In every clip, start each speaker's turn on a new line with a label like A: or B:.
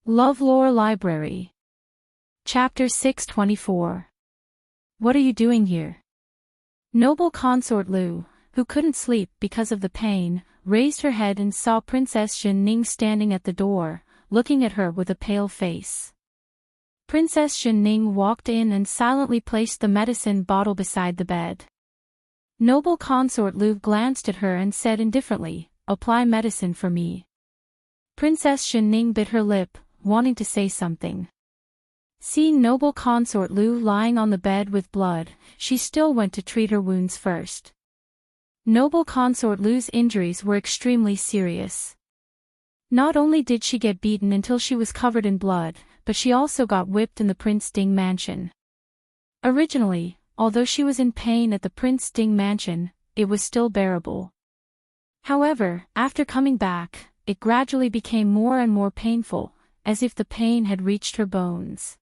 A: LoveLore Library. Chapter 624. What are you doing here? Noble consort Lu, who couldn't sleep because of the pain, raised her head and saw Princess Xianning standing at the door, looking at her with a pale face. Princess Xianning walked in and silently placed the medicine bottle beside the bed. Noble consort Lu glanced at her and said indifferently, "Apply medicine for me." Princess Xianning bit her lip, wanting to say something. Seeing noble consort Lu lying on the bed with blood, she still went to treat her wounds first. Noble consort Lu's injuries were extremely serious. Not only did she get beaten until she was covered in blood, but she also got whipped in the Prince Ding mansion. Originally, although she was in pain at the Prince Ding mansion, it was still bearable. However, after coming back, it gradually became more and more painful, as if the pain had reached her bones.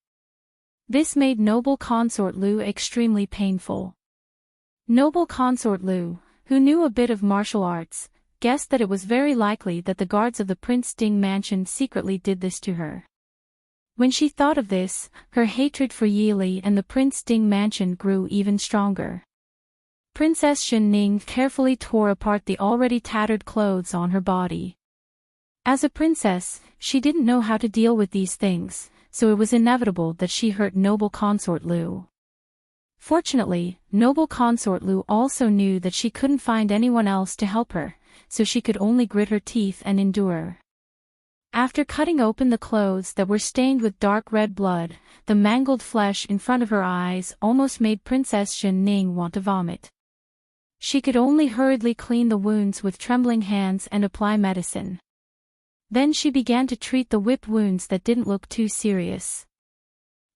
A: This made noble consort Lu extremely painful. Noble consort Lu, who knew a bit of martial arts, guessed that it was very likely that the guards of the Prince Ding mansion secretly did this to her. When she thought of this, her hatred for Yi Li and the Prince Ding mansion grew even stronger. Princess Xianning carefully tore apart the already tattered clothes on her body. As a princess, she didn't know how to deal with these things, so it was inevitable that she hurt noble consort Lu. Fortunately, noble consort Lu also knew that she couldn't find anyone else to help her, so she could only grit her teeth and endure. After cutting open the clothes that were stained with dark red blood, the mangled flesh in front of her eyes almost made Princess Xianning want to vomit. She could only hurriedly clean the wounds with trembling hands and apply medicine. Then she began to treat the whipped wounds that didn't look too serious.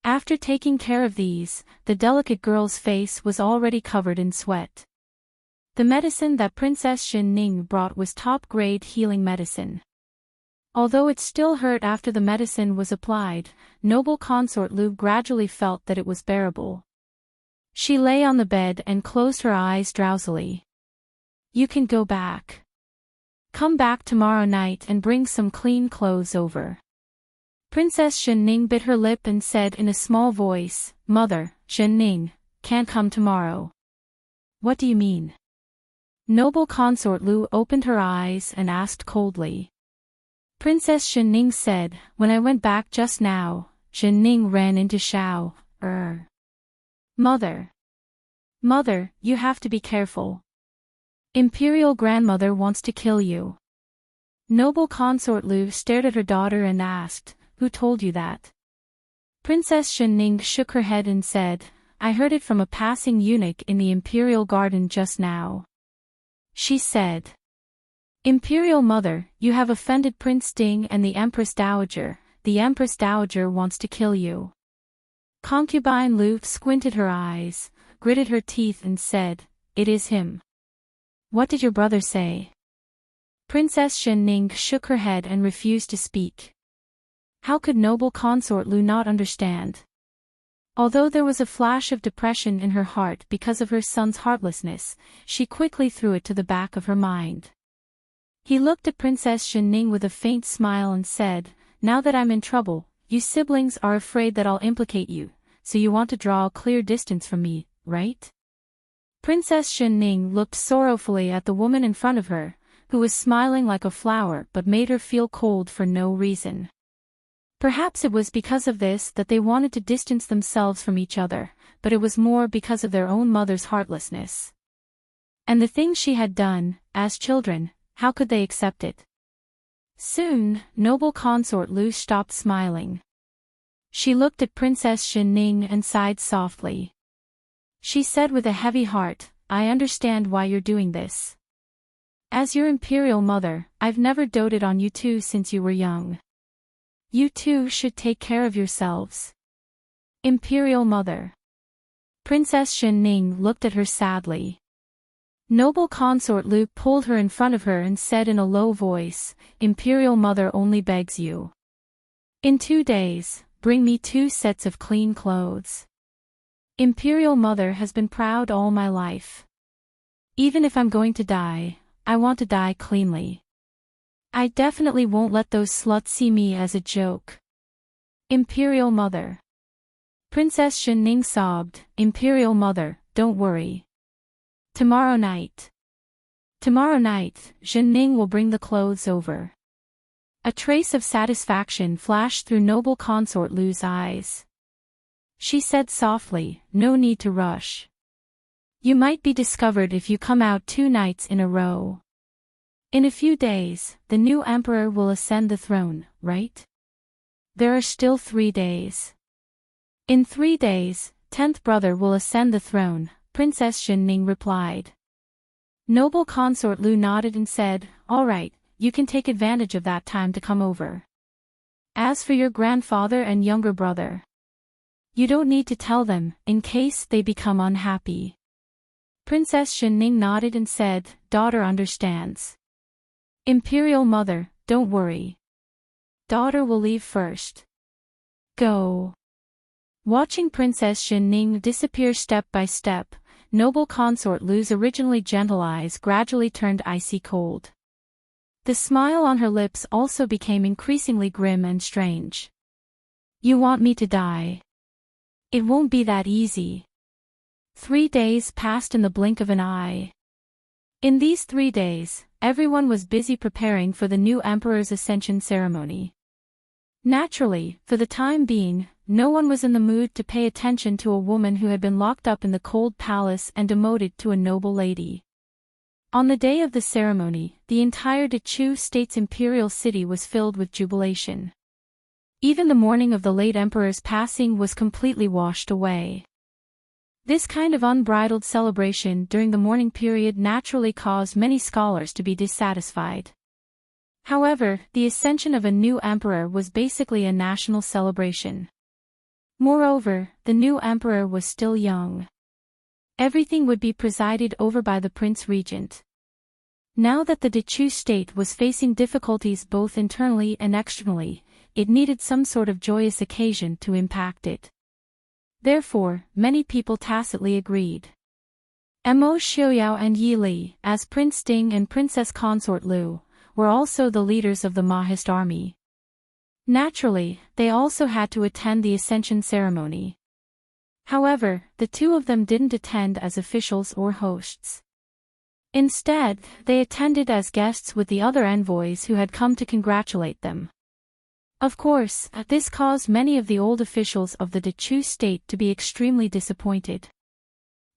A: After taking care of these, the delicate girl's face was already covered in sweat. The medicine that Princess Xianning brought was top-grade healing medicine. Although it still hurt after the medicine was applied, noble consort Lu gradually felt that it was bearable. She lay on the bed and closed her eyes drowsily. "You can go back. Come back tomorrow night and bring some clean clothes over." Princess Xianning bit her lip and said in a small voice, "Mother, Xianning, can't come tomorrow." "What do you mean?" Noble consort Lu opened her eyes and asked coldly. Princess Xianning said, "When I went back just now, Xianning ran into Xiao, Mother. Mother, you have to be careful. Imperial grandmother wants to kill you." Noble consort Lu stared at her daughter and asked, "Who told you that?" Princess Xianning shook her head and said, "I heard it from a passing eunuch in the Imperial garden just now." She said, "Imperial mother, you have offended Prince Ding and the Empress Dowager. The Empress Dowager wants to kill you." Concubine Lu squinted her eyes, gritted her teeth and said, "It is him." "What did your brother say?" Princess Xianning shook her head and refused to speak. How could noble consort Lu not understand? Although there was a flash of depression in her heart because of her son's heartlessness, she quickly threw it to the back of her mind. He looked at Princess Xianning with a faint smile and said, "Now that I'm in trouble, you siblings are afraid that I'll implicate you, so you want to draw a clear distance from me, right?" Princess Xianning looked sorrowfully at the woman in front of her, who was smiling like a flower but made her feel cold for no reason. Perhaps it was because of this that they wanted to distance themselves from each other, but it was more because of their own mother's heartlessness. And the things she had done, as children, how could they accept it? Soon, noble consort Lu stopped smiling. She looked at Princess Xianning and sighed softly. She said with a heavy heart, "I understand why you're doing this. As your imperial mother, I've never doted on you two since you were young. You two should take care of yourselves." Imperial mother. Princess Xianning looked at her sadly. Noble consort Lu pulled her in front of her and said in a low voice, "Imperial mother only begs you. In 2 days, bring me 2 sets of clean clothes. Imperial mother has been proud all my life. Even if I'm going to die, I want to die cleanly. I definitely won't let those sluts see me as a joke." Imperial Mother. Princess Xianning sobbed, Imperial Mother, don't worry. Tomorrow night, Xianning will bring the clothes over. A trace of satisfaction flashed through noble consort Lu's eyes. She said softly, no need to rush. You might be discovered if you come out 2 nights in a row. In a few days, the new emperor will ascend the throne, right? There are still 3 days. In 3 days, 10th brother will ascend the throne, Princess Xianning replied. Noble consort Lu nodded and said, all right, you can take advantage of that time to come over. As for your grandfather and younger brother, you don't need to tell them, in case they become unhappy. Princess Xianning nodded and said, daughter understands. Imperial Mother, don't worry. Daughter will leave first. Go. Watching Princess Xianning disappear step by step, noble consort Lu's originally gentle eyes gradually turned icy cold. The smile on her lips also became increasingly grim and strange. You want me to die? It won't be that easy. 3 days passed in the blink of an eye. In these 3 days, everyone was busy preparing for the new emperor's ascension ceremony. Naturally, for the time being, no one was in the mood to pay attention to a woman who had been locked up in the cold palace and demoted to a noble lady. On the day of the ceremony, the entire Dechu state's imperial city was filled with jubilation. Even the mourning of the late emperor's passing was completely washed away. This kind of unbridled celebration during the mourning period naturally caused many scholars to be dissatisfied. However, the ascension of a new emperor was basically a national celebration. Moreover, the new emperor was still young. Everything would be presided over by the Prince Regent. Now that the Dechu state was facing difficulties both internally and externally, it needed some sort of joyous occasion to impact it. Therefore, many people tacitly agreed. Mo Xiaoyao and Yi Li, as Prince Ding and Princess Consort Lu, were also the leaders of the Mahist army. Naturally, they also had to attend the ascension ceremony. However, the 2 of them didn't attend as officials or hosts. Instead, they attended as guests with the other envoys who had come to congratulate them. Of course, this caused many of the old officials of the Dechu state to be extremely disappointed.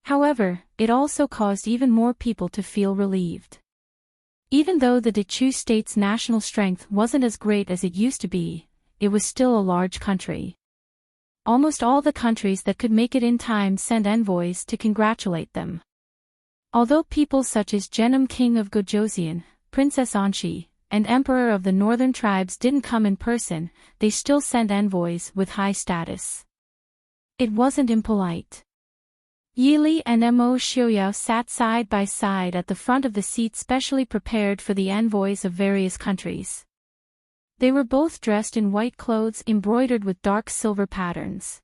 A: However, it also caused even more people to feel relieved. Even though the Dechu state's national strength wasn't as great as it used to be, it was still a large country. Almost all the countries that could make it in time sent envoys to congratulate them. Although people such as Genum King of Gojoseon, Princess Anshi, and Emperor of the Northern Tribes didn't come in person, they still sent envoys with high status. It wasn't impolite. Yi Li and Mo Xiaoyao sat side by side at the front of the seat specially prepared for the envoys of various countries. They were both dressed in white clothes embroidered with dark silver patterns.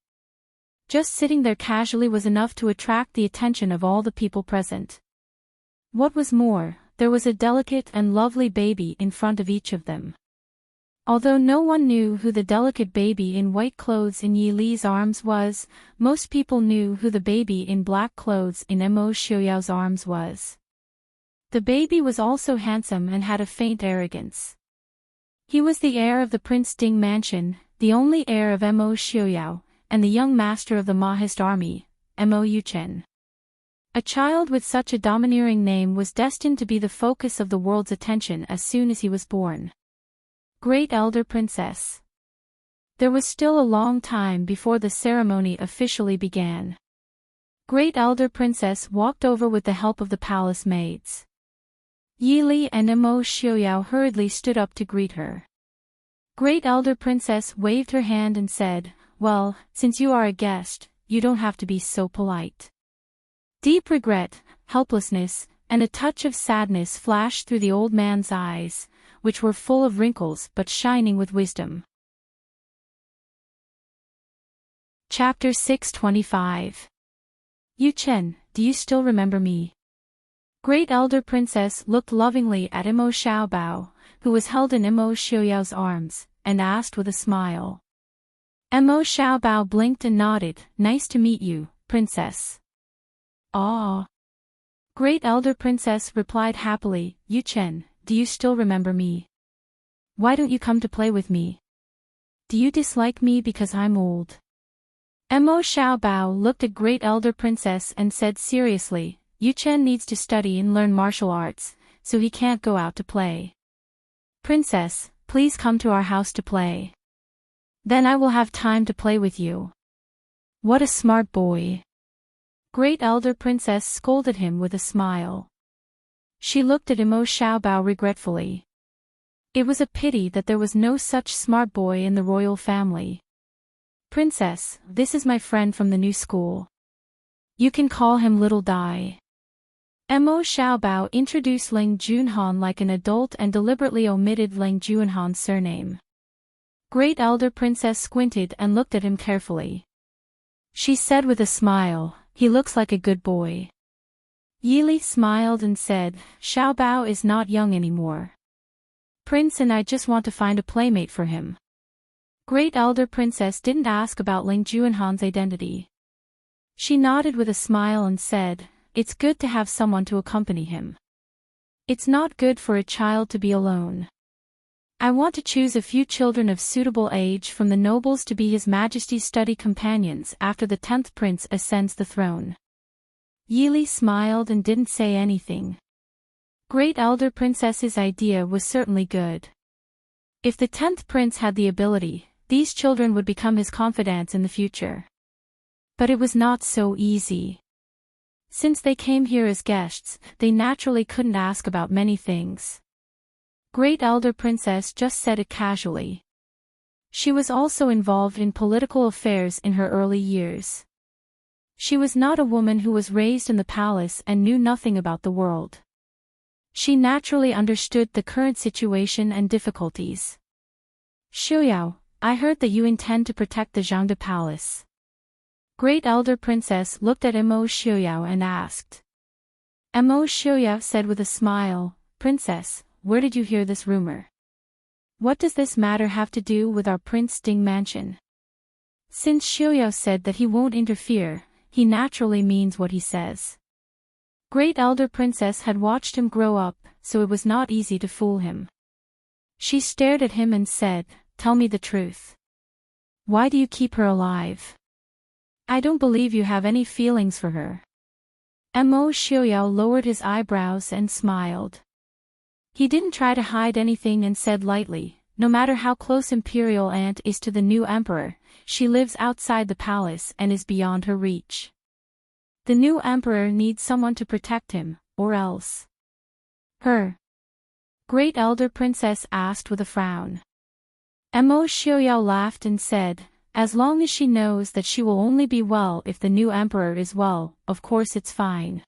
A: Just sitting there casually was enough to attract the attention of all the people present. What was more, there was a delicate and lovely baby in front of each of them. Although no one knew who the delicate baby in white clothes in Yi Li's arms was, most people knew who the baby in black clothes in Mo Xiaoyao's arms was. The baby was also handsome and had a faint arrogance. He was the heir of the Prince Ding mansion, the only heir of Mo Xiaoyao, and the young master of the Mahist army, Mo Yuchen. A child with such a domineering name was destined to be the focus of the world's attention as soon as he was born. Great Elder Princess. There was still a long time before the ceremony officially began. Great Elder Princess walked over with the help of the palace maids. Yi Li and Mo Xiaoyao hurriedly stood up to greet her. Great Elder Princess waved her hand and said, well, since you are a guest, you don't have to be so polite. Deep regret, helplessness, and a touch of sadness flashed through the old man's eyes, which were full of wrinkles but shining with wisdom. Chapter 625. Yuchen, do you still remember me? Great Elder Princess looked lovingly at Mo Xiaobao, who was held in Mo Xiaoyao's arms, and asked with a smile. Mo Xiaobao blinked and nodded. Nice to meet you, princess. Ah. Great Elder Princess replied happily, Yu Chen, do you still remember me? Why don't you come to play with me? Do you dislike me because I'm old? Mo Xiaobao looked at Great Elder Princess and said seriously, Yu Chen needs to study and learn martial arts, so he can't go out to play. Princess, please come to our house to play. Then I will have time to play with you. What a smart boy. Great Elder Princess scolded him with a smile. She looked at Mo Xiaobao regretfully. It was a pity that there was no such smart boy in the royal family. Princess, this is my friend from the new school. You can call him Little Dai. Mo Xiaobao introduced Ling Junhan like an adult and deliberately omitted Ling Junhan's surname. Great Elder Princess squinted and looked at him carefully. She said with a smile, he looks like a good boy. Yili smiled and said, Xiaobao is not young anymore. Prince and I just want to find a playmate for him. Great Elder Princess didn't ask about Ling Junhan's identity. She nodded with a smile and said, it's good to have someone to accompany him. It's not good for a child to be alone. I want to choose a few children of suitable age from the nobles to be His Majesty's study companions after the 10th prince ascends the throne. Yili smiled and didn't say anything. Great Elder Princess's idea was certainly good. If the 10th prince had the ability, these children would become his confidants in the future. But it was not so easy. Since they came here as guests, they naturally couldn't ask about many things. Great Elder Princess just said it casually. She was also involved in political affairs in her early years. She was not a woman who was raised in the palace and knew nothing about the world. She naturally understood the current situation and difficulties. Xiuyao, I heard that you intend to protect the Zhangde Palace. Great Elder Princess looked at Mo Xiuyao and asked. Mo Xiuyao said with a smile, Princess, where did you hear this rumor? What does this matter have to do with our Prince Ding mansion? Since Xiuyao said that he won't interfere, he naturally means what he says. Great Elder Princess had watched him grow up, so it was not easy to fool him. She stared at him and said, Tell me the truth. Why do you keep her alive? I don't believe you have any feelings for her. Mo Xiuyao lowered his eyebrows and smiled. He didn't try to hide anything and said lightly, no matter how close Imperial Aunt is to the new emperor, she lives outside the palace and is beyond her reach. The new emperor needs someone to protect him, or else. Her. Great Elder Princess asked with a frown. Mo Xiuyao laughed and said, as long as she knows that she will only be well if the new emperor is well, of course it's fine.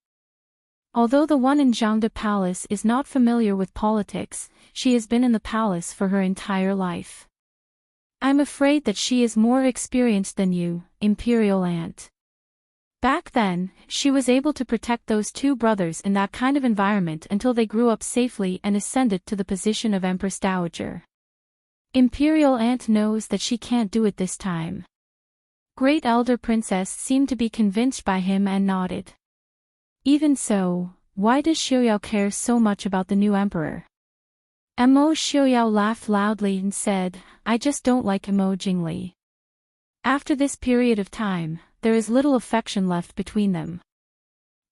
A: Although the one in Zhangde Palace is not familiar with politics, she has been in the palace for her entire life. I'm afraid that she is more experienced than you, Imperial Aunt. Back then, she was able to protect those two brothers in that kind of environment until they grew up safely and ascended to the position of Empress Dowager. Imperial Aunt knows that she can't do it this time. Great Elder Princess seemed to be convinced by him and nodded. Even so, why does Xiuyao care so much about the new emperor? Mo Xiuyao laughed loudly and said, I just don't like Mo Jingli. After this period of time, there is little affection left between them.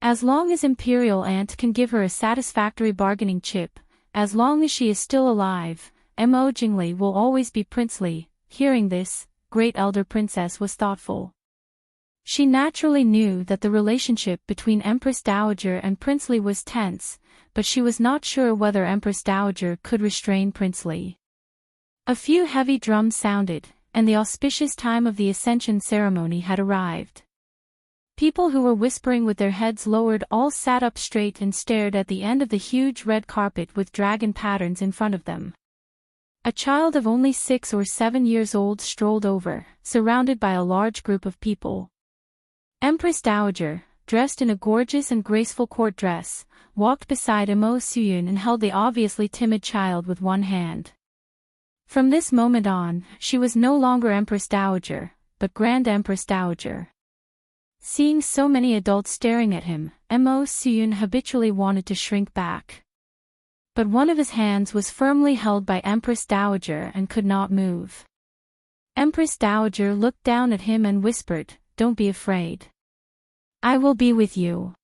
A: As long as Imperial Aunt can give her a satisfactory bargaining chip, as long as she is still alive, Mo Jingli will always be princely. Hearing this, Great Elder Princess was thoughtful. She naturally knew that the relationship between Empress Dowager and Princely was tense, but she was not sure whether Empress Dowager could restrain Princely. A few heavy drums sounded, and the auspicious time of the ascension ceremony had arrived. People who were whispering with their heads lowered all sat up straight and stared at the end of the huge red carpet with dragon patterns in front of them. A child of only 6 or 7 years old strolled over, surrounded by a large group of people. Empress Dowager, dressed in a gorgeous and graceful court dress, walked beside Mo Suyun and held the obviously timid child with one hand. From this moment on, she was no longer Empress Dowager, but Grand Empress Dowager. Seeing so many adults staring at him, Mo Suyun habitually wanted to shrink back. But one of his hands was firmly held by Empress Dowager and could not move. Empress Dowager looked down at him and whispered, "Don't be afraid. I will be with you."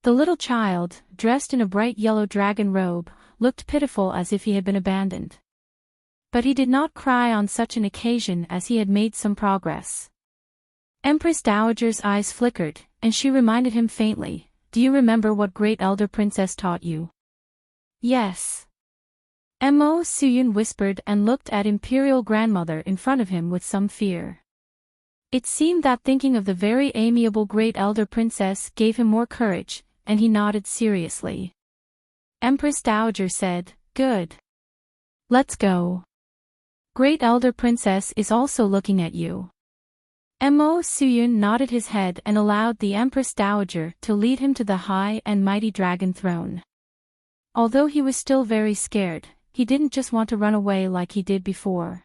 A: The little child, dressed in a bright yellow dragon robe, looked pitiful as if he had been abandoned. But he did not cry on such an occasion as he had made some progress. Empress Dowager's eyes flickered, and she reminded him faintly, "Do you remember what Great Elder Princess taught you?" "Yes." Mo Suyun whispered and looked at Imperial Grandmother in front of him with some fear. It seemed that thinking of the very amiable Great Elder Princess gave him more courage, and he nodded seriously. Empress Dowager said, "Good. Let's go. Great Elder Princess is also looking at you." Mo Suyun nodded his head and allowed the Empress Dowager to lead him to the high and mighty dragon throne. Although he was still very scared, he didn't just want to run away like he did before.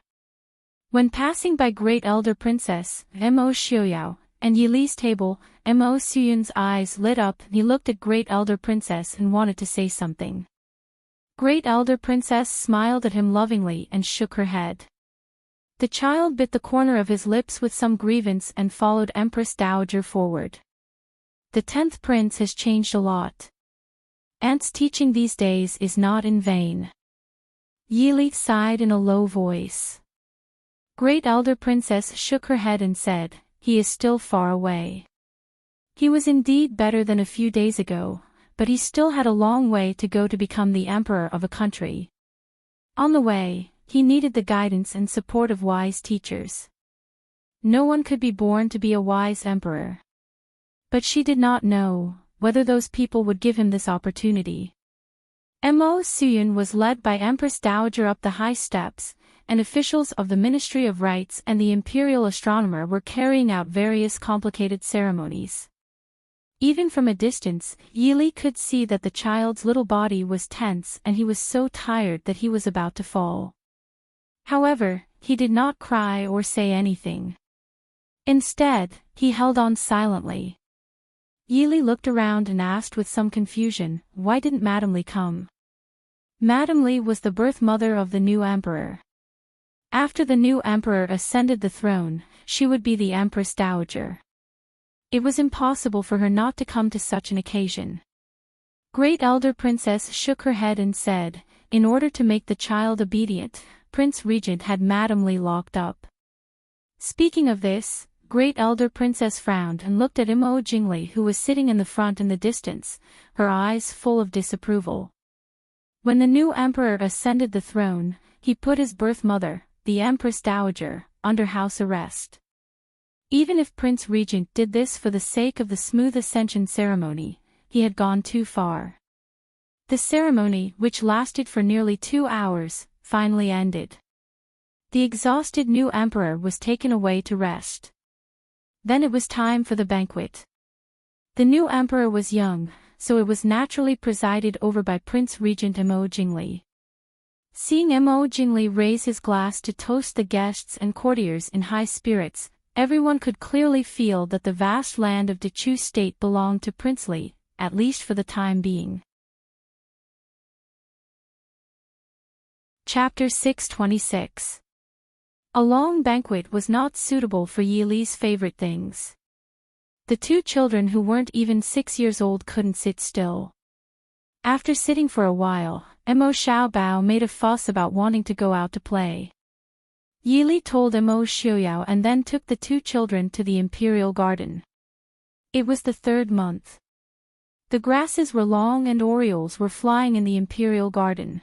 A: When passing by Great Elder Princess, Mo Xiaoyao, and Yili's table, Mo Suyun's eyes lit up and he looked at Great Elder Princess and wanted to say something. Great Elder Princess smiled at him lovingly and shook her head. The child bit the corner of his lips with some grievance and followed Empress Dowager forward. The 10th prince has changed a lot. Aunt's teaching these days is not in vain. Yili sighed in a low voice. Great Elder Princess shook her head and said, "He is still far away." He was indeed better than a few days ago, but he still had a long way to go to become the emperor of a country. On the way, he needed the guidance and support of wise teachers. No one could be born to be a wise emperor. But she did not know whether those people would give him this opportunity. Mo Suyun was led by Empress Dowager up the high steps, and officials of the Ministry of Rites and the Imperial Astronomer were carrying out various complicated ceremonies. Even from a distance, Yili could see that the child's little body was tense and he was so tired that he was about to fall. However, he did not cry or say anything. Instead, he held on silently. Yili looked around and asked with some confusion, "Why didn't Madame Li come?" Madame Li was the birth mother of the new emperor. After the new emperor ascended the throne, she would be the Empress Dowager. It was impossible for her not to come to such an occasion. Great Elder Princess shook her head and said, in order to make the child obedient, Prince Regent had Madame Li locked up. Speaking of this, Great Elder Princess frowned and looked at Mo Jingli who was sitting in the front in the distance, her eyes full of disapproval. When the new emperor ascended the throne, he put his birth mother, the Empress Dowager, under house arrest. Even if Prince Regent did this for the sake of the smooth ascension ceremony, he had gone too far. The ceremony, which lasted for nearly 2 hours, finally ended. The exhausted new emperor was taken away to rest. Then it was time for the banquet. The new emperor was young, so it was naturally presided over by Prince Regent Mo Jingli. Seeing Mo Jingli raise his glass to toast the guests and courtiers in high spirits, everyone could clearly feel that the vast land of Dechu State belonged to Prince Li, at least for the time being. Chapter 626. A long banquet was not suitable for Yi Li's favorite things. The 2 children who weren't even 6 years old couldn't sit still. After sitting for a while, Mo Xiaobao made a fuss about wanting to go out to play. Yili told Mo Xiaoyao and then took the 2 children to the Imperial Garden. It was the 3rd month. The grasses were long and orioles were flying in the Imperial Garden.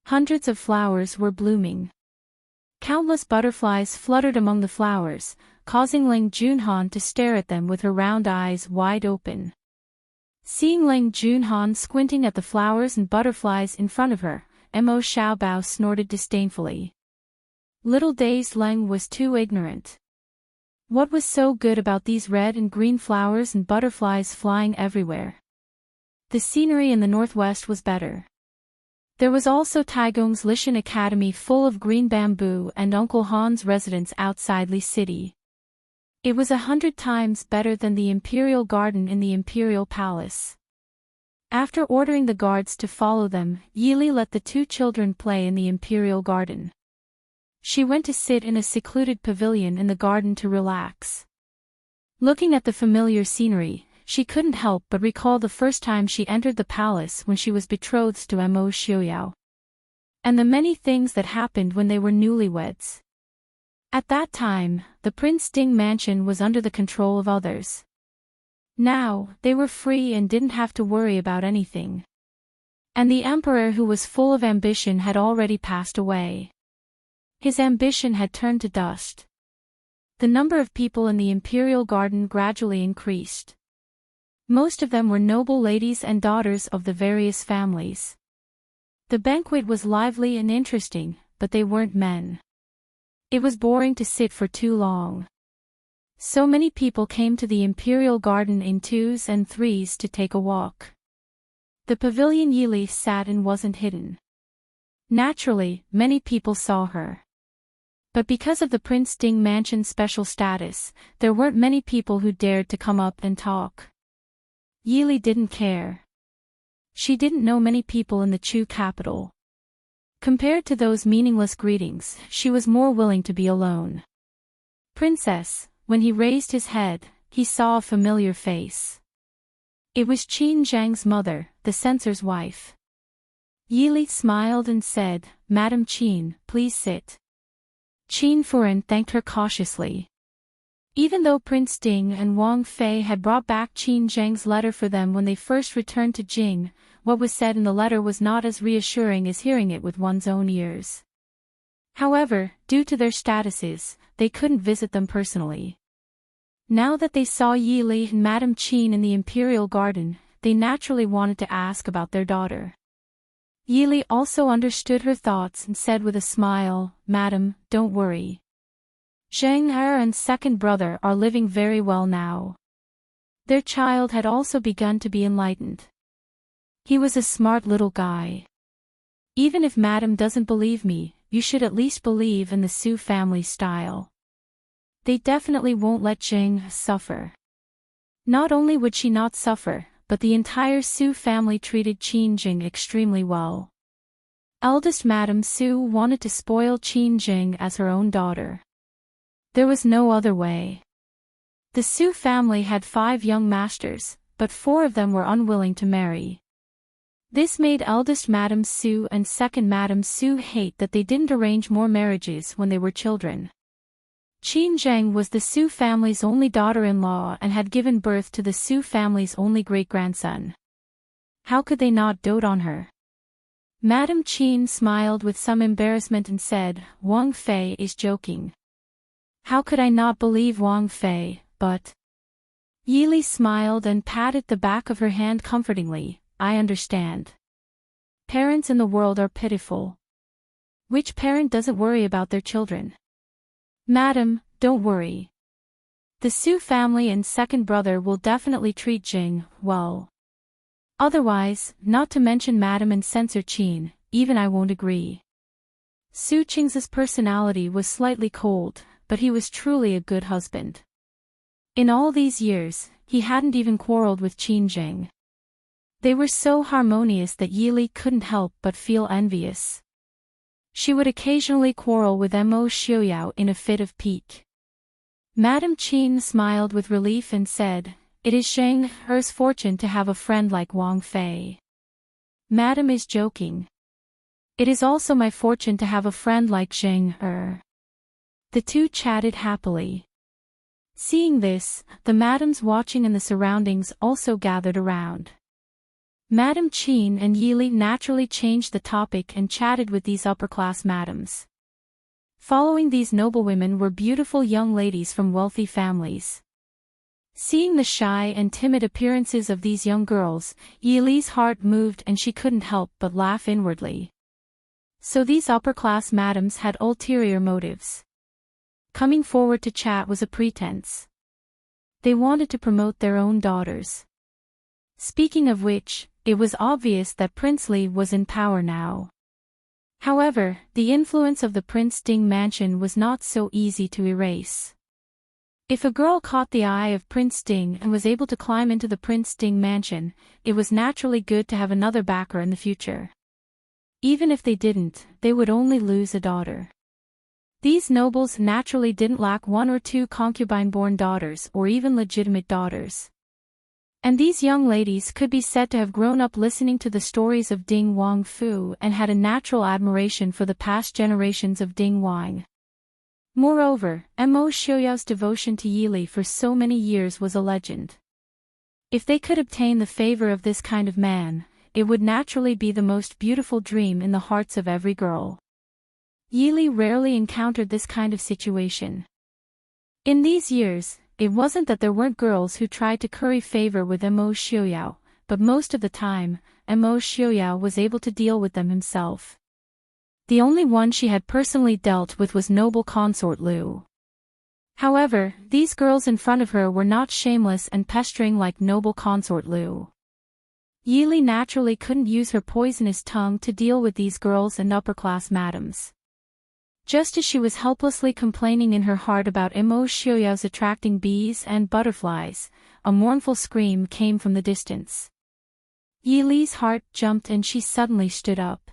A: Hundreds of flowers were blooming. Countless butterflies fluttered among the flowers, causing Ling Junhan to stare at them with her round eyes wide open. Seeing Ling Junhan squinting at the flowers and butterflies in front of her, Mo Xiaobao snorted disdainfully. Little dazed Ling was too ignorant. What was so good about these red and green flowers and butterflies flying everywhere? The scenery in the northwest was better. There was also Taegong's Lishan Academy full of green bamboo and Uncle Han's residence outside Li City. It was 100 times better than the Imperial Garden in the Imperial Palace. After ordering the guards to follow them, Yili let the two children play in the Imperial Garden. She went to sit in a secluded pavilion in the garden to relax. Looking at the familiar scenery, she couldn't help but recall the first time she entered the palace when she was betrothed to Mo Xiaoyao. And the many things that happened when they were newlyweds. At that time, the Prince Ding mansion was under the control of others. Now, they were free and didn't have to worry about anything. And the emperor who was full of ambition had already passed away. His ambition had turned to dust. The number of people in the imperial garden gradually increased. Most of them were noble ladies and daughters of the various families. The banquet was lively and interesting, but they weren't men. It was boring to sit for too long. So many people came to the imperial garden in 2s and 3s to take a walk. The pavilion Yili sat in wasn't hidden. Naturally, many people saw her. But because of the Prince Ding mansion's special status, there weren't many people who dared to come up and talk. Yili didn't care. She didn't know many people in the Chu capital. Compared to those meaningless greetings, she was more willing to be alone. Princess, when he raised his head, he saw a familiar face. It was Qin Zhang's mother, the censor's wife. Yili smiled and said, "Madam Qin, please sit." Qin Furan thanked her cautiously. Even though Prince Ding and Wang Fei had brought back Qin Zhang's letter for them when they first returned to Jing, what was said in the letter was not as reassuring as hearing it with one's own ears. However, due to their statuses, they couldn't visit them personally. Now that they saw Yili and Madame Qin in the imperial garden, they naturally wanted to ask about their daughter. Yili also understood her thoughts and said with a smile, "Madam, don't worry. Zheng He and second brother are living very well now. Their child had also begun to be enlightened. He was a smart little guy. Even if Madam doesn't believe me, you should at least believe in the Su family style. They definitely won't let Zheng suffer." Not only would she not suffer, but the entire Su family treated Qin Jing extremely well. Eldest Madame Su wanted to spoil Qin Jing as her own daughter. There was no other way. The Su family had 5 young masters, but 4 of them were unwilling to marry. This made eldest Madame Su and second Madame Su hate that they didn't arrange more marriages when they were children. Qin Zheng was the Su family's only daughter-in-law and had given birth to the Su family's only great-grandson. How could they not dote on her? Madame Qin smiled with some embarrassment and said, "Wang Fei is joking. How could I not believe Wang Fei, but..." Yili smiled and patted the back of her hand comfortingly. "I understand. Parents in the world are pitiful. Which parent doesn't worry about their children? Madam, don't worry. The Su family and second brother will definitely treat Jing well. Otherwise, not to mention Madam and Censor Qin, even I won't agree." Su Qing's personality was slightly cold, but he was truly a good husband. In all these years, he hadn't even quarreled with Qin Jing. They were so harmonious that Yili couldn't help but feel envious. She would occasionally quarrel with Mo Xiaoyao in a fit of pique. Madame Qin smiled with relief and said, "It is Zheng He's fortune to have a friend like Wang Fei. Madame is joking. It is also my fortune to have a friend like Zheng He." The two chatted happily. Seeing this, the madams watching in the surroundings also gathered around. Madame Qin and Yili naturally changed the topic and chatted with these upper-class madams. Following these noblewomen were beautiful young ladies from wealthy families. Seeing the shy and timid appearances of these young girls, Yili's heart moved and she couldn't help but laugh inwardly. So these upper-class madams had ulterior motives. Coming forward to chat was a pretense. They wanted to promote their own daughters. Speaking of which, It was obvious that Prince Li was in power now. However, the influence of the Prince Ding mansion was not so easy to erase. If a girl caught the eye of Prince Ding and was able to climb into the Prince Ding mansion, it was naturally good to have another backer in the future. Even if they didn't, they would only lose a daughter. These nobles naturally didn't lack one or two concubine-born daughters or even legitimate daughters. And these young ladies could be said to have grown up listening to the stories of Ding Wangfu and had a natural admiration for the past generations of Ding Wang. Moreover, Mo Xiuyao's devotion to Yili for so many years was a legend. If they could obtain the favor of this kind of man, it would naturally be the most beautiful dream in the hearts of every girl. Yili rarely encountered this kind of situation. In these years, it wasn't that there weren't girls who tried to curry favor with Mo Xiuyao, but most of the time, Mo Xiuyao was able to deal with them himself. The only one she had personally dealt with was noble consort Lu. However, these girls in front of her were not shameless and pestering like noble consort Lu. Yili naturally couldn't use her poisonous tongue to deal with these girls and upper-class madams. Just as she was helplessly complaining in her heart about Mo Xiuyao's attracting bees and butterflies, a mournful scream came from the distance. Yili's heart jumped and she suddenly stood up.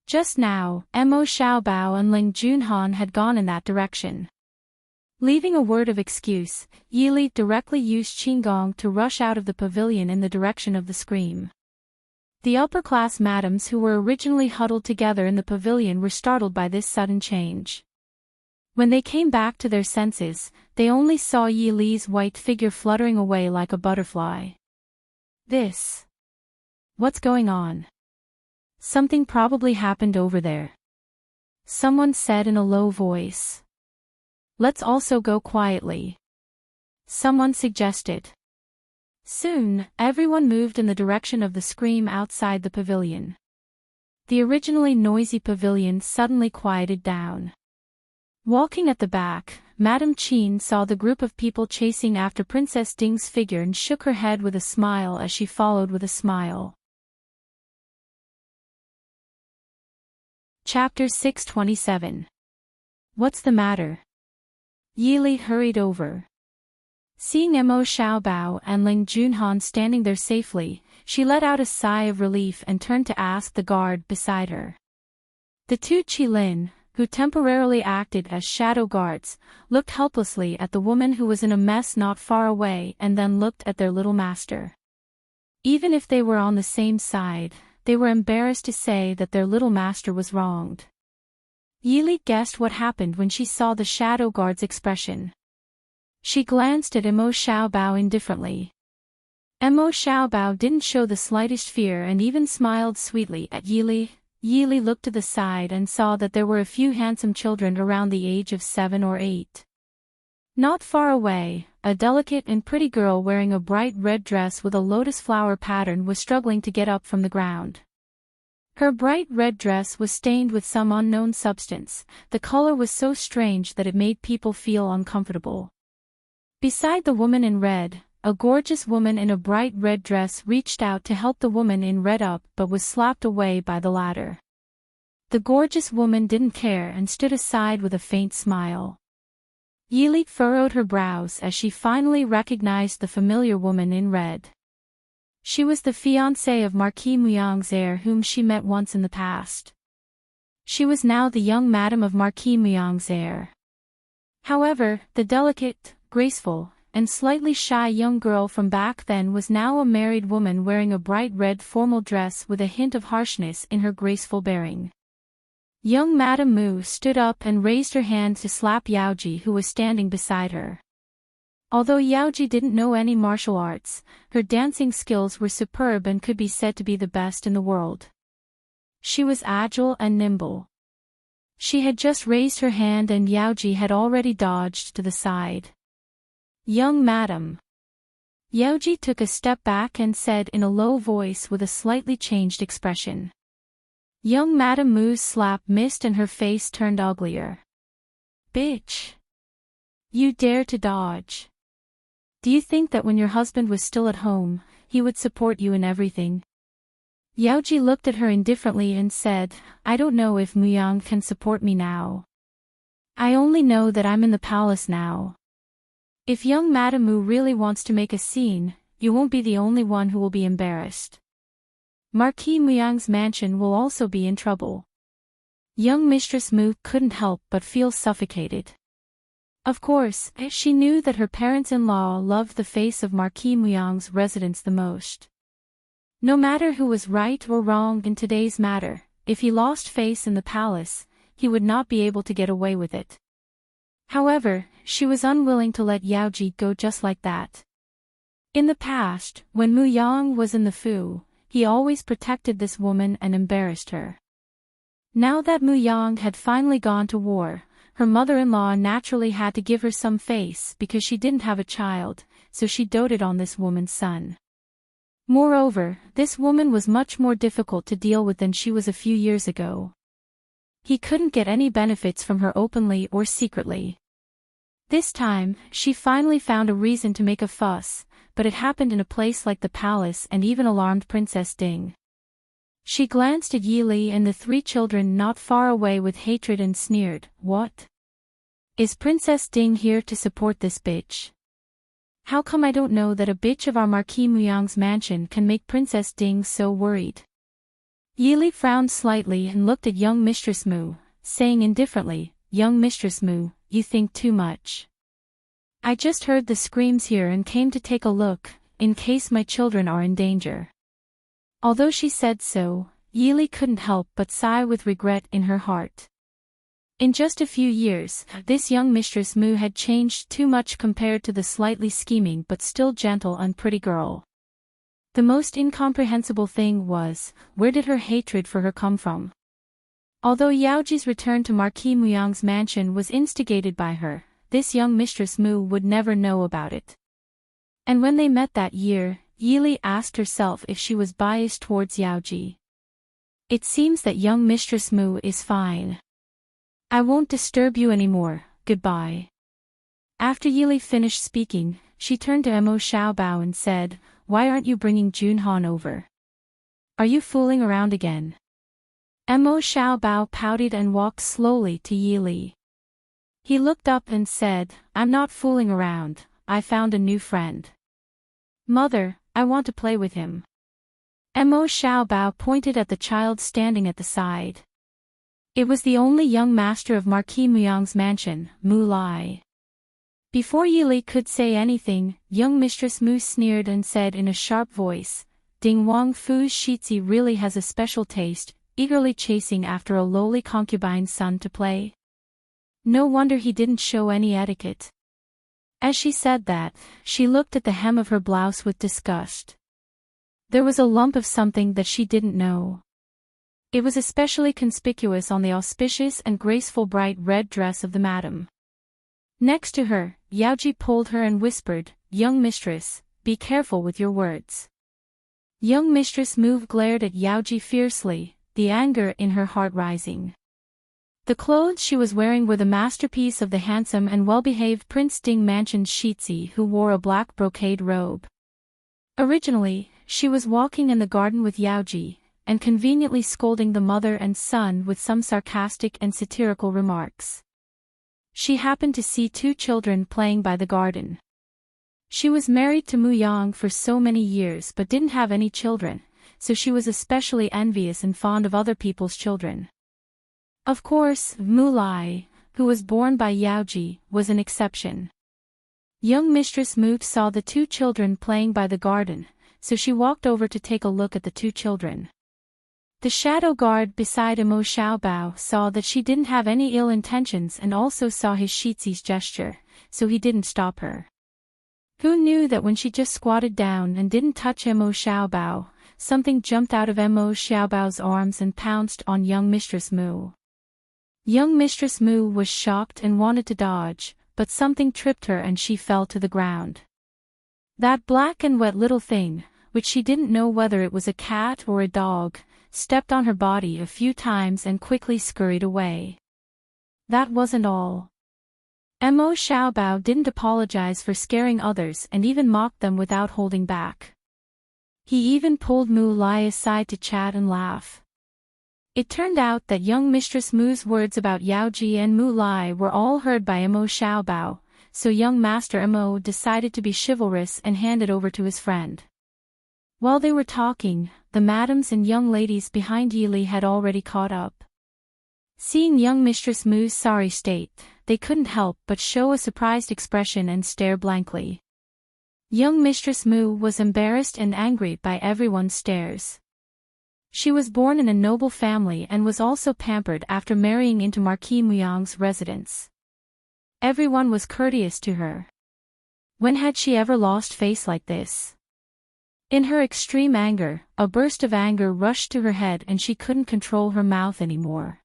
A: Just now, Mo Xiaobao and Ling Junhan had gone in that direction. Leaving a word of excuse, Yili directly used Qinggong to rush out of the pavilion in the direction of the scream. The upper-class madams who were originally huddled together in the pavilion were startled by this sudden change. When they came back to their senses, they only saw Yili's white figure fluttering away like a butterfly. What's going on? Something probably happened over there. Someone said in a low voice. Let's also go quietly. Someone suggested. Soon, everyone moved in the direction of the scream outside the pavilion. The originally noisy pavilion suddenly quieted down. Walking at the back, Madame Qin saw the group of people chasing after Princess Ding's figure and shook her head with a smile as she followed with a smile. Chapter 627. What's the matter? Yili hurried over. Seeing Mo Xiaobao and Ling Junhan standing there safely, she let out a sigh of relief and turned to ask the guard beside her. The two Qilin, who temporarily acted as shadow guards, looked helplessly at the woman who was in a mess not far away and then looked at their little master. Even if they were on the same side, they were embarrassed to say that their little master was wronged. Yili guessed what happened when she saw the shadow guard's expression. She glanced at Mo Xiaobao indifferently. Mo Xiaobao didn't show the slightest fear and even smiled sweetly at Yili. Yili looked to the side and saw that there were a few handsome children around the age of 7 or 8. Not far away, a delicate and pretty girl wearing a bright red dress with a lotus flower pattern was struggling to get up from the ground. Her bright red dress was stained with some unknown substance. The color was so strange that it made people feel uncomfortable. Beside the woman in red, a gorgeous woman in a bright red dress reached out to help the woman in red up but was slapped away by the latter. The gorgeous woman didn't care and stood aside with a faint smile. Yili furrowed her brows as she finally recognized the familiar woman in red. She was the fiancée of Marquis Muyang's heir whom she met once in the past. She was now the young madam of Marquis Muyang's heir. However, the delicate, graceful, and slightly shy young girl from back then was now a married woman wearing a bright red formal dress with a hint of harshness in her graceful bearing. Young Madame Mu stood up and raised her hand to slap Yaoji who was standing beside her. Although Yaoji didn't know any martial arts, her dancing skills were superb and could be said to be the best in the world. She was agile and nimble. She had just raised her hand and Yaoji had already dodged to the side. Young madam. Yaoji took a step back and said in a low voice with a slightly changed expression. Young Madame Mu's slap missed and her face turned uglier. Bitch! You dare to dodge. Do you think that when your husband was still at home, he would support you in everything? Yaoji looked at her indifferently and said, I don't know if Muyang can support me now. I only know that I'm in the palace now. If young Madame Mu really wants to make a scene, you won't be the only one who will be embarrassed. Marquis Muyang's mansion will also be in trouble. Young Mistress Mu couldn't help but feel suffocated. Of course, she knew that her parents-in-law loved the face of Marquis Muyang's residence the most. No matter who was right or wrong in today's matter, if he lost face in the palace, he would not be able to get away with it. However, she was unwilling to let Yaoji go just like that. In the past, when Muyang was in the Fu, he always protected this woman and embarrassed her. Now that Muyang had finally gone to war, her mother-in-law naturally had to give her some face because she didn't have a child, so she doted on this woman's son. Moreover, this woman was much more difficult to deal with than she was a few years ago. He couldn't get any benefits from her openly or secretly. This time, she finally found a reason to make a fuss, but it happened in a place like the palace and even alarmed Princess Ding. She glanced at Yi Li and the three children not far away with hatred and sneered, What? Is Princess Ding here to support this bitch? How come I don't know that a bitch of our Marquis Muyang's mansion can make Princess Ding so worried? Yi Li frowned slightly and looked at young Mistress Mu, saying indifferently, Young Mistress Mu, you think too much. I just heard the screams here and came to take a look, in case my children are in danger. Although she said so, Yi Li couldn't help but sigh with regret in her heart. In just a few years, this young Mistress Mu had changed too much compared to the slightly scheming but still gentle and pretty girl. The most incomprehensible thing was, where did her hatred for her come from? Although Yaoji's return to Marquis Muyang's mansion was instigated by her, this young Mistress Mu would never know about it. And when they met that year, Yi Li asked herself if she was biased towards Yaoji. It seems that young Mistress Mu is fine. I won't disturb you anymore, goodbye. After Yi Li finished speaking, she turned to Mo Xiaobao and said, Why aren't you bringing Junhan over? Are you fooling around again? Mo Xiaobao pouted and walked slowly to Yi Li. He looked up and said, I'm not fooling around, I found a new friend. Mother, I want to play with him. Mo Xiaobao pointed at the child standing at the side. It was the only young master of Marquis Muyang's mansion, Mu Lai. Before Yi Li could say anything, young Mistress Mu sneered and said in a sharp voice, Ding Wang Fu's Shitzi really has a special taste, eagerly chasing after a lowly concubine's son to play. No wonder he didn't show any etiquette. As she said that, she looked at the hem of her blouse with disgust. There was a lump of something that she didn't know. It was especially conspicuous on the auspicious and graceful bright red dress of the madam. Next to her, Yaoji pulled her and whispered, Young mistress, be careful with your words. Young Mistress Mu glared at Yaoji fiercely, the anger in her heart rising. The clothes she was wearing were the masterpiece of the handsome and well-behaved Prince Ding Mansion's Shitzi, who wore a black brocade robe. Originally, she was walking in the garden with Yaoji, and conveniently scolding the mother and son with some sarcastic and satirical remarks. She happened to see two children playing by the garden. She was married to Muyang for so many years but didn't have any children, so she was especially envious and fond of other people's children. Of course, Mu Lai, who was born by Yaoji, was an exception. Young Mistress Mu saw the two children playing by the garden, so she walked over to take a look at the two children. The shadow guard beside Mo Xiaobao saw that she didn't have any ill intentions and also saw his Shizi's gesture, so he didn't stop her. Who knew that when she just squatted down and didn't touch Mo Xiaobao, something jumped out of Mo Xiaobao's arms and pounced on young Mistress Mu. Young Mistress Mu was shocked and wanted to dodge, but something tripped her and she fell to the ground. That black and wet little thing, which she didn't know whether it was a cat or a dog, stepped on her body a few times and quickly scurried away. That wasn't all. Mo Xiaobao didn't apologize for scaring others and even mocked them without holding back. He even pulled Mu Lai aside to chat and laugh. It turned out that young Mistress Mu's words about Yao Ji and Mu Lai were all heard by Mo Xiaobao, so young Master Mo decided to be chivalrous and hand it over to his friend. While they were talking, the madams and young ladies behind Yili had already caught up. Seeing young Mistress Mu's sorry state, they couldn't help but show a surprised expression and stare blankly. Young Mistress Mu was embarrassed and angry by everyone's stares. She was born in a noble family and was also pampered after marrying into Marquis Muyang's residence. Everyone was courteous to her. When had she ever lost face like this? In her extreme anger, a burst of anger rushed to her head and she couldn't control her mouth anymore.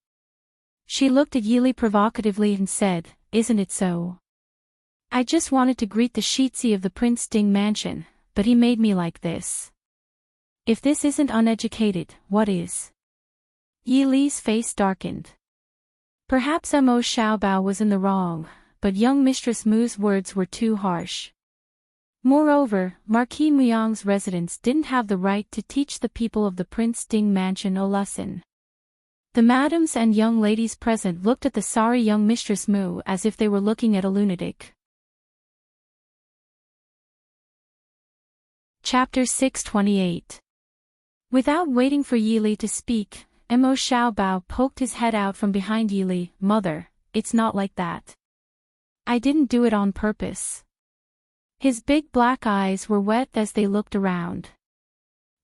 A: She looked at Yili provocatively and said, "Isn't it so? I just wanted to greet the Shitsi of the Prince Ding mansion, but he made me like this. If this isn't uneducated, what is?" Yi Li's face darkened. Perhaps Mo Xiaobao was in the wrong, but young Mistress Mu's words were too harsh. Moreover, Marquis Muyang's residence didn't have the right to teach the people of the Prince Ding mansion a lesson. The madams and young ladies present looked at the sorry young Mistress Mu as if they were looking at a lunatic. Chapter 628. Without waiting for Yili to speak, Mo Xiaobao poked his head out from behind Yili. "Mother, it's not like that. I didn't do it on purpose." His big black eyes were wet as they looked around.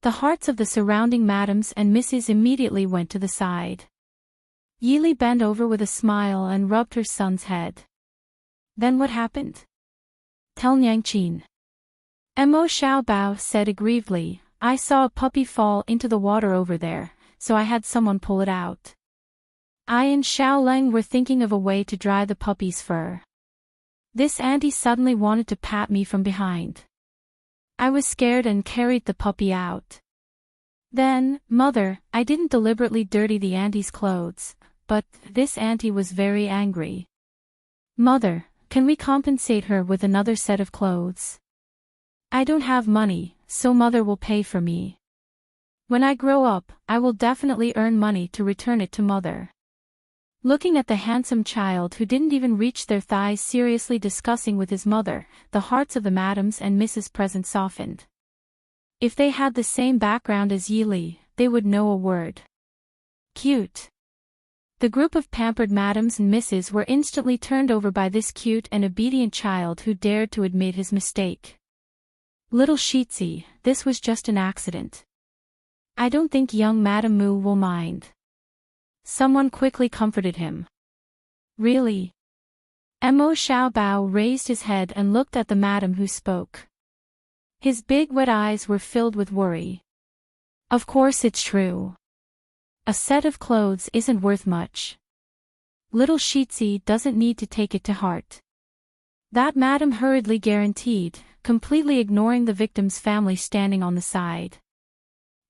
A: The hearts of the surrounding madams and misses immediately went to the side. Yili bent over with a smile and rubbed her son's head. "Then what happened? Tell Nyangqin." Mo Xiaobao said aggrievedly, "I saw a puppy fall into the water over there, so I had someone pull it out. I and Xiaoleng were thinking of a way to dry the puppy's fur. This auntie suddenly wanted to pat me from behind. I was scared and carried the puppy out. Then, Mother, I didn't deliberately dirty the auntie's clothes, but this auntie was very angry. Mother, can we compensate her with another set of clothes? I don't have money, so Mother will pay for me. When I grow up, I will definitely earn money to return it to Mother." Looking at the handsome child who didn't even reach their thighs seriously discussing with his mother, the hearts of the madams and misses present softened. If they had the same background as Yili, they would know a word. Cute. The group of pampered madams and misses were instantly turned over by this cute and obedient child who dared to admit his mistake. "Little Shitsi, this was just an accident. I don't think young Madame Mu will mind." Someone quickly comforted him. "Really?" Mo Xiaobao raised his head and looked at the madam who spoke. His big wet eyes were filled with worry. "Of course it's true. A set of clothes isn't worth much. Little Shitsi doesn't need to take it to heart." That madam hurriedly guaranteed, completely ignoring the victim's family standing on the side.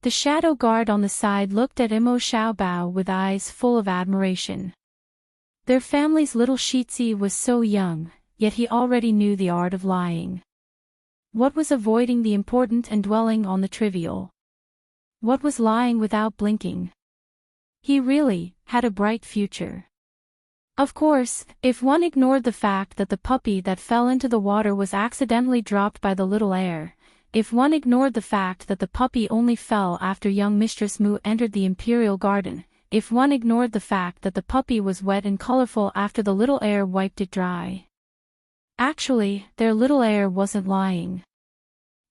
A: The shadow guard on the side looked at Mo Xiaobao with eyes full of admiration. Their family's little Shitsi was so young, yet he already knew the art of lying. What was avoiding the important and dwelling on the trivial? What was lying without blinking? He really had a bright future. Of course, if one ignored the fact that the puppy that fell into the water was accidentally dropped by the little heir, if one ignored the fact that the puppy only fell after young Mistress Mu entered the imperial garden, if one ignored the fact that the puppy was wet and colorful after the little heir wiped it dry. Actually, their little heir wasn't lying.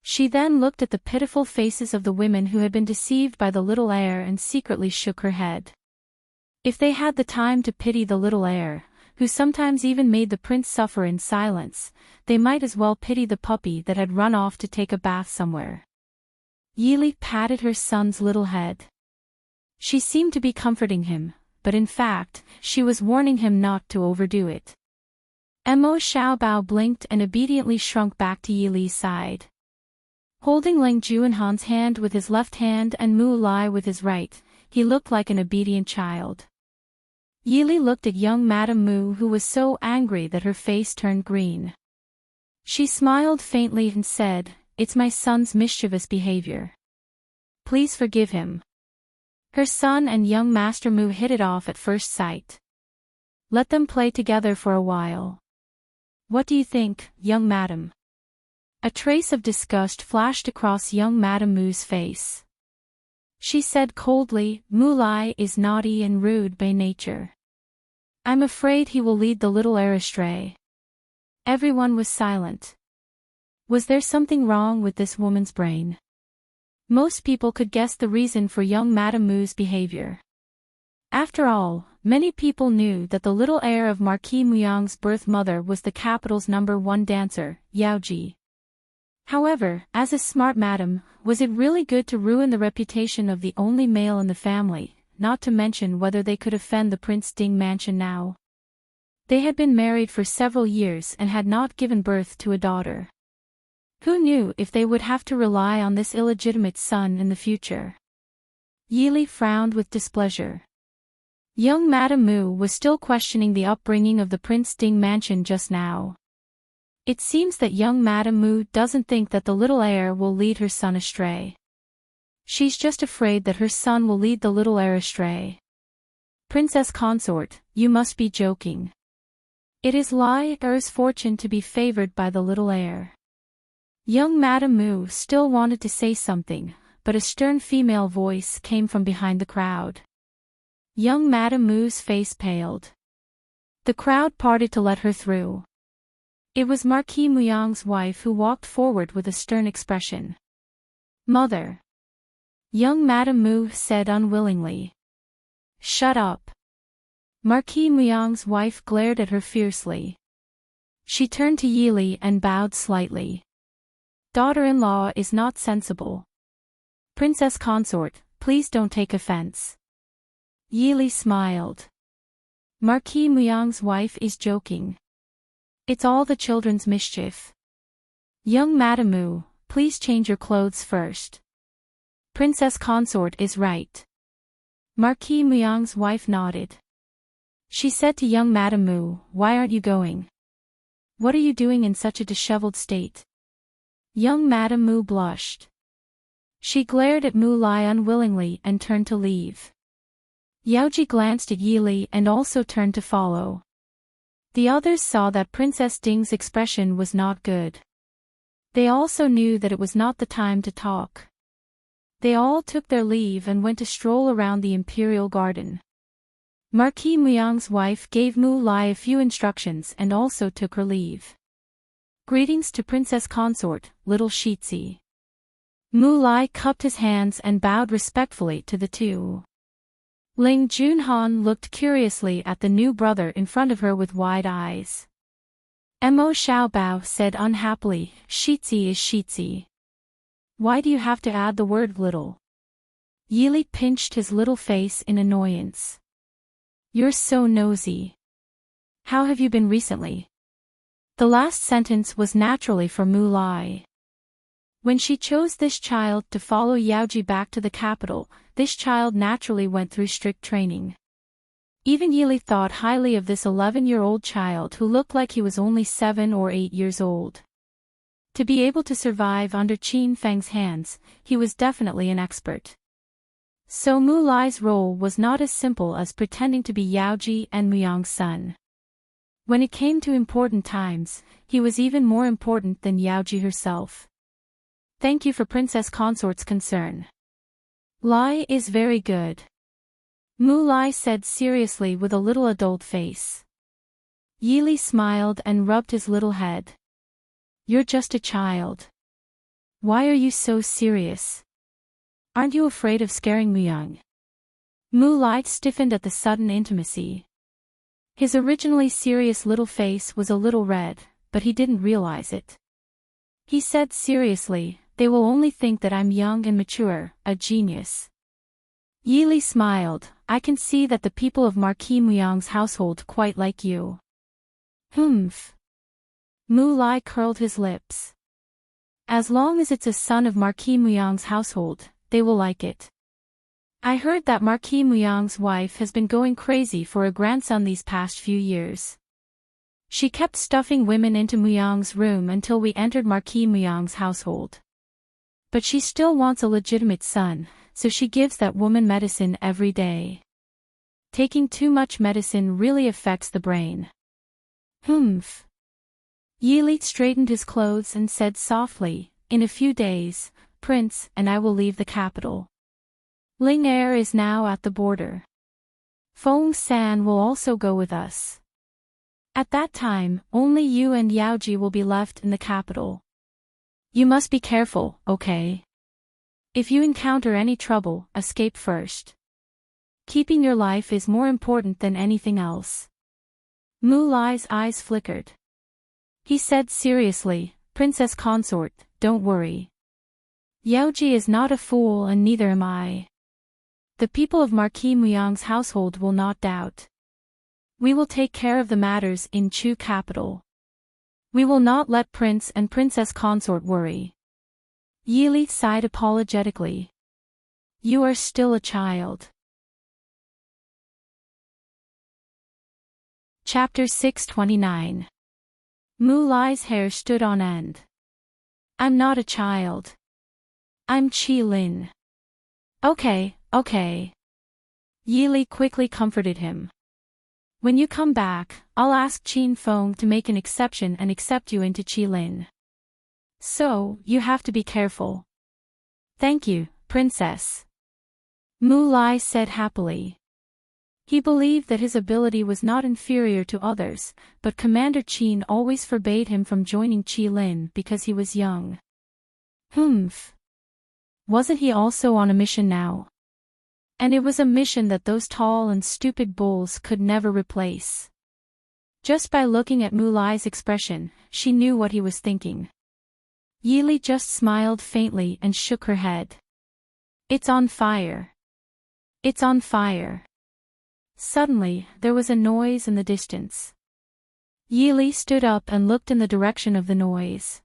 A: She then looked at the pitiful faces of the women who had been deceived by the little heir and secretly shook her head. If they had the time to pity the little heir, who sometimes even made the prince suffer in silence, they might as well pity the puppy that had run off to take a bath somewhere. Yili patted her son's little head. She seemed to be comforting him, but in fact, she was warning him not to overdo it. Mo Xiaobao blinked and obediently shrunk back to Yili's side. Holding Leng Juanhan's hand with his left hand and Mu Lai with his right, he looked like an obedient child. Yili looked at young Madame Mu who was so angry that her face turned green. She smiled faintly and said, "It's my son's mischievous behavior. please forgive him. Her son and young Master Mu hit it off at first sight. Let them play together for a while. What do you think, young madam? A trace of disgust flashed across young Madame Mu's face. She said coldly, Mu Lai is naughty and rude by nature. I'm afraid he will lead the little heir astray. Everyone was silent. Was there something wrong with this woman's brain? Most people could guess the reason for young Madame Mu's behavior. After all, many people knew that the little heir of Marquis Muyang's birth mother was the capital's #1 dancer, Yaoji. However, as a smart madam, was it really good to ruin the reputation of the only male in the family, not to mention whether they could offend the Prince Ding mansion now? They had been married for several years and had not given birth to a daughter. Who knew if they would have to rely on this illegitimate son in the future? Yili frowned with displeasure. Young Madame Mu was still questioning the upbringing of the Prince Ding mansion just now. It seems that young Madame Mu doesn't think that the little heir will lead her son astray. She's just afraid that her son will lead the little heir astray. Princess consort, you must be joking. It is Lai Er's fortune to be favored by the little heir. Young Madame Mu still wanted to say something, but a stern female voice came from behind the crowd. Young Madame Mu's face paled. The crowd parted to let her through. It was Marquis Muyang's wife who walked forward with a stern expression. Mother. Young Madame Mu said unwillingly. Shut up. Marquis Muyang's wife glared at her fiercely. She turned to Yili and bowed slightly. Daughter-in-law is not sensible. Princess consort, please don't take offense. Yili smiled. Marquis Muyang's wife is joking. It's all the children's mischief. Young Madame Mu, please change your clothes first. Princess consort is right. Marquis Muyang's wife nodded. She said to young Madame Mu, why aren't you going? What are you doing in such a disheveled state? Young Madame Mu blushed. She glared at Mu Lai unwillingly and turned to leave. Yaoji glanced at Yili and also turned to follow. The others saw that Princess Ding's expression was not good. They also knew that it was not the time to talk. They all took their leave and went to stroll around the imperial garden. Marquis Muyang's wife gave Mu Lai a few instructions and also took her leave. Greetings to Princess Consort, little Shitzi. Mu Lai cupped his hands and bowed respectfully to the two. Ling Junhan looked curiously at the new brother in front of her with wide eyes. Mo Xiaobao said unhappily, Shitzi is Shitzi. Why do you have to add the word little? Yili pinched his little face in annoyance. You're so nosy. How have you been recently? The last sentence was naturally for Mu Lai. When she chose this child to follow Yaoji back to the capital, this child naturally went through strict training. Even Yili thought highly of this 11-year-old child who looked like he was only 7 or 8 years old. To be able to survive under Qin Feng's hands, he was definitely an expert. So Mu Lai's role was not as simple as pretending to be Yaoji and Muyang's son. When it came to important times, he was even more important than Yaoji herself. Thank you for Princess Consort's concern. Lai is very good. Mu Lai said seriously with a little adult face. Yili smiled and rubbed his little head. You're just a child. Why are you so serious? Aren't you afraid of scaring Muyang? Mu Lai stiffened at the sudden intimacy. His originally serious little face was a little red, but he didn't realize it. He said seriously, they will only think that I'm young and mature, a genius. Yili smiled, I can see that the people of Marquis Muyang's household quite like you. Humph. Mu Lai curled his lips. As long as it's a son of Marquis Muyang's household, they will like it. I heard that Marquis Muyang's wife has been going crazy for a grandson these past few years. She kept stuffing women into Muyang's room until we entered Marquis Muyang's household. But she still wants a legitimate son, so she gives that woman medicine every day. Taking too much medicine really affects the brain. Humph. Yili straightened his clothes and said softly, "In a few days, Prince and I will leave the capital. Ling Er is now at the border. Feng San will also go with us. At that time, only you and Yaoji will be left in the capital. You must be careful, okay? If you encounter any trouble, escape first. Keeping your life is more important than anything else." Mu Lai's eyes flickered. He said seriously, "Princess Consort, don't worry. Yaoji is not a fool and neither am I. The people of Marquis Muyang's household will not doubt. We will take care of the matters in Chu capital. We will not let Prince and Princess Consort worry." Yili sighed apologetically. "You are still a child." Chapter 629. Mu Lai's hair stood on end. "I'm not a child. I'm Qi Lin." Okay. Yili quickly comforted him. "When you come back, I'll ask Qin Feng to make an exception and accept you into Qi Lin. So, you have to be careful." "Thank you, Princess." Mu Lai said happily. He believed that his ability was not inferior to others, but Commander Qin always forbade him from joining Qi Lin because he was young. Humph. Wasn't he also on a mission now? And it was a mission that those tall and stupid bulls could never replace. Just by looking at Mu Lai's expression, she knew what he was thinking. Yili just smiled faintly and shook her head. "It's on fire. It's on fire." Suddenly, there was a noise in the distance. Yili stood up and looked in the direction of the noise.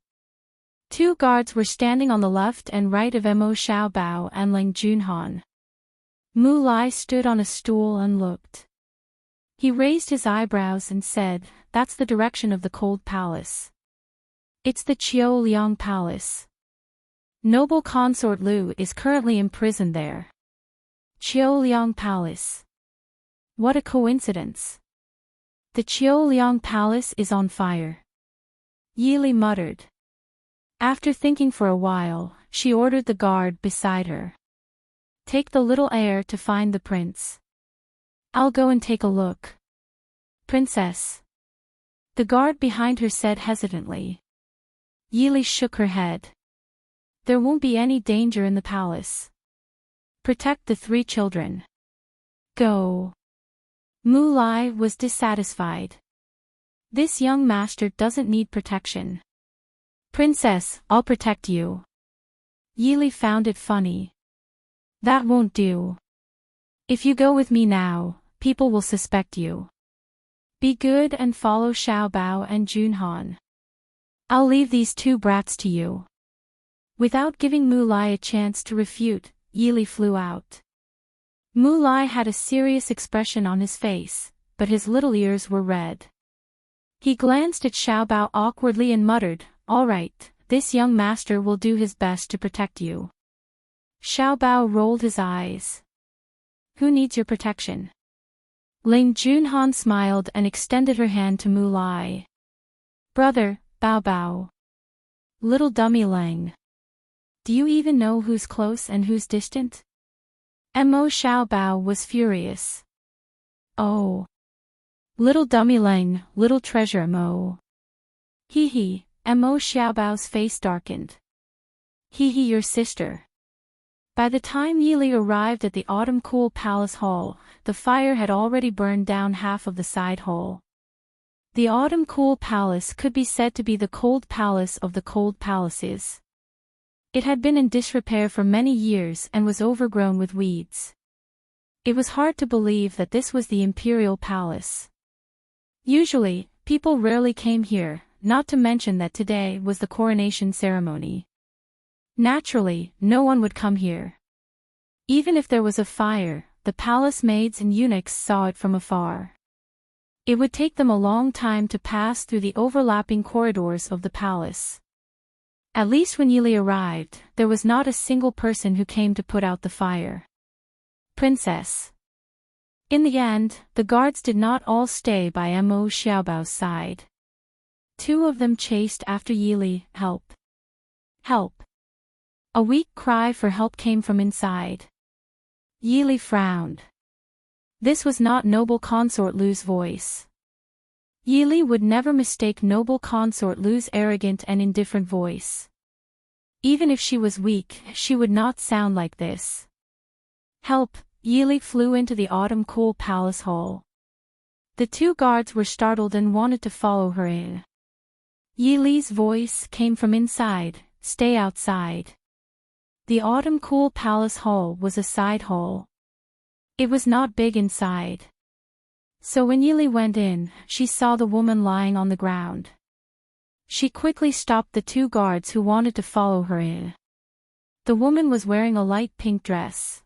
A: Two guards were standing on the left and right of Mo Xiaobao and Ling Junhan. Mu Lai stood on a stool and looked. He raised his eyebrows and said, "That's the direction of the Cold Palace. It's the Qiu Liang Palace. Noble Consort Lu is currently imprisoned there. Qiu Liang Palace. What a coincidence. The Qiu Liang Palace is on fire." Yili muttered. After thinking for a while, she ordered the guard beside her. "Take the little heir to find the prince. I'll go and take a look." "Princess." The guard behind her said hesitantly. Yili shook her head. "There won't be any danger in the palace. Protect the three children. Go." Mu Lai was dissatisfied. This young master doesn't need protection. "Princess, I'll protect you." Yili found it funny. "That won't do. If you go with me now, people will suspect you. Be good and follow Xiaobao and Junhan. I'll leave these two brats to you." Without giving Mu Lai a chance to refute, Yili flew out. Mu Lai had a serious expression on his face, but his little ears were red. He glanced at Xiaobao awkwardly and muttered, "All right, this young master will do his best to protect you." Xiaobao rolled his eyes. "Who needs your protection?" Ling Junhan smiled and extended her hand to Mu Lai. "Brother, Bao Bao. Little dummy Lang. Do you even know who's close and who's distant?" Mo Xiaobao was furious. "Oh. Little dummy Lang, little treasure Mo." Hee. Mo Xiaobao's face darkened. Hee, your sister. By the time Yili arrived at the Autumn Cool Palace Hall, the fire had already burned down half of the side hall. The Autumn Cool Palace could be said to be the cold palace of the cold palaces. It had been in disrepair for many years and was overgrown with weeds. It was hard to believe that this was the imperial palace. Usually, people rarely came here, not to mention that today was the coronation ceremony. Naturally, no one would come here. Even if there was a fire, the palace maids and eunuchs saw it from afar. It would take them a long time to pass through the overlapping corridors of the palace. At least when Yili arrived, there was not a single person who came to put out the fire. Princess. In the end, the guards did not all stay by Mo Xiaobao's side. Two of them chased after Yili. Help! Help! A weak cry for help came from inside. Yili frowned. This was not noble consort Lu's voice. Yili would never mistake noble consort Lu's arrogant and indifferent voice. Even if she was weak, she would not sound like this. Help! Yili flew into the autumn cool palace hall. The two guards were startled and wanted to follow her in. Yili's voice came from inside, stay outside. The autumn cool palace hall was a side hall. It was not big inside. So when Yili went in, she saw the woman lying on the ground. She quickly stopped the two guards who wanted to follow her in. The woman was wearing a light pink dress.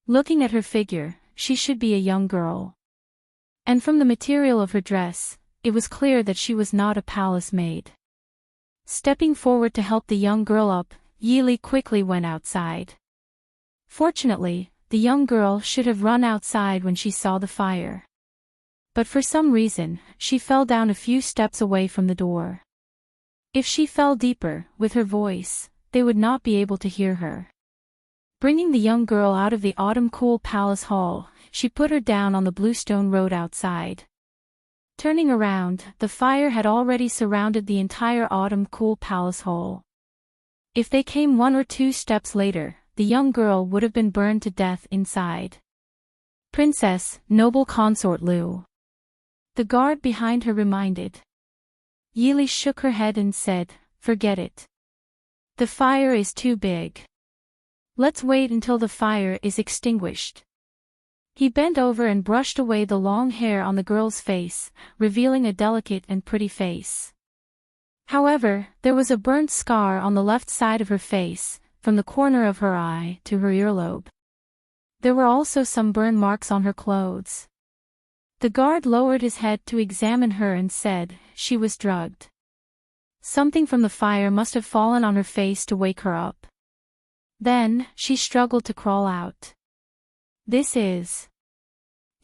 A: Looking at her figure, she should be a young girl. And from the material of her dress, it was clear that she was not a palace maid. Stepping forward to help the young girl up, Yili quickly went outside. Fortunately, the young girl should have run outside when she saw the fire. But for some reason, she fell down a few steps away from the door. If she fell deeper, with her voice, they would not be able to hear her. Bringing the young girl out of the autumn cool palace hall, she put her down on the bluestone road outside. Turning around, the fire had already surrounded the entire autumn cool palace hall. If they came 1 or 2 steps later, the young girl would have been burned to death inside. Princess, noble consort Lu. The guard behind her reminded. Yili shook her head and said, forget it. The fire is too big. Let's wait until the fire is extinguished. He bent over and brushed away the long hair on the girl's face, revealing a delicate and pretty face. However, there was a burnt scar on the left side of her face, from the corner of her eye to her earlobe. There were also some burn marks on her clothes. The guard lowered his head to examine her and said, she was drugged. Something from the fire must have fallen on her face to wake her up. Then, she struggled to crawl out. This is...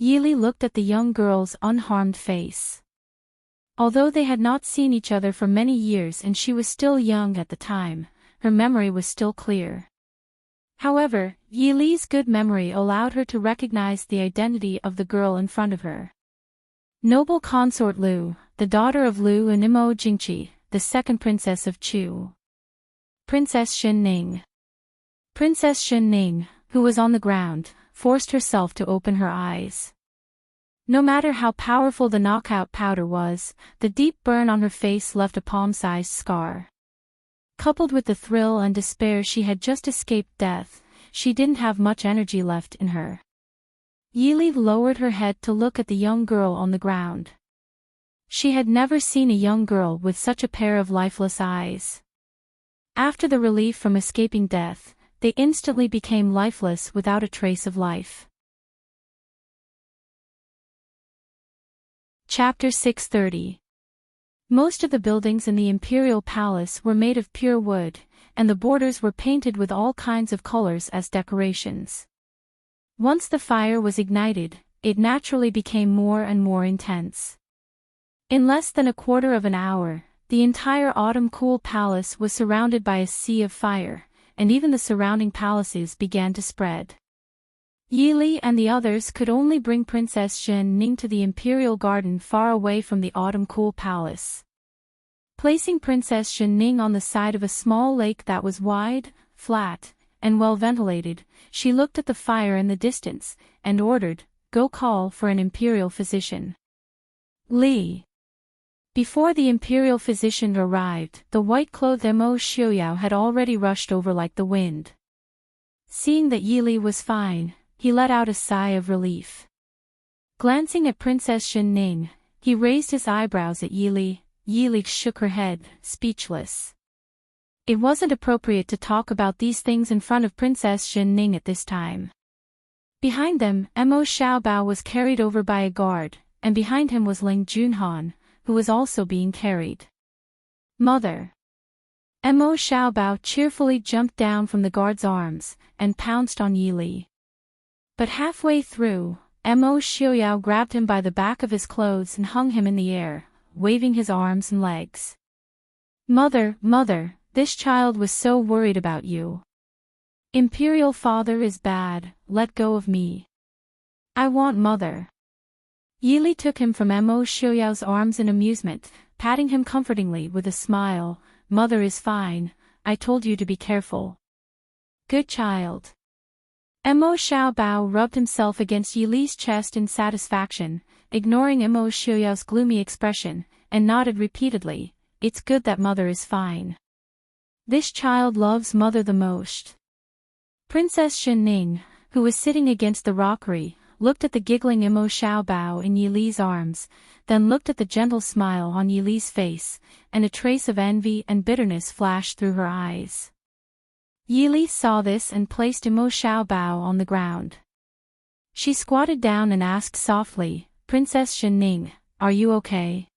A: Yili looked at the young girl's unharmed face. Although they had not seen each other for many years and she was still young at the time, her memory was still clear. However, Yili's good memory allowed her to recognize the identity of the girl in front of her. Noble consort Lu, the daughter of Lu and Imo Jingqi, the second princess of Chu. Princess Xin Ning. Princess Xin Ning, who was on the ground, forced herself to open her eyes. No matter how powerful the knockout powder was, the deep burn on her face left a palm-sized scar. Coupled with the thrill and despair she had just escaped death, she didn't have much energy left in her. Yili lowered her head to look at the young girl on the ground. She had never seen a young girl with such a pair of lifeless eyes. After the relief from escaping death, they instantly became lifeless without a trace of life. Chapter 630. Most of the buildings in the imperial palace were made of pure wood, and the borders were painted with all kinds of colors as decorations. Once the fire was ignited, it naturally became more and more intense. In less than a quarter of an hour, the entire autumn cool palace was surrounded by a sea of fire, and even the surrounding palaces began to spread. Yili and the others could only bring Princess Xin Ning to the imperial garden far away from the autumn cool palace. Placing Princess Xin Ning on the side of a small lake that was wide, flat, and well ventilated, she looked at the fire in the distance, and ordered, "Go call for an imperial physician." Li. Before the imperial physician arrived, the white-clothed Mo Xiaoyao had already rushed over like the wind. Seeing that Yili was fine, he let out a sigh of relief. Glancing at Princess Xin Ning, he raised his eyebrows at Yili. Yili shook her head, speechless. It wasn't appropriate to talk about these things in front of Princess Xin Ning at this time. Behind them, Mo Xiaobao was carried over by a guard, and behind him was Ling Junhan, who was also being carried. Mother. Mo Xiaobao cheerfully jumped down from the guard's arms, and pounced on Yi Li. But halfway through, Mo Xiaoyao grabbed him by the back of his clothes and hung him in the air, waving his arms and legs. Mother, mother, this child was so worried about you. Imperial father is bad, let go of me. I want mother. Yi Li took him from Mo Xiaoyao's arms in amusement, patting him comfortingly with a smile. Mother is fine, I told you to be careful. Good child. Mo Xiaobao rubbed himself against Yi Li's chest in satisfaction, ignoring Mo Xiaoyao's gloomy expression, and nodded repeatedly. It's good that mother is fine. This child loves mother the most. Princess Xianning, who was sitting against the rockery, looked at the giggling Mo Xiaobao in Yi Li's arms, then looked at the gentle smile on Yi Li's face, and a trace of envy and bitterness flashed through her eyes. Yi Li saw this and placed Mo Xiaobao on the ground. She squatted down and asked softly, Princess Xianning, are you okay?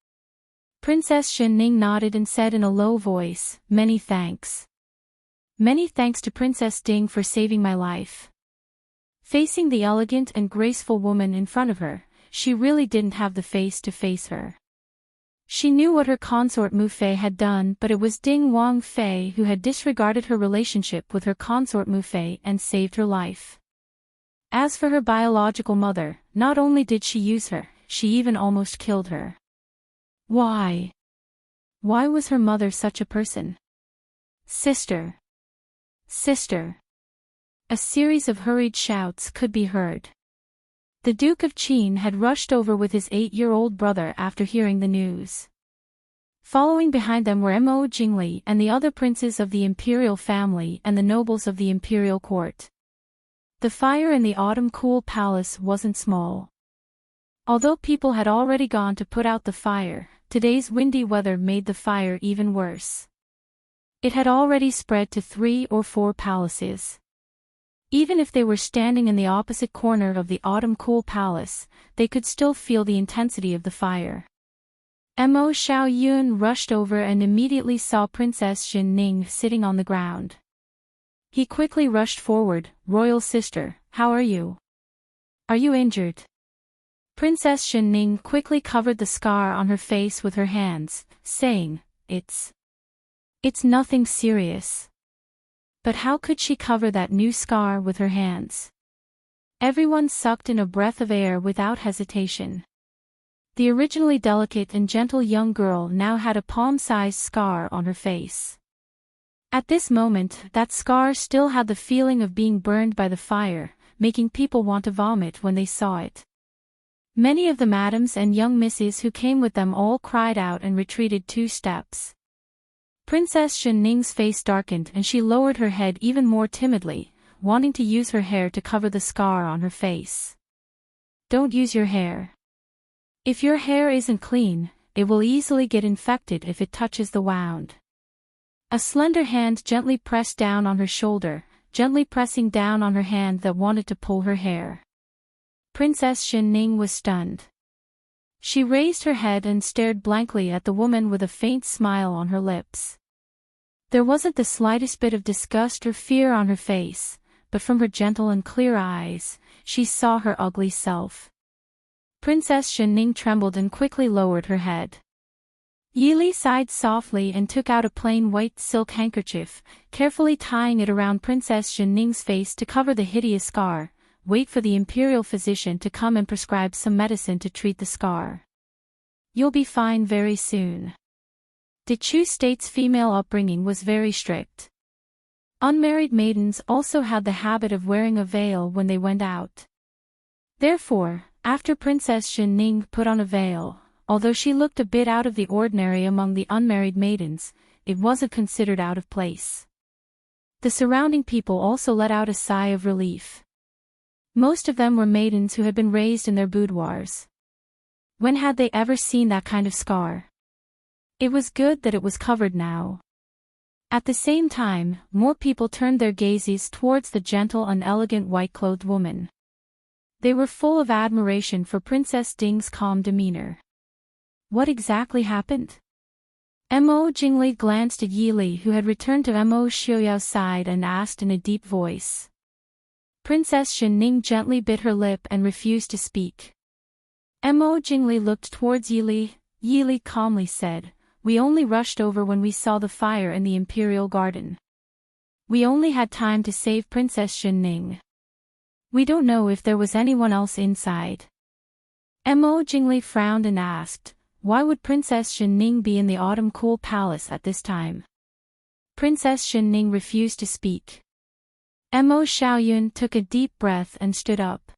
A: Princess Xianning nodded and said in a low voice, Many thanks. Many thanks to Princess Ding for saving my life. Facing the elegant and graceful woman in front of her, she really didn't have the face to face her. She knew what her consort Mu Fei had done, but it was Ding Wang Fei who had disregarded her relationship with her consort Mu Fei and saved her life. As for her biological mother, not only did she use her, she even almost killed her. Why? Why was her mother such a person? Sister! Sister! A series of hurried shouts could be heard. The Duke of Qin had rushed over with his 8-year-old brother after hearing the news. Following behind them were Mo Jingli and the other princes of the imperial family and the nobles of the imperial court. The fire in the autumn cool palace wasn't small. Although people had already gone to put out the fire, today's windy weather made the fire even worse. It had already spread to 3 or 4 palaces. Even if they were standing in the opposite corner of the autumn cool palace, they could still feel the intensity of the fire. Mo Xiaoyun rushed over and immediately saw Princess Xianning sitting on the ground. He quickly rushed forward, Royal sister, how are you? Are you injured? Princess Xianning quickly covered the scar on her face with her hands, saying, It's nothing serious. But how could she cover that new scar with her hands? Everyone sucked in a breath of air without hesitation. The originally delicate and gentle young girl now had a palm-sized scar on her face. At this moment, that scar still had the feeling of being burned by the fire, making people want to vomit when they saw it. Many of the madams and young misses who came with them all cried out and retreated 2 steps. Princess Xianning's face darkened and she lowered her head even more timidly, wanting to use her hair to cover the scar on her face. Don't use your hair. If your hair isn't clean, it will easily get infected if it touches the wound. A slender hand gently pressed down on her shoulder, gently pressing down on her hand that wanted to pull her hair. Princess Xianning was stunned. She raised her head and stared blankly at the woman with a faint smile on her lips. There wasn't the slightest bit of disgust or fear on her face, but from her gentle and clear eyes, she saw her ugly self. Princess Xianning trembled and quickly lowered her head. Yi Li sighed softly and took out a plain white silk handkerchief, carefully tying it around Princess Xianning's face to cover the hideous scar. Wait for the imperial physician to come and prescribe some medicine to treat the scar. You'll be fine very soon. De Chu State's female upbringing was very strict. Unmarried maidens also had the habit of wearing a veil when they went out. Therefore, after Princess Xianning put on a veil, although she looked a bit out of the ordinary among the unmarried maidens, it wasn't considered out of place. The surrounding people also let out a sigh of relief. Most of them were maidens who had been raised in their boudoirs. When had they ever seen that kind of scar? It was good that it was covered now. At the same time, more people turned their gazes towards the gentle and elegant white-clothed woman. They were full of admiration for Princess Ding's calm demeanor. What exactly happened? Mo Jingli glanced at Yi Li, who had returned to Mo Xiaoyao's side, and asked in a deep voice. Princess Xin Ning gently bit her lip and refused to speak. Mo Jingli looked towards Yi Li. Yi Li calmly said, "We only rushed over when we saw the fire in the imperial garden. We only had time to save Princess Xin Ning. We don't know if there was anyone else inside." Mo Jingli frowned and asked, "Why would Princess Xin Ning be in the Autumn Cool Palace at this time?" Princess Xin Ning refused to speak. Mo Xiaoyun took a deep breath and stood up.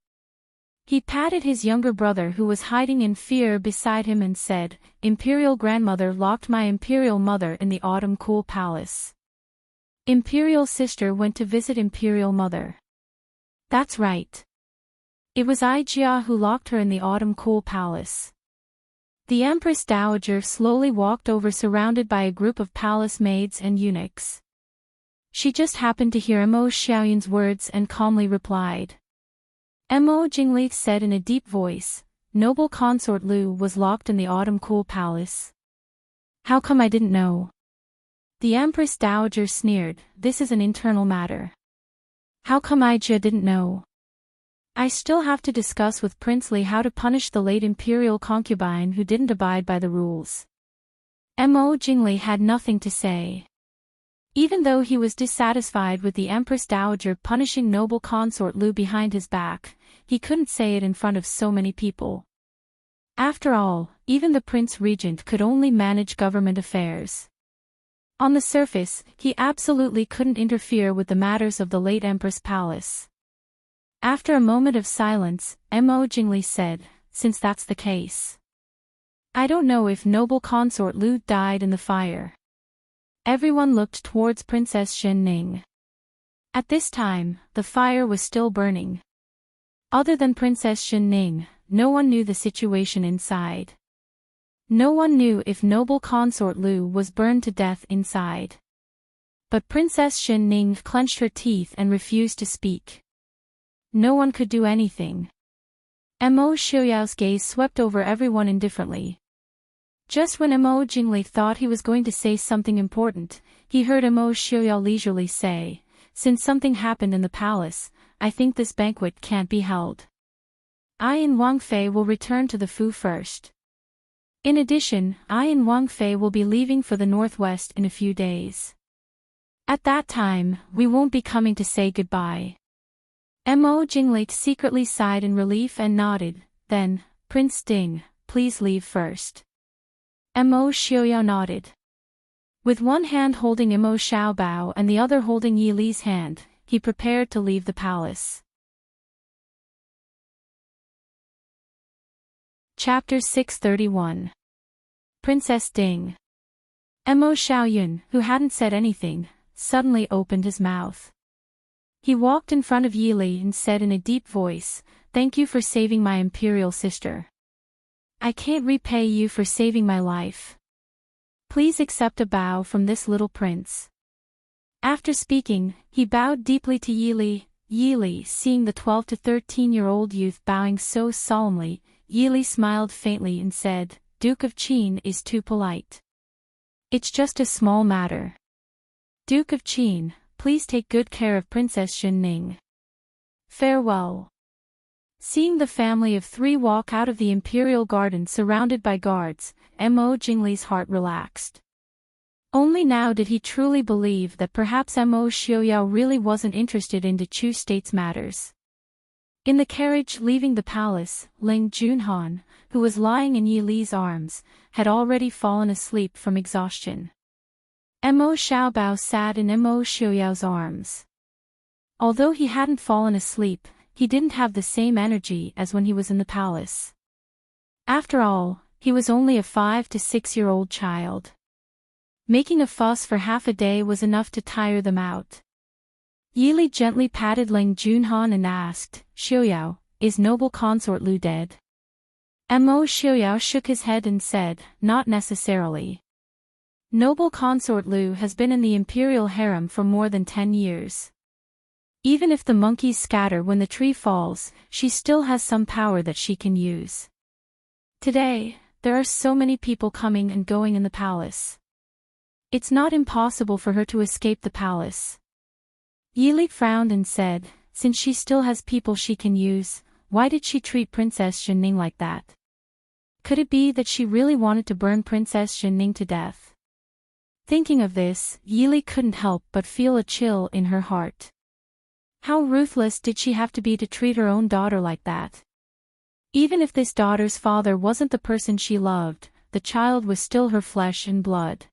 A: He patted his younger brother, who was hiding in fear beside him, and said, "Imperial grandmother locked my imperial mother in the Autumn Cool Palace. Imperial sister went to visit imperial mother. That's right. It was Jia who locked her in the Autumn Cool Palace." The Empress Dowager slowly walked over, surrounded by a group of palace maids and eunuchs. She just happened to hear Mo Xiaoyun's words and calmly replied. Mo Jingli said in a deep voice, "Noble consort Lu was locked in the Autumn Cool Palace. How come I didn't know?" The Empress Dowager sneered, "This is an internal matter. How come Jia didn't know? I still have to discuss with Prince Li how to punish the late imperial concubine who didn't abide by the rules." Mo Jingli had nothing to say. Even though he was dissatisfied with the Empress Dowager punishing noble consort Lu behind his back, he couldn't say it in front of so many people. After all, even the Prince Regent could only manage government affairs. On the surface, he absolutely couldn't interfere with the matters of the late Empress Palace. After a moment of silence, Mo Jingli said, "Since that's the case, I don't know if noble consort Lu died in the fire." Everyone looked towards Princess Xin Ning. At this time, the fire was still burning. Other than Princess Xin Ning, no one knew the situation inside. No one knew if noble consort Lu was burned to death inside. But Princess Xin Ning clenched her teeth and refused to speak. No one could do anything. Mo Xiaoyao's gaze swept over everyone indifferently. Just when Mo Jingli thought he was going to say something important, he heard Mo Xiaoyao leisurely say, "Since something happened in the palace, I think this banquet can't be held. I and Wang Fei will return to the Fu first. In addition, I and Wang Fei will be leaving for the northwest in a few days. At that time, we won't be coming to say goodbye." Mo Jingli secretly sighed in relief and nodded. Then, "Prince Ding, please leave first." Mo Xiaoyao nodded. With one hand holding Mo Xiaobao and the other holding Yi Li's hand, he prepared to leave the palace. Chapter 631. Princess Ding. Mo Xiaoyun, who hadn't said anything, suddenly opened his mouth. He walked in front of Yi Li and said in a deep voice, "Thank you for saving my imperial sister. I can't repay you for saving my life. Please accept a bow from this little prince." After speaking, he bowed deeply to Yi Li. Yi Li, seeing the 12 to 13-year-old youth bowing so solemnly, Yi Li smiled faintly and said, "Duke of Qin is too polite. It's just a small matter. Duke of Qin, please take good care of Princess Xin Ning. Farewell." Seeing the family of three walk out of the imperial garden surrounded by guards, Mo Jingli's heart relaxed. Only now did he truly believe that perhaps Mo Xiaoyao really wasn't interested in Chu state's matters. In the carriage leaving the palace, Ling Junhan, who was lying in Yi Li's arms, had already fallen asleep from exhaustion. Mo Xiaobao sat in Mo Xiaoyao's arms. Although he hadn't fallen asleep, he didn't have the same energy as when he was in the palace. After all, he was only a 5 to 6-year-old child. Making a fuss for half a day was enough to tire them out. Yi Li gently patted Ling Junhan and asked, "Xiaoyao, is noble consort Lu dead?" Mo Xiaoyao shook his head and said, "Not necessarily. Noble consort Lu has been in the imperial harem for more than 10 years. Even if the monkeys scatter when the tree falls, she still has some power that she can use. Today, there are so many people coming and going in the palace. It's not impossible for her to escape the palace. Yili frowned and said, since she still has people she can use, why did she treat Princess Xinning like that? Could it be that she really wanted to burn Princess Xinning to death? Thinking of this, Yili couldn't help but feel a chill in her heart. How ruthless did she have to be to treat her own daughter like that? Even if this daughter's father wasn't the person she loved, the child was still her flesh and blood.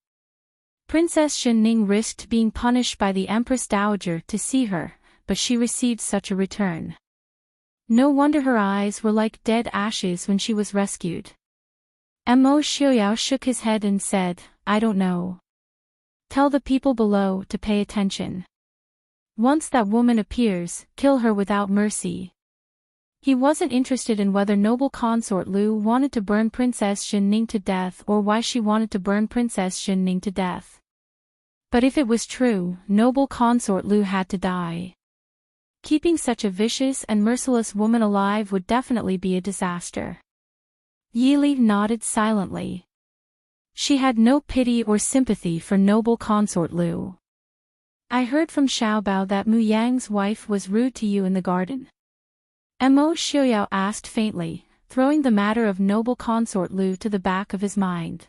A: Princess Xinning risked being punished by the Empress Dowager to see her, but she received such a return. No wonder her eyes were like dead ashes when she was rescued. Mo Xiaoyao shook his head and said, I don't know. Tell the people below to pay attention. Once that woman appears, kill her without mercy. He wasn't interested in whether noble consort Lu wanted to burn Princess Xinning to death or why she wanted to burn Princess Xinning to death. But if it was true, noble consort Lu had to die. Keeping such a vicious and merciless woman alive would definitely be a disaster. Yili nodded silently. She had no pity or sympathy for noble consort Lu. I heard from Xiaobao that Mu Yang's wife was rude to you in the garden. Mo Xiaoyao asked faintly, throwing the matter of noble consort Lu to the back of his mind.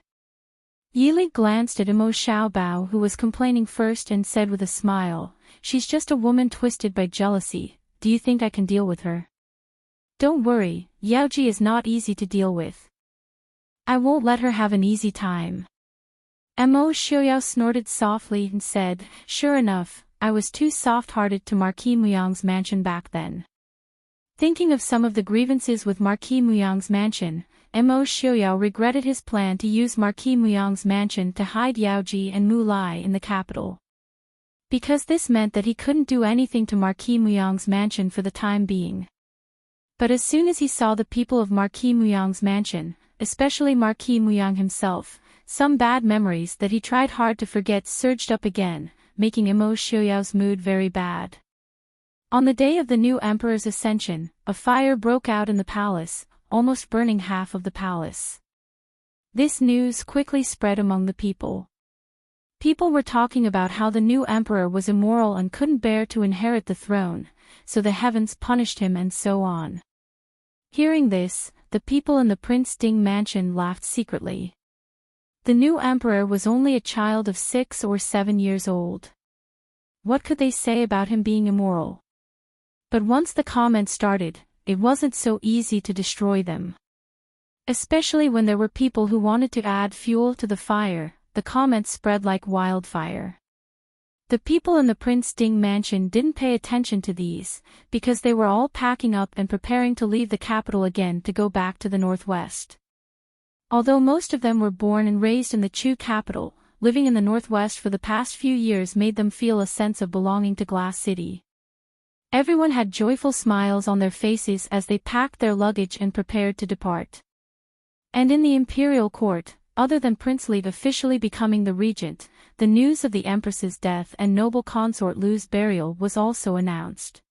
A: Yili glanced at Mo Xiaobao, who was complaining first, and said with a smile, she's just a woman twisted by jealousy. Do you think I can deal with her? Don't worry, Yaoji is not easy to deal with. I won't let her have an easy time. Mo Xiaoyao snorted softly and said, sure enough, I was too soft-hearted to Marquis Muyang's mansion back then. Thinking of some of the grievances with Marquis Muyang's mansion, Mo Xiaoyao regretted his plan to use Marquis Muyang's mansion to hide Yaoji and Mu Lai in the capital. Because this meant that he couldn't do anything to Marquis Muyang's mansion for the time being. But as soon as he saw the people of Marquis Muyang's mansion, especially Marquis Muyang himself, some bad memories that he tried hard to forget surged up again, making Mo Xiaoyao's mood very bad. On the day of the new emperor's ascension, a fire broke out in the palace, almost burning half of the palace. This news quickly spread among the people. People were talking about how the new emperor was immoral and couldn't bear to inherit the throne, so the heavens punished him and so on. Hearing this, the people in the Prince Ding mansion laughed secretly. The new emperor was only a child of 6 or 7 years old. What could they say about him being immoral? But once the comments started, it wasn't so easy to destroy them. Especially when there were people who wanted to add fuel to the fire, the comments spread like wildfire. The people in the Prince Ding mansion didn't pay attention to these, because they were all packing up and preparing to leave the capital again to go back to the northwest. Although most of them were born and raised in the Chu capital, living in the northwest for the past few years made them feel a sense of belonging to Glass City. Everyone had joyful smiles on their faces as they packed their luggage and prepared to depart. And in the imperial court, other than Prince Li officially becoming the regent, the news of the empress's death and noble consort Lu's burial was also announced.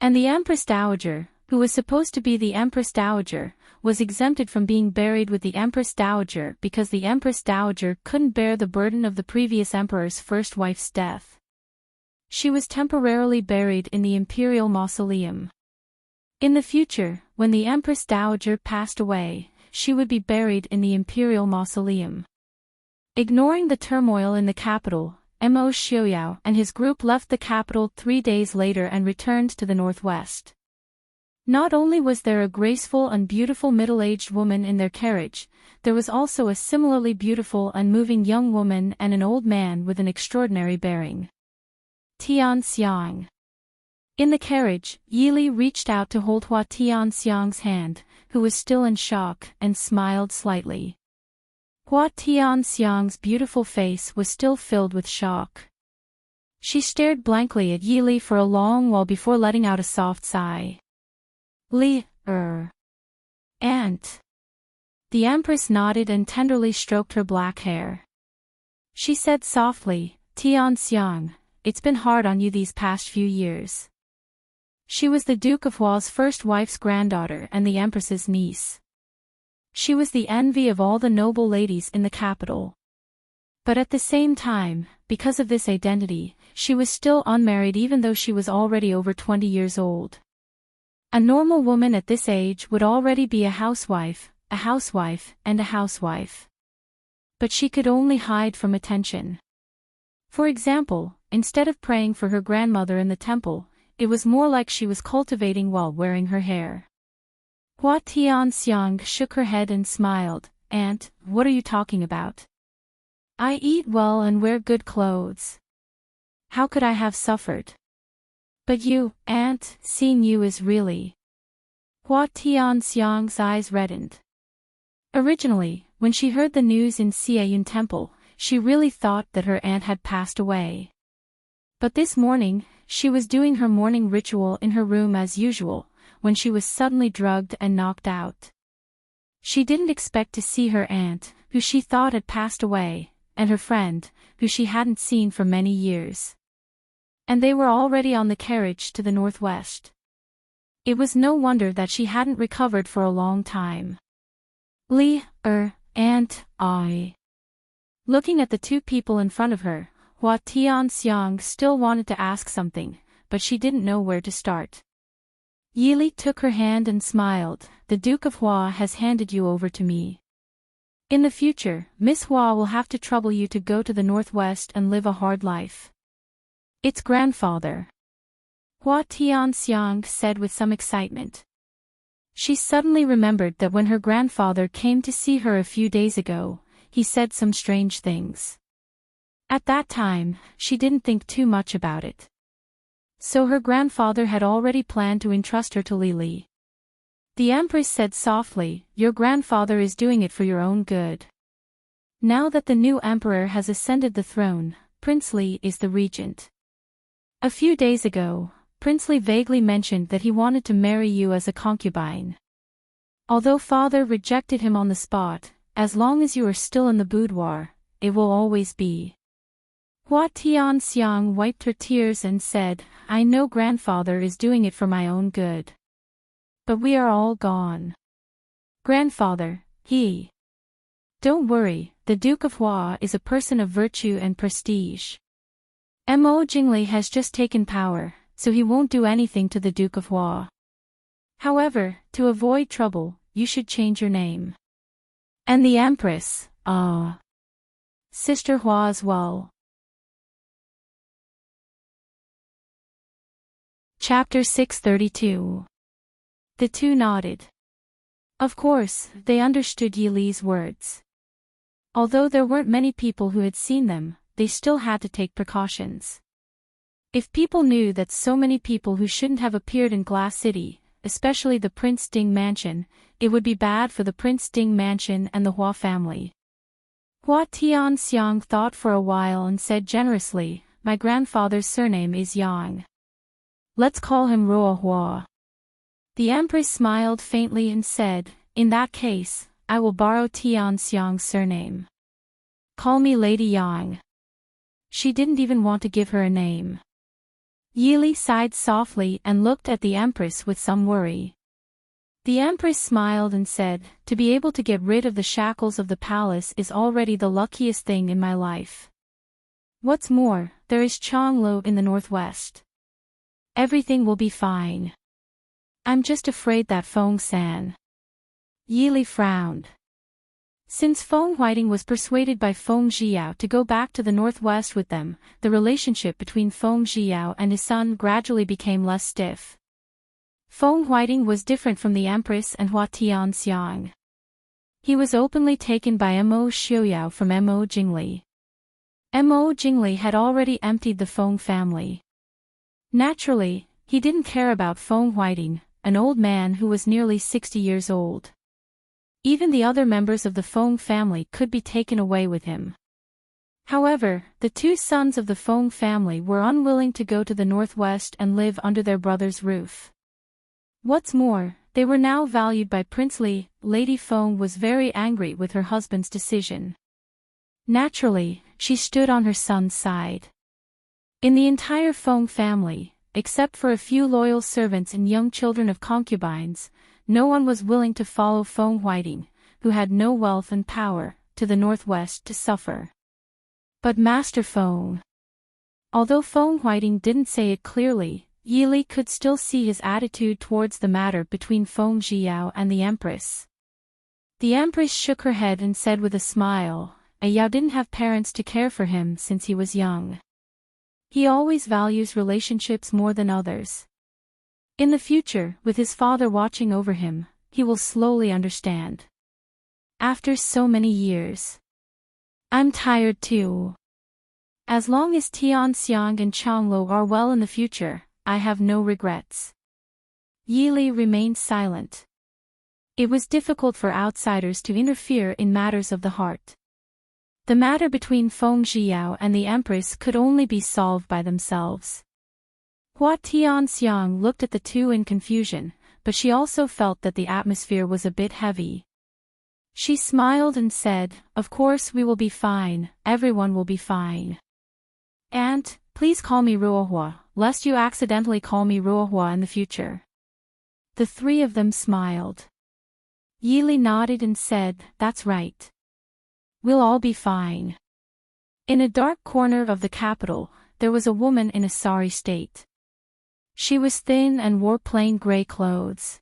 A: And the Empress Dowager, who was supposed to be the Empress Dowager, was exempted from being buried with the Empress Dowager because the Empress Dowager couldn't bear the burden of the previous emperor's first wife's death. She was temporarily buried in the imperial mausoleum. In the future, when the Empress Dowager passed away, she would be buried in the imperial mausoleum. Ignoring the turmoil in the capital, Mo Xiaoyao and his group left the capital 3 days later and returned to the northwest. Not only was there a graceful and beautiful middle-aged woman in their carriage, there was also a similarly beautiful and moving young woman and an old man with an extraordinary bearing. Tian Xiang. In the carriage, Yili reached out to hold Hua Tian Xiang's hand, who was still in shock, and smiled slightly. Hua Tian Xiang's beautiful face was still filled with shock. She stared blankly at Yili for a long while before letting out a soft sigh. Aunt. The Empress nodded and tenderly stroked her black hair. She said softly, Tian Xiang, it's been hard on you these past few years. She was the Duke of Hua's first wife's granddaughter and the Empress's niece. She was the envy of all the noble ladies in the capital. But at the same time, because of this identity, she was still unmarried even though she was already over 20 years old. A normal woman at this age would already be a housewife, and a housewife. But she could only hide from attention. For example, instead of praying for her grandmother in the temple, it was more like she was cultivating while wearing her hair. Hua Tianxiang shook her head and smiled. Aunt, what are you talking about? I eat well and wear good clothes. How could I have suffered? But you, Aunt, seeing you is really... Hua Tianxiang's eyes reddened. Originally, when she heard the news in Xieyun Temple, she really thought that her aunt had passed away. But this morning, she was doing her morning ritual in her room as usual, when she was suddenly drugged and knocked out. She didn't expect to see her aunt, who she thought had passed away, and her friend, who she hadn't seen for many years. And they were already on the carriage to the northwest. It was no wonder that she hadn't recovered for a long time. Aunt, I. Looking at the two people in front of her, Hua Tianxiang still wanted to ask something, but she didn't know where to start. Yili took her hand and smiled. The Duke of Hua has handed you over to me. In the future, Miss Hua will have to trouble you to go to the northwest and live a hard life. It's grandfather. Hua Tianxiang said with some excitement. She suddenly remembered that when her grandfather came to see her a few days ago, he said some strange things. At that time, she didn't think too much about it. So her grandfather had already planned to entrust her to Li. The Empress said softly, your grandfather is doing it for your own good. Now that the new emperor has ascended the throne, Prince Li is the regent. A few days ago, Prince Li vaguely mentioned that he wanted to marry you as a concubine. Although father rejected him on the spot, as long as you are still in the boudoir, it will always be. Hua Tianxiang wiped her tears and said, I know grandfather is doing it for my own good. But we are all gone. Grandfather, he. Don't worry, the Duke of Hua is a person of virtue and prestige. Mo Jingli has just taken power, so he won't do anything to the Duke of Hua. However, to avoid trouble, you should change your name. And the Empress, Sister Hua as well. Chapter 632. The two nodded. Of course, they understood Yi Li's words. Although there weren't many people who had seen them, they still had to take precautions. If people knew that so many people who shouldn't have appeared in Glass City, especially the Prince Ding mansion, it would be bad for the Prince Ding mansion and the Hua family. Hua Tianxiang thought for a while and said generously, my grandfather's surname is Yang. Let's call him Roa Hua. The Empress smiled faintly and said, in that case, I will borrow Tianxiang's surname. Call me Lady Yang. She didn't even want to give her a name. Yi Li sighed softly and looked at the Empress with some worry. The Empress smiled and said, to be able to get rid of the shackles of the palace is already the luckiest thing in my life. What's more, there is Changlo in the northwest. Everything will be fine. I'm just afraid that Feng-san. Yi Li frowned. Since Feng Huiting was persuaded by Feng Zhiyao to go back to the northwest with them, the relationship between Feng Zhiyao and his son gradually became less stiff. Feng Huiting was different from the Empress and Hua Tianxiang. He was openly taken by Mo Xiuyao from Mo Jingli. Mo Jingli had already emptied the Feng family. Naturally, he didn't care about Feng Huiting, an old man who was nearly 60 years old. Even the other members of the Feng family could be taken away with him. However, the two sons of the Feng family were unwilling to go to the northwest and live under their brother's roof. What's more, they were now valued by Prince Li. Lady Feng was very angry with her husband's decision. Naturally, she stood on her son's side. In the entire Feng family, except for a few loyal servants and young children of concubines, no one was willing to follow Feng Huiting, who had no wealth and power, to the northwest to suffer. But Master Feng. Although Feng Huiting didn't say it clearly, Yili could still see his attitude towards the matter between Feng Zhiyao and the Empress. The Empress shook her head and said with a smile, Yao didn't have parents to care for him since he was young. He always values relationships more than others. In the future, with his father watching over him, he will slowly understand. After so many years. I'm tired too. As long as Tianxiang and Changlo are well in the future, I have no regrets. Yili remained silent. It was difficult for outsiders to interfere in matters of the heart. The matter between Feng Zhiyao and the Empress could only be solved by themselves. Hua Tianxiang looked at the two in confusion, but she also felt that the atmosphere was a bit heavy. She smiled and said, Of course we will be fine, everyone will be fine. Aunt, please call me Ruohua, lest you accidentally call me Ruohua in the future. The three of them smiled. Yili nodded and said, That's right. We'll all be fine. In a dark corner of the capital, there was a woman in a sorry state. She was thin and wore plain gray clothes.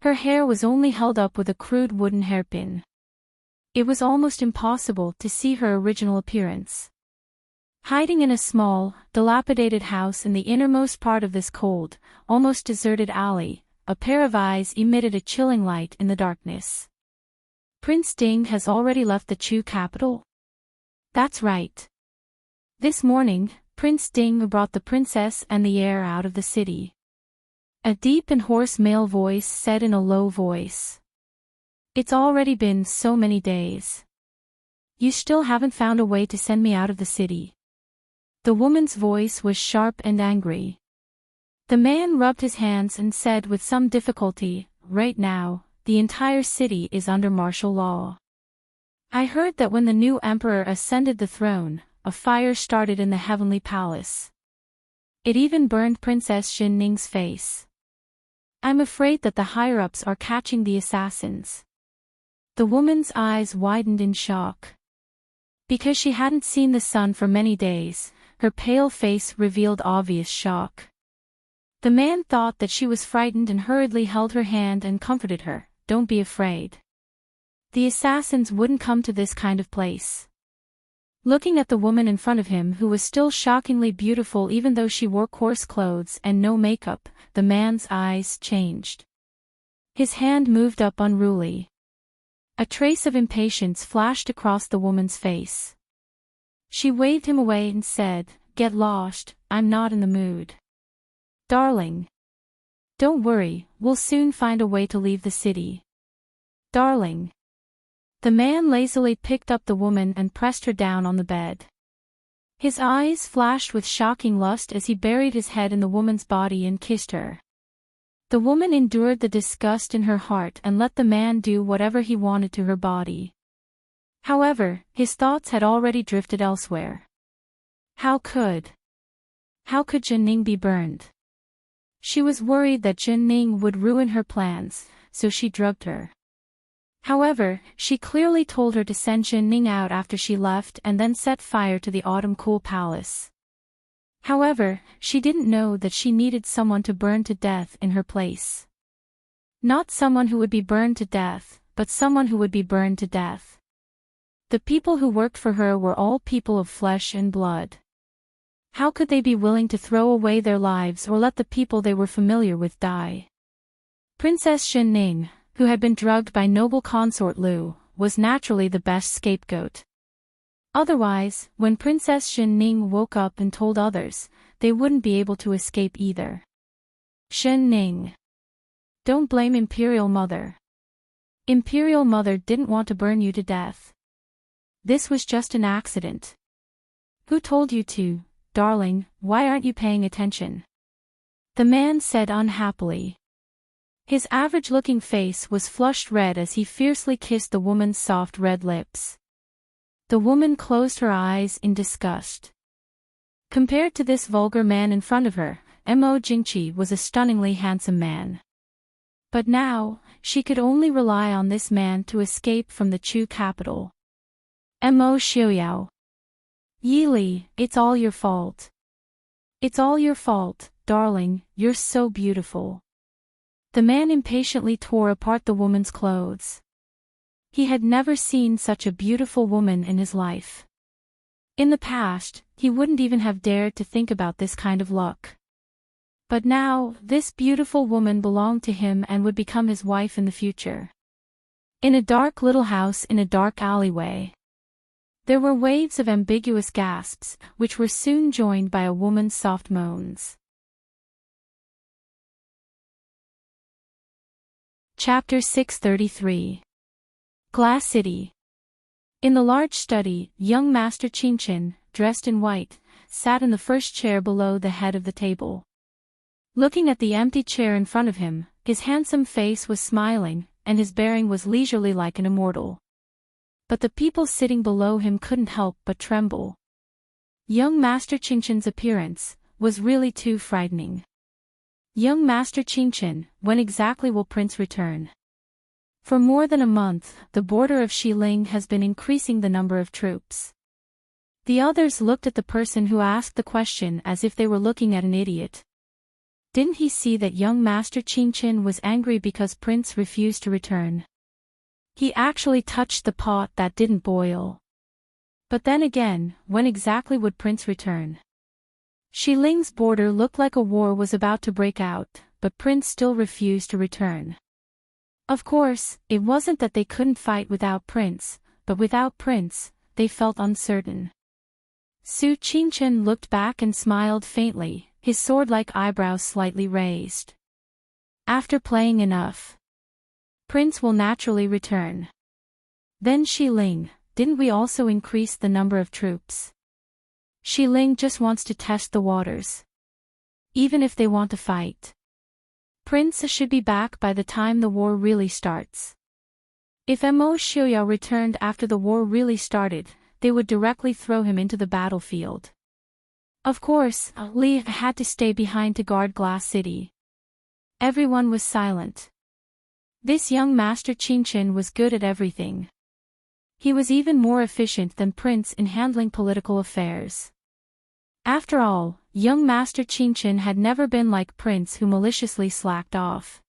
A: Her hair was only held up with a crude wooden hairpin. It was almost impossible to see her original appearance. Hiding in a small, dilapidated house in the innermost part of this cold, almost deserted alley, a pair of eyes emitted a chilling light in the darkness. Prince Ding has already left the Chu capital? That's right. This morning, Prince Ding brought the princess and the heir out of the city. A deep and hoarse male voice said in a low voice. It's already been so many days. You still haven't found a way to send me out of the city. The woman's voice was sharp and angry. The man rubbed his hands and said with some difficulty, Right now, the entire city is under martial law. I heard that when the new emperor ascended the throne, a fire started in the heavenly palace. It even burned Princess Xin Ning's face. I'm afraid that the higher-ups are catching the assassins. The woman's eyes widened in shock. Because she hadn't seen the sun for many days, her pale face revealed obvious shock. The man thought that she was frightened and hurriedly held her hand and comforted her. Don't be afraid. The assassins wouldn't come to this kind of place. Looking at the woman in front of him who was still shockingly beautiful even though she wore coarse clothes and no makeup, the man's eyes changed. His hand moved up unruly. A trace of impatience flashed across the woman's face. She waved him away and said, Get lost, I'm not in the mood. Darling. Don't worry, we'll soon find a way to leave the city. Darling. The man lazily picked up the woman and pressed her down on the bed. His eyes flashed with shocking lust as he buried his head in the woman's body and kissed her. The woman endured the disgust in her heart and let the man do whatever he wanted to her body. However, his thoughts had already drifted elsewhere. How could Zhen Ning be burned? She was worried that Zhen Ning would ruin her plans, so she drugged her. However, she clearly told her to send Zhen Ning out after she left and then set fire to the Autumn Cool Palace. However, she didn't know that she needed someone to burn to death in her place. Not someone who would be burned to death, but someone who would be burned to death. The people who worked for her were all people of flesh and blood. How could they be willing to throw away their lives or let the people they were familiar with die? Princess Xin Ning, who had been drugged by noble consort Lu, was naturally the best scapegoat. Otherwise, when Princess Xin Ning woke up and told others, they wouldn't be able to escape either. Xin Ning. Don't blame Imperial Mother. Imperial Mother didn't want to burn you to death. This was just an accident. Who told you to? Darling, why aren't you paying attention? The man said unhappily. His average-looking face was flushed red as he fiercely kissed the woman's soft red lips. The woman closed her eyes in disgust. Compared to this vulgar man in front of her, Mo Jingqi was a stunningly handsome man. But now, she could only rely on this man to escape from the Chu capital. Mo Xiuyao. Yili, it's all your fault. It's all your fault, darling, you're so beautiful. The man impatiently tore apart the woman's clothes. He had never seen such a beautiful woman in his life. In the past, he wouldn't even have dared to think about this kind of luck. But now, this beautiful woman belonged to him and would become his wife in the future. In a dark little house in a dark alleyway. There were waves of ambiguous gasps, which were soon joined by a woman's soft moans. Chapter 633. Glass City. In the large study, young Master Chinchin, dressed in white, sat in the first chair below the head of the table. Looking at the empty chair in front of him, his handsome face was smiling, and his bearing was leisurely like an immortal. But the people sitting below him couldn't help but tremble. Young Master Chinchin's appearance was really too frightening. Young Master Chinchin, when exactly will Prince return? For more than a month, the border of Xiling has been increasing the number of troops. The others looked at the person who asked the question as if they were looking at an idiot. Didn't he see that young Master Chinchin was angry because Prince refused to return? He actually touched the pot that didn't boil. But then again, when exactly would Prince return? Shiling's border looked like a war was about to break out, but Prince still refused to return. Of course, it wasn't that they couldn't fight without Prince, but without Prince, they felt uncertain. Su Chinchin looked back and smiled faintly, his sword-like eyebrows slightly raised. After playing enough, Prince will naturally return. Then Xiling, didn't we also increase the number of troops? Xiling just wants to test the waters. Even if they want to fight. Prince should be back by the time the war really starts. If Mo Xiuyao returned after the war really started, they would directly throw him into the battlefield. Of course, Li had to stay behind to guard Glass City. Everyone was silent. This young Master Chinchin was good at everything. He was even more efficient than Prince in handling political affairs. After all, young Master Chinchin had never been like Prince who maliciously slacked off.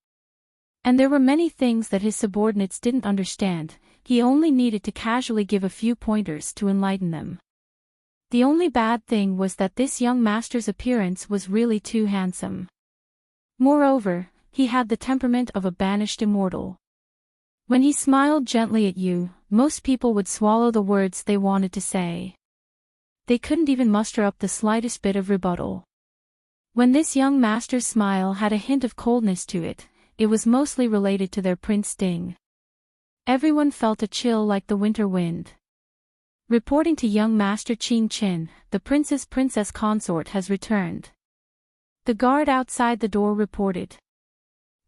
A: And there were many things that his subordinates didn't understand, he only needed to casually give a few pointers to enlighten them. The only bad thing was that this young master's appearance was really too handsome. Moreover, he had the temperament of a banished immortal. When he smiled gently at you, most people would swallow the words they wanted to say. They couldn't even muster up the slightest bit of rebuttal. When this young master's smile had a hint of coldness to it, it was mostly related to their Prince Ding. Everyone felt a chill like the winter wind. Reporting to young Master Chin, the princess consort has returned. The guard outside the door reported.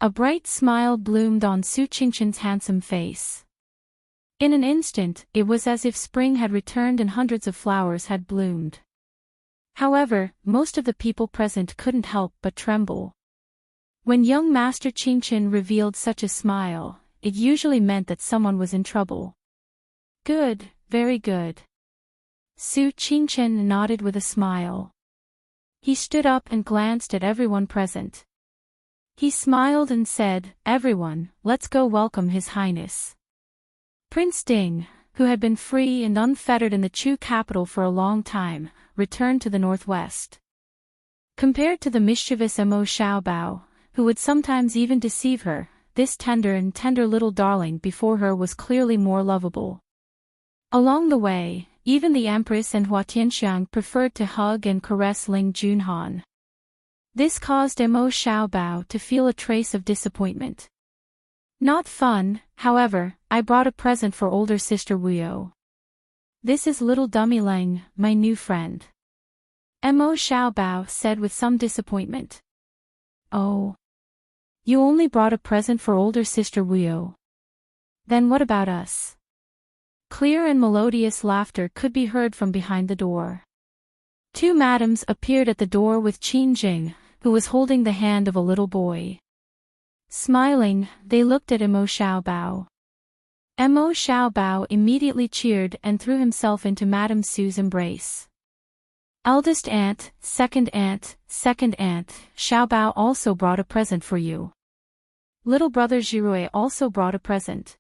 A: A bright smile bloomed on Su Qinchin's handsome face. In an instant, it was as if spring had returned and hundreds of flowers had bloomed. However, most of the people present couldn't help but tremble. When young Master Qinchin revealed such a smile, it usually meant that someone was in trouble. Good, very good. Su Qinchin nodded with a smile. He stood up and glanced at everyone present. He smiled and said, "Everyone, let's go welcome His Highness." Prince Ding, who had been free and unfettered in the Chu capital for a long time, returned to the northwest. Compared to the mischievous Mo Xiaobao, who would sometimes even deceive her, this tender little darling before her was clearly more lovable. Along the way, even the Empress and Hua Tianxiang preferred to hug and caress Ling Junhan. This caused Mo Xiaobao to feel a trace of disappointment. Not fun, however, I brought a present for older sister Wuyo. This is little dummy Ling, my new friend. Mo Xiaobao said with some disappointment. Oh. You only brought a present for older sister Wuyo. Then what about us? Clear and melodious laughter could be heard from behind the door. Two madams appeared at the door with Qin Jing, who was holding the hand of a little boy. Smiling, they looked at Mo Xiaobao. Mo Xiaobao immediately cheered and threw himself into Madame Su's embrace. Eldest aunt, second aunt, Xiaobao also brought a present for you. Little brother Jirue also brought a present.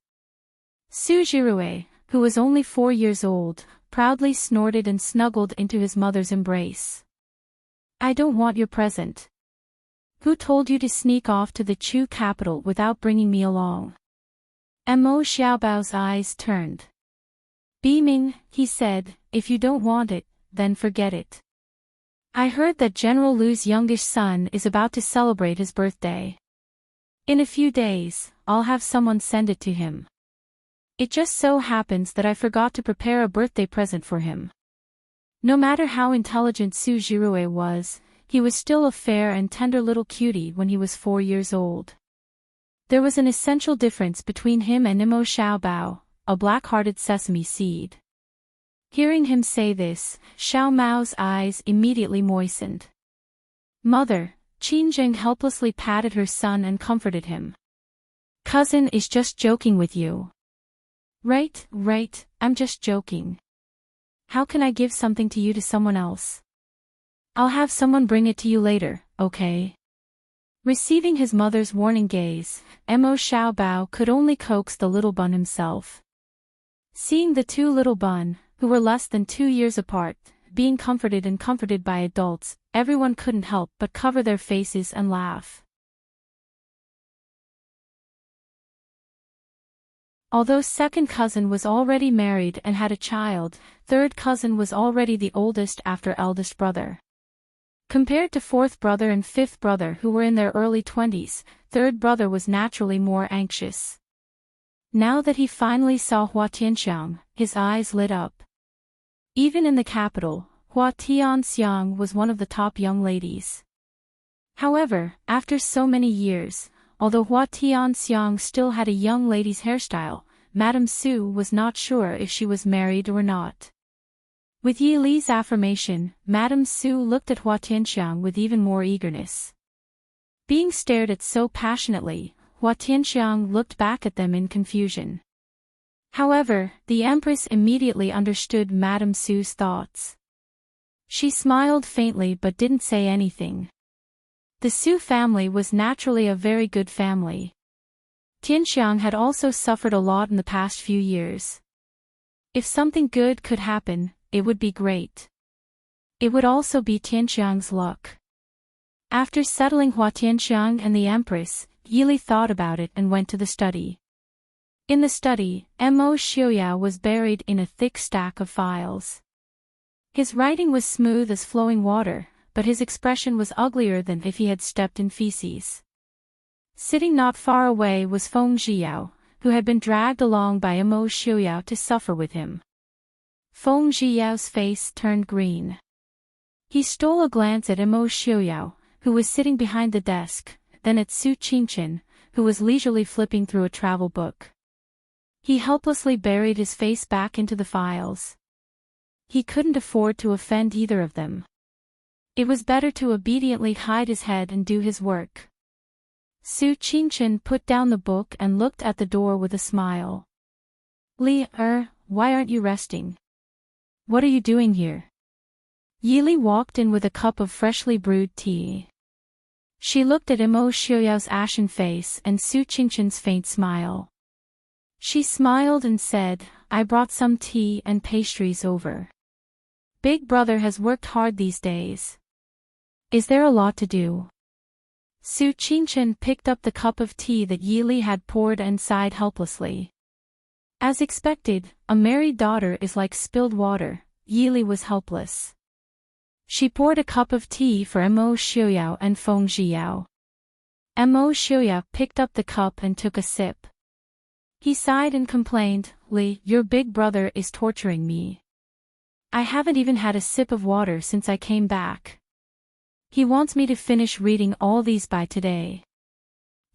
A: Su Jirue, who was only 4 years old, proudly snorted and snuggled into his mother's embrace. I don't want your present. Who told you to sneak off to the Chu capital without bringing me along? Mo Xiaobao's eyes turned. Beaming, he said, if you don't want it, then forget it. I heard that General Lu's youngest son is about to celebrate his birthday. In a few days, I'll have someone send it to him. It just so happens that I forgot to prepare a birthday present for him. No matter how intelligent Su Jirue was, he was still a fair and tender little cutie when he was 4 years old. There was an essential difference between him and Mo Xiaobao, a black-hearted sesame seed. Hearing him say this, Xiao Mao's eyes immediately moistened. Mother, Qin Zheng helplessly patted her son and comforted him. Cousin is just joking with you. Right, I'm just joking. How can I give something to you to someone else? I'll have someone bring it to you later, okay? Receiving his mother's warning gaze, Mo Xiaobao could only coax the little bun himself. Seeing the two little bun, who were less than 2 years apart, being comforted by adults, everyone couldn't help but cover their faces and laugh. Although second cousin was already married and had a child, third cousin was already the oldest after eldest brother. Compared to fourth brother and fifth brother who were in their early 20s, third brother was naturally more anxious. Now that he finally saw Hua Tianxiang, his eyes lit up. Even in the capital, Hua Tianxiang was one of the top young ladies. However, after so many years, although Hua Tianxiang still had a young lady's hairstyle, Madame Su was not sure if she was married or not. With Yi Li's affirmation, Madame Su looked at Hua Tianxiang with even more eagerness. Being stared at so passionately, Hua Tianxiang looked back at them in confusion. However, the Empress immediately understood Madame Su's thoughts. She smiled faintly but didn't say anything. The Su family was naturally a very good family. Tianxiang had also suffered a lot in the past few years. If something good could happen, it would be great. It would also be Tianxiang's luck. After settling Hua Tianxiang and the Empress, Yi Li thought about it and went to the study. In the study, Mo Xiuyao was buried in a thick stack of files. His writing was smooth as flowing water, but his expression was uglier than if he had stepped in feces. Sitting not far away was Feng Zhiyao, who had been dragged along by Mo Xiuyao to suffer with him. Feng Zhiyao's face turned green. He stole a glance at Mo Xiuyao, who was sitting behind the desk, then at Su Qingchen, who was leisurely flipping through a travel book. He helplessly buried his face back into the files. He couldn't afford to offend either of them. It was better to obediently hide his head and do his work. Su Qingchen put down the book and looked at the door with a smile. Li, why aren't you resting? What are you doing here? Yi Li walked in with a cup of freshly brewed tea. She looked at Mo Xiuyao's ashen face and Su Qingchen's faint smile. She smiled and said, I brought some tea and pastries over. Big brother has worked hard these days. Is there a lot to do? Su Qingchen picked up the cup of tea that Yi Li had poured and sighed helplessly. As expected, a married daughter is like spilled water. Yi Li was helpless. She poured a cup of tea for Mo Xiuyao and Feng Zhiyao. Mo Xiuyao picked up the cup and took a sip. He sighed and complained, Li, your big brother is torturing me. I haven't even had a sip of water since I came back. He wants me to finish reading all these by today.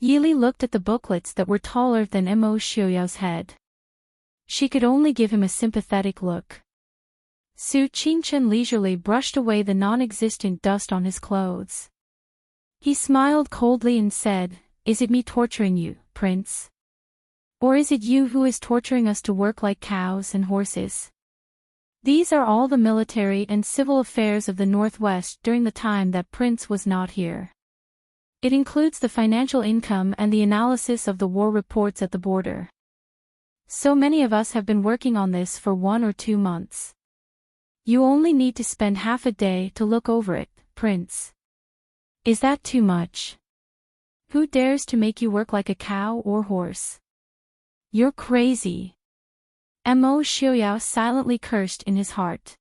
A: Yi Li looked at the booklets that were taller than Mo Xiuyao's head. She could only give him a sympathetic look. Su Qingchen leisurely brushed away the non-existent dust on his clothes. He smiled coldly and said, Is it me torturing you, Prince? Or is it you who is torturing us to work like cows and horses? These are all the military and civil affairs of the Northwest during the time that Prince was not here. It includes the financial income and the analysis of the war reports at the border. So many of us have been working on this for 1 or 2 months. You only need to spend half a day to look over it, Prince. Is that too much? Who dares to make you work like a cow or horse? You're crazy. Mo Xiaoyao silently cursed in his heart.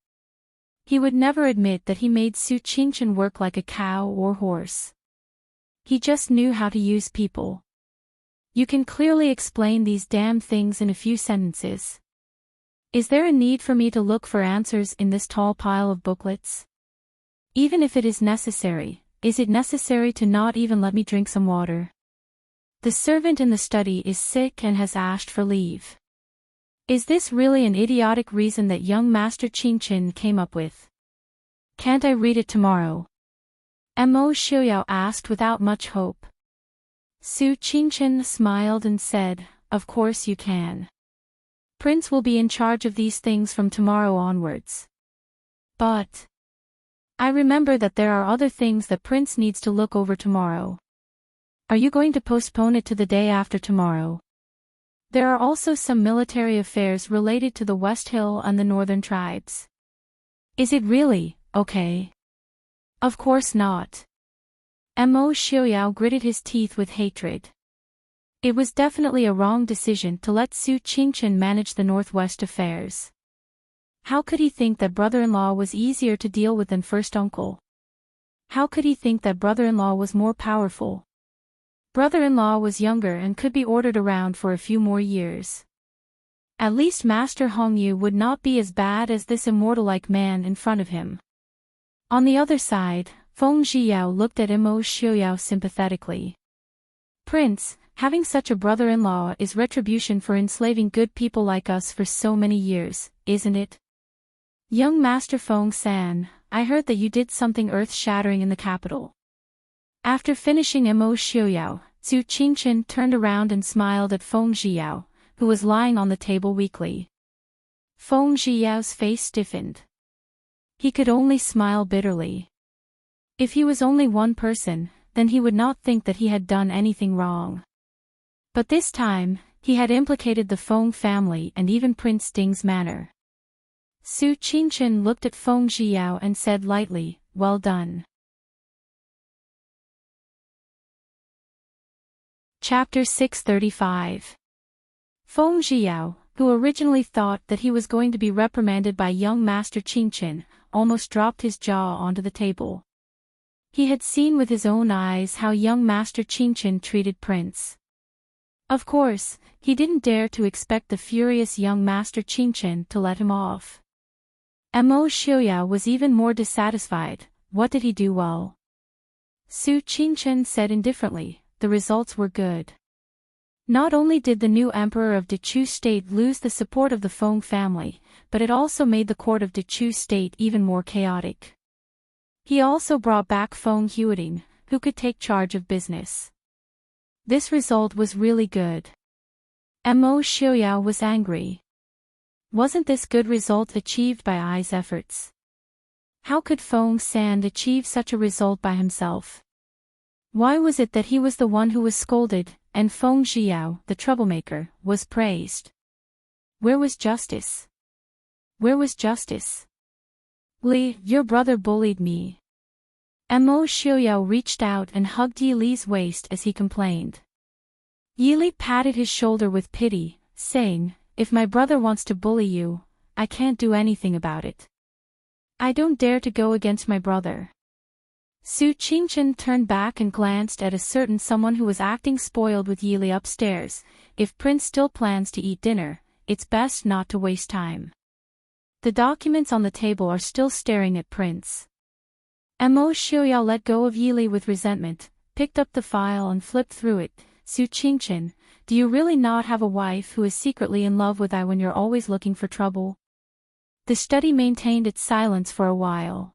A: He would never admit that he made Su Qingchen work like a cow or horse. He just knew how to use people. You can clearly explain these damn things in a few sentences. Is there a need for me to look for answers in this tall pile of booklets? Even if it is necessary, is it necessary to not even let me drink some water? The servant in the study is sick and has asked for leave. Is this really an idiotic reason that young Master Qingchen came up with? Can't I read it tomorrow? Mo Xiaoyao asked without much hope. Su Qingchen smiled and said, "Of course you can. Prince will be in charge of these things from tomorrow onwards. But I remember that there are other things that Prince needs to look over tomorrow. Are you going to postpone it to the day after tomorrow? There are also some military affairs related to the West Hill and the Northern tribes. Is it really, okay? Of course not." Mo Xiaoyao gritted his teeth with hatred. It was definitely a wrong decision to let Su Qingchen manage the Northwest affairs. How could he think that brother-in-law was easier to deal with than first uncle? How could he think that brother-in-law was more powerful? Brother-in-law was younger and could be ordered around for a few more years. At least Master Hongyu would not be as bad as this immortal-like man in front of him. On the other side, Feng Zhiyao looked at Mo Xiaoyao sympathetically. "Prince, having such a brother-in-law is retribution for enslaving good people like us for so many years, isn't it? Young Master Feng-san, I heard that you did something earth-shattering in the capital." After finishing Mo Xiaoyao, Su Qingchen turned around and smiled at Feng Zhiyao, who was lying on the table weakly. Feng Zhiyao's face stiffened. He could only smile bitterly. If he was only one person, then he would not think that he had done anything wrong. But this time, he had implicated the Feng family and even Prince Ding's manor. Su Qingchen looked at Feng Zhiyao and said lightly, "Well done." Chapter 635. Feng Zhiyao, who originally thought that he was going to be reprimanded by young Master Qingchen, almost dropped his jaw onto the table. He had seen with his own eyes how young Master Qingchen treated Prince. Of course, he didn't dare to expect the furious young Master Qingchen to let him off. Mo Xiaoyao was even more dissatisfied. What did he do well? Su Qingchen said indifferently, "The results were good." Not only did the new emperor of Dechu State lose the support of the Feng family, but it also made the court of Dechu State even more chaotic. He also brought back Feng Huiting, who could take charge of business. This result was really good. Mo Xiaoyao was angry. Wasn't this good result achieved by Ai's efforts? How could Feng San achieve such a result by himself? Why was it that he was the one who was scolded, and Feng Zhiyao, the troublemaker, was praised? Where was justice? Where was justice? "Li, your brother bullied me." Mo Xiaoyao reached out and hugged Yi Li's waist as he complained. Yi Li patted his shoulder with pity, saying, "If my brother wants to bully you, I can't do anything about it. I don't dare to go against my brother." Su Qingchen turned back and glanced at a certain someone who was acting spoiled with Yi Li upstairs. If Prince still plans to eat dinner, it's best not to waste time. The documents on the table are still staring at Prince. Mo Xiaoyao let go of Yi Li with resentment, picked up the file and flipped through it. "Su Qingchen, do you really not have a wife who is secretly in love with I when you're always looking for trouble?" The study maintained its silence for a while.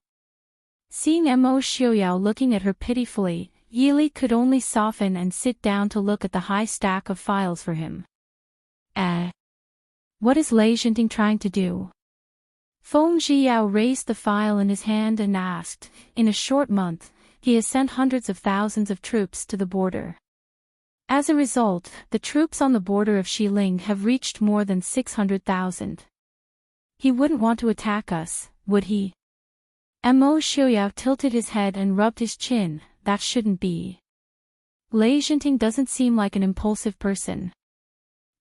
A: Seeing Mo Xiaoyao looking at her pitifully, Yi Li could only soften and sit down to look at the high stack of files for him. What is Enchanting trying to do? Feng Zhiyao raised the file in his hand and asked, in a short month, he has sent hundreds of thousands of troops to the border. As a result, the troops on the border of Xiling have reached more than 600,000. He wouldn't want to attack us, would he? Mo Xiuyao tilted his head and rubbed his chin. That shouldn't be. Enchanting doesn't seem like an impulsive person.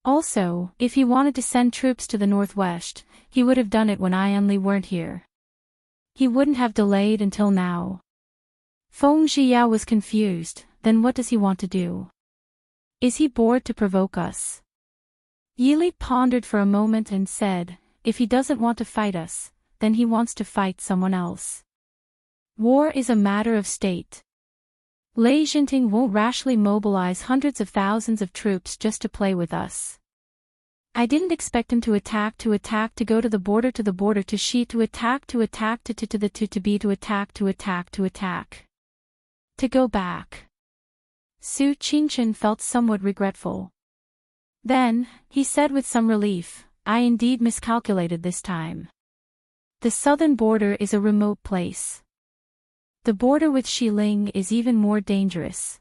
A: Also, if he wanted to send troops to the northwest, he would have done it when I and Li weren't here. He wouldn't have delayed until now. Feng Zhiyao was confused. Then what does he want to do? Is he bored to provoke us? Yili pondered for a moment and said, if he doesn't want to fight us, then he wants to fight someone else. War is a matter of state. Enchanting won't rashly mobilize hundreds of thousands of troops just to play with us. I didn't expect him to attack, to go to the border, to Xi, to attack, to the to be, to attack, to go back. Su Qingchen felt somewhat regretful. Then, he said with some relief, I indeed miscalculated this time. The southern border is a remote place. The border with Xiling is even more dangerous.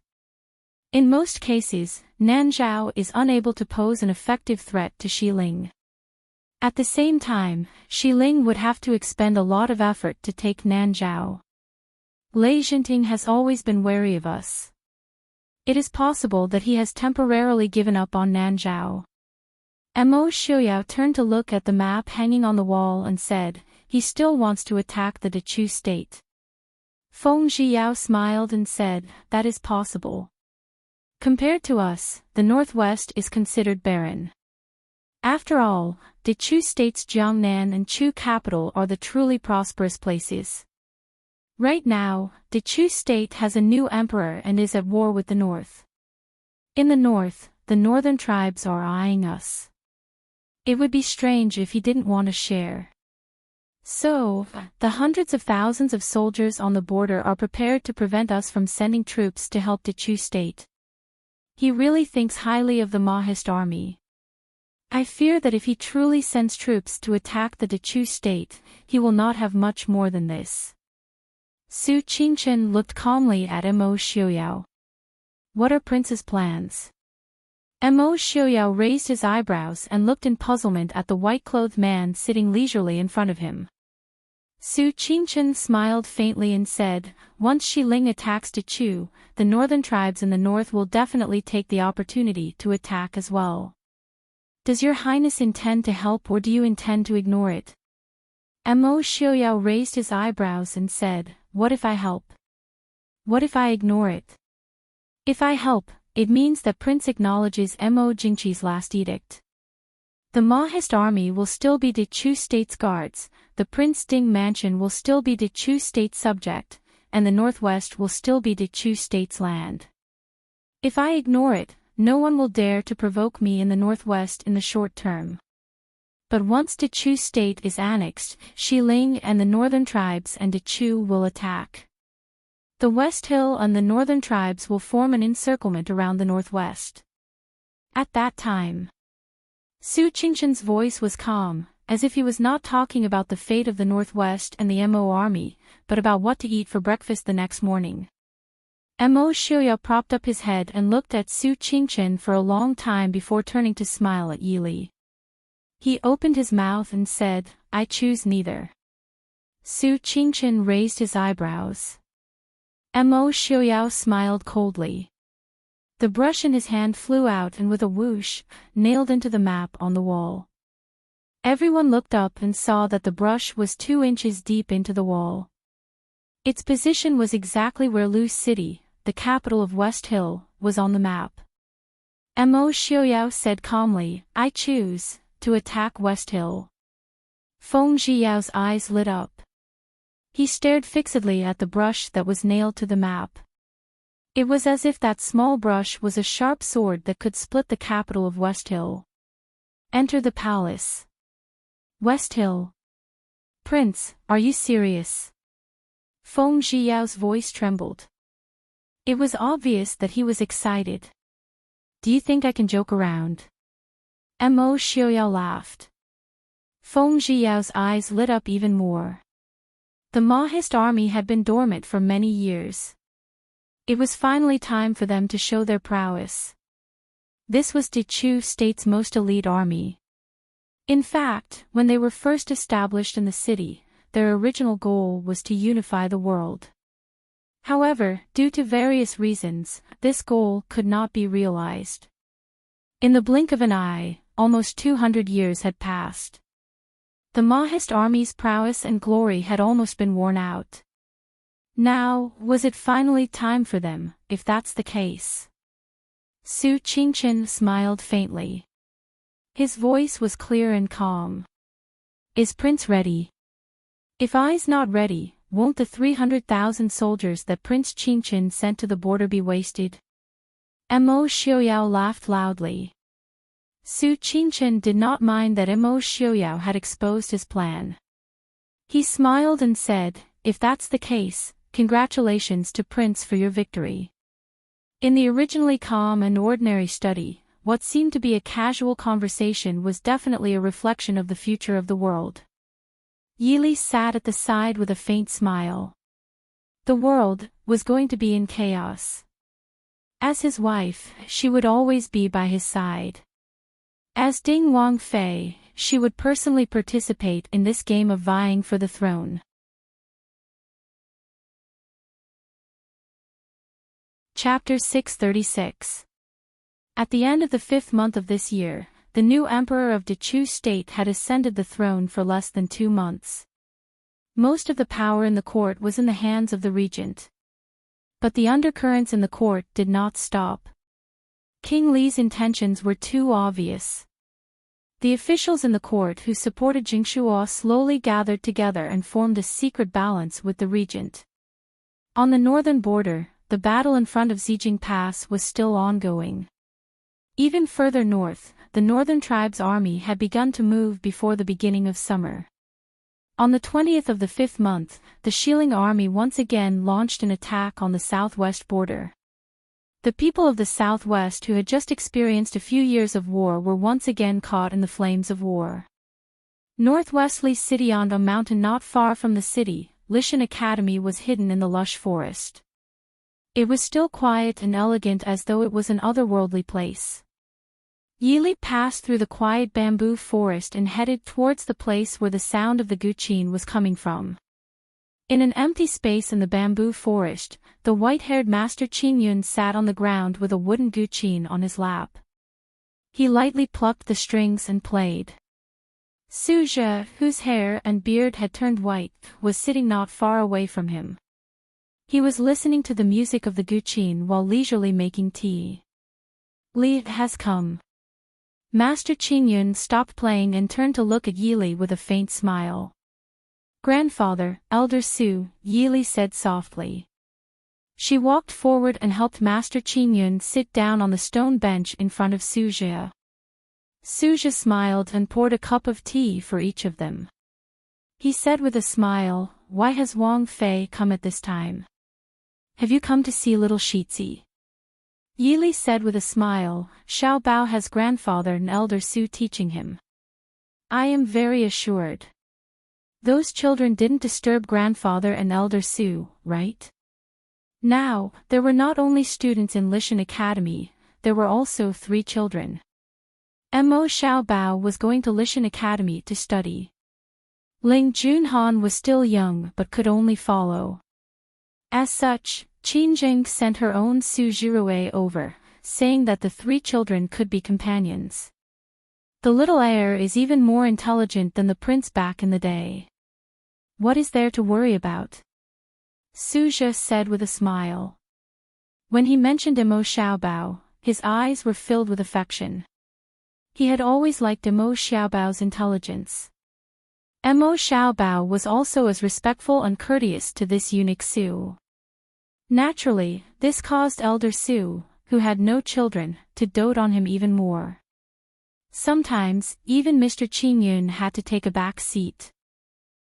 A: In most cases, Nanzhao is unable to pose an effective threat to Xiling. At the same time, Xiling would have to expend a lot of effort to take Nanzhao. Enchanting has always been wary of us. It is possible that he has temporarily given up on Nanzhao. Mo Xiuyao turned to look at the map hanging on the wall and said, he still wants to attack the Dechu state. Feng Zhiyao smiled and said, that is possible. Compared to us, the northwest is considered barren. After all, Dechu state's Jiangnan and Chu capital are the truly prosperous places. Right now, Dechu state has a new emperor and is at war with the north. In the north, the northern tribes are eyeing us. It would be strange if he didn't want to share. So, the hundreds of thousands of soldiers on the border are prepared to prevent us from sending troops to help Dechu state. He really thinks highly of the Mahist army. I fear that if he truly sends troops to attack the Dechu state, he will not have much more than this. Su Qingchen looked calmly at Mo Xiuyao. What are Prince's plans? Mo Xiuyao raised his eyebrows and looked in puzzlement at the white-clothed man sitting leisurely in front of him. Su Qingchen smiled faintly and said, once Xiling attacks Dechu, the northern tribes in the north will definitely take the opportunity to attack as well. Does your highness intend to help or do you intend to ignore it? Mo Xiuyao raised his eyebrows and said, what if I help? What if I ignore it? If I help, it means that Prince acknowledges Mo Jingqi's last edict. The Mahist army will still be Dechu state's guards, the Prince Ding mansion will still be Dechu state's subject, and the northwest will still be Dechu state's land. If I ignore it, no one will dare to provoke me in the northwest in the short term. But once Dechu state is annexed, Xiling and the northern tribes and Dechu will attack. The West Hill and the northern tribes will form an encirclement around the northwest. At that time, Su Qingchen's voice was calm, as if he was not talking about the fate of the northwest and the Mo army, but about what to eat for breakfast the next morning. Mo Xiuyao propped up his head and looked at Su Qingchen for a long time before turning to smile at Yili. He opened his mouth and said, I choose neither. Su Qingchen raised his eyebrows. Mo Xiuyao smiled coldly. The brush in his hand flew out and with a whoosh, nailed into the map on the wall. Everyone looked up and saw that the brush was 2 inches deep into the wall. Its position was exactly where Lu City, the capital of West Hill, was on the map. Mo Xiuyao said calmly, I choose to attack West Hill. Feng Zhiyao's eyes lit up. He stared fixedly at the brush that was nailed to the map. It was as if that small brush was a sharp sword that could split the capital of West Hill. Enter the palace. West Hill. Prince, are you serious? Feng Zhiyao's voice trembled. It was obvious that he was excited. Do you think I can joke around? Mo Xiuyao laughed. Feng Zhiyao's eyes lit up even more. The Mahist army had been dormant for many years. It was finally time for them to show their prowess. This was Dechu State's most elite army. In fact, when they were first established in the city, their original goal was to unify the world. However, due to various reasons, this goal could not be realized. In the blink of an eye, almost 200 years had passed. The Mahist army's prowess and glory had almost been worn out. Now, was it finally time for them, if that's the case? Su Qingchen smiled faintly. His voice was clear and calm. Is Prince ready? If I's not ready, won't the 300,000 soldiers that Prince Qingchen sent to the border be wasted? Mo Xiaoyao laughed loudly. Su Qingchen did not mind that Mo Xiaoyao had exposed his plan. He smiled and said, if that's the case, congratulations to Prince for your victory. In the originally calm and ordinary study, what seemed to be a casual conversation was definitely a reflection of the future of the world. Yili sat at the side with a faint smile. The world was going to be in chaos. As his wife, she would always be by his side. As Ding Wangfei, she would personally participate in this game of vying for the throne. Chapter 636. At the end of the 5th month of this year, the new emperor of Dechu State had ascended the throne for less than 2 months. Most of the power in the court was in the hands of the regent. But the undercurrents in the court did not stop. King Li's intentions were too obvious. The officials in the court who supported Jingshuo slowly gathered together and formed a secret balance with the regent. On the northern border, the battle in front of Zijing Pass was still ongoing. Even further north, the northern tribe's army had begun to move before the beginning of summer. On the 20th of the 5th month, the Xiling army once again launched an attack on the southwest border. The people of the southwest who had just experienced a few years of war were once again caught in the flames of war. Northwestly city on a mountain not far from the city, Lishan Academy was hidden in the lush forest. It was still quiet and elegant as though it was an otherworldly place. Yili passed through the quiet bamboo forest and headed towards the place where the sound of the guqin was coming from. In an empty space in the bamboo forest, the white-haired Master Qingyun sat on the ground with a wooden guqin on his lap. He lightly plucked the strings and played. Suzhe, whose hair and beard had turned white, was sitting not far away from him. He was listening to the music of the guqin while leisurely making tea. Li has come. Master Qingyun stopped playing and turned to look at Yili with a faint smile. Grandfather, Elder Su, Yili said softly. She walked forward and helped Master Qingyun sit down on the stone bench in front of Suzhe. Suzhe smiled and poured a cup of tea for each of them. He said with a smile, "Why has Wang Fei come at this time? Have you come to see little Shitzi?" Yili said with a smile, "Xiao Bao has grandfather and Elder Su teaching him. I am very assured. Those children didn't disturb grandfather and Elder Su, right?" Now, there were not only students in Lishan Academy, there were also 3 children. Mo Xiaobao was going to Lishan Academy to study. Ling Junhan was still young but could only follow. As such, Qinjing sent her own Su Jirue over, saying that the 3 children could be companions. The little heir is even more intelligent than the prince back in the day. What is there to worry about? Suzhe said with a smile. When he mentioned Mo Xiaobao, his eyes were filled with affection. He had always liked Mo Xiaobao's intelligence. Mo Xiaobao was also as respectful and courteous to this eunuch Su. Naturally, this caused Elder Su, who had no children, to dote on him even more. Sometimes, even Mr. Qingyun had to take a back seat.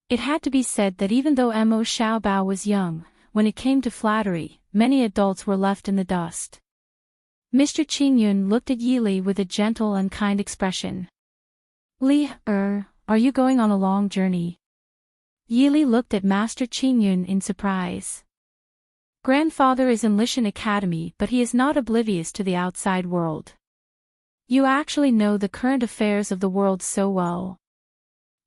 A: It had to be said that even though Mo Xiaobao was young, when it came to flattery, many adults were left in the dust. Mr. Qingyun looked at Yili with a gentle and kind expression. are you going on a long journey? Yili looked at Master Qingyun in surprise. Grandfather is in Lishan Academy, but he is not oblivious to the outside world. You actually know the current affairs of the world so well.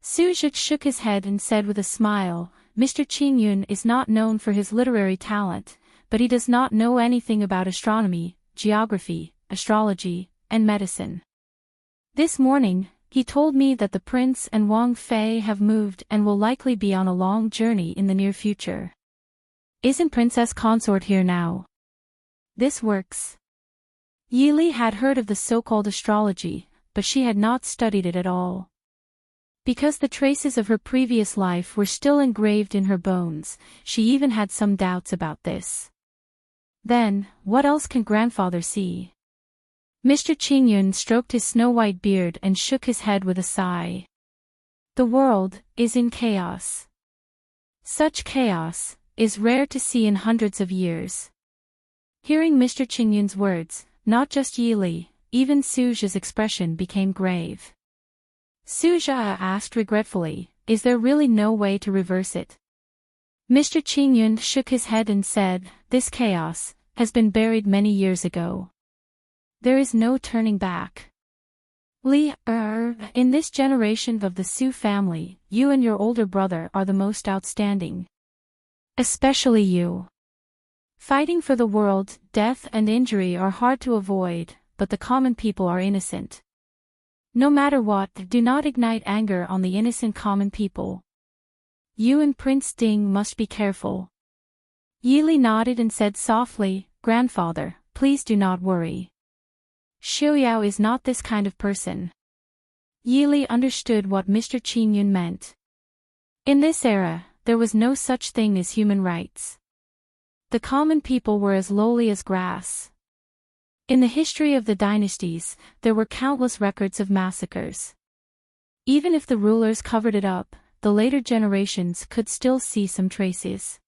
A: Suzhou shook his head and said with a smile, Mr. Qingyun is not known for his literary talent, but he does not know anything about astronomy, geography, astrology, and medicine. This morning, he told me that the prince and Wang Fei have moved and will likely be on a long journey in the near future. Isn't Princess Consort here now? This works. Yili had heard of the so-called astrology, but she had not studied it at all. Because the traces of her previous life were still engraved in her bones, she even had some doubts about this. Then, what else can grandfather see? Mr. Qingyun stroked his snow-white beard and shook his head with a sigh. The world is in chaos. Such chaos is rare to see in hundreds of years. Hearing Mr. Qingyun's words, not just Yili, even Suzhou's expression became grave. Suzhou asked regretfully, is there really no way to reverse it? Mr. Qingyun shook his head and said, this chaos has been buried many years ago. There is no turning back. In this generation of the Su family, you and your older brother are the most outstanding. Especially you. Fighting for the world, death and injury are hard to avoid, but the common people are innocent. No matter what, do not ignite anger on the innocent common people. You and Prince Ding must be careful. Yili nodded and said softly, Grandfather, please do not worry. Xiuyao is not this kind of person. Yili understood what Mr. Qingyun meant. In this era, there was no such thing as human rights. The common people were as lowly as grass. In the history of the dynasties, there were countless records of massacres. Even if the rulers covered it up, the later generations could still see some traces.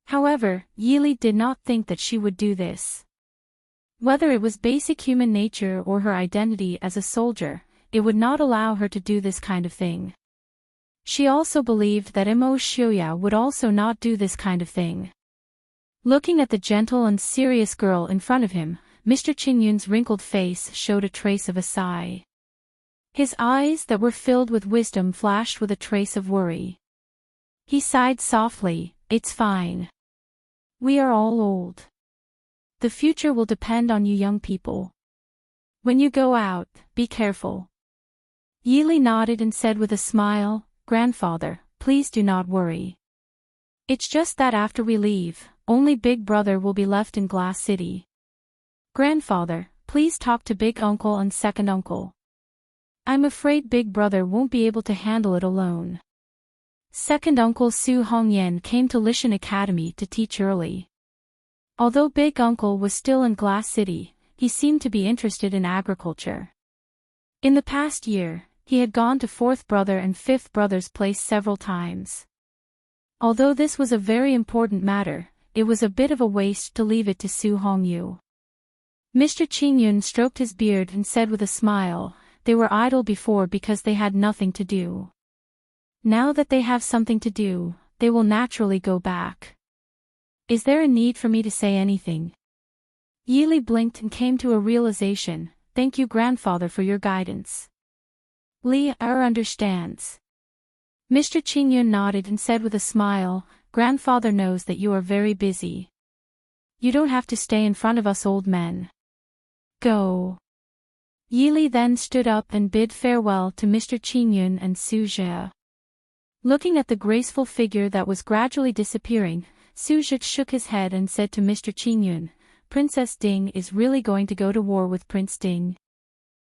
A: However, Yili did not think that she would do this. Whether it was basic human nature or her identity as a soldier, it would not allow her to do this kind of thing. She also believed that Mo Xiuyao would also not do this kind of thing. Looking at the gentle and serious girl in front of him, Mr. Qingyun's wrinkled face showed a trace of a sigh. His eyes that were filled with wisdom flashed with a trace of worry. He sighed softly, it's fine. We are all old. The future will depend on you young people. When you go out, be careful. Yili nodded and said with a smile, Grandfather, please do not worry. It's just that after we leave, only Big Brother will be left in Glass City. Grandfather, please talk to Big Uncle and Second Uncle. I'm afraid Big Brother won't be able to handle it alone. Second Uncle Su Hongyan came to Lishan Academy to teach early. Although Big Uncle was still in Glass City, he seemed to be interested in agriculture. In the past year, he had gone to Fourth Brother and Fifth Brother's place several times. Although this was a very important matter, it was a bit of a waste to leave it to Su Hongyu. Mr. Qingyun stroked his beard and said with a smile, they were idle before because they had nothing to do. Now that they have something to do, they will naturally go back. Is there a need for me to say anything? Yili blinked and came to a realization, thank you grandfather for your guidance. Li understands. Mr. Qingyun nodded and said with a smile, grandfather knows that you are very busy. You don't have to stay in front of us old men. Go. Yili then stood up and bid farewell to Mr. Qingyun and Suzhou. Looking at the graceful figure that was gradually disappearing, Suzhou shook his head and said to Mr. Qingyun, Princess Ding is really going to go to war with Prince Ding.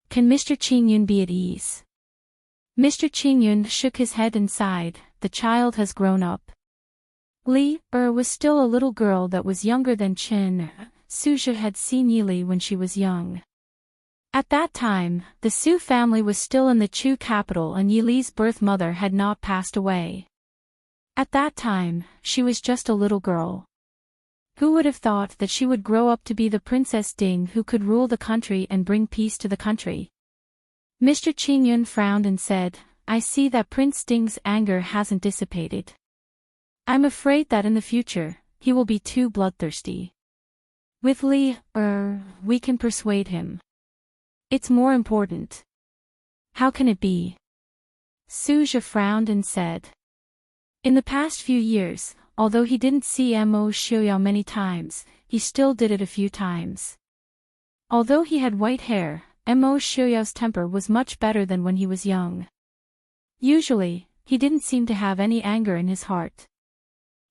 A: Can Mr. Qingyun be at ease? Mr. Qingyun shook his head and sighed, the child has grown up. Li was still a little girl that was younger than Qin. Suzhou had seen Yili when she was young. At that time, the Su family was still in the Chu capital and Yili's birth mother had not passed away. At that time, she was just a little girl. Who would have thought that she would grow up to be the Princess Ding who could rule the country and bring peace to the country? Mr. Qingyun frowned and said, I see that Prince Ding's anger hasn't dissipated. I'm afraid that in the future, he will be too bloodthirsty. With Li, we can persuade him. It's more important. How can it be? Suja frowned and said. In the past few years, although he didn't see Mo Xiaoyao many times, he still did it a few times. Although he had white hair, Mo Xiaoyao's temper was much better than when he was young. Usually, he didn't seem to have any anger in his heart.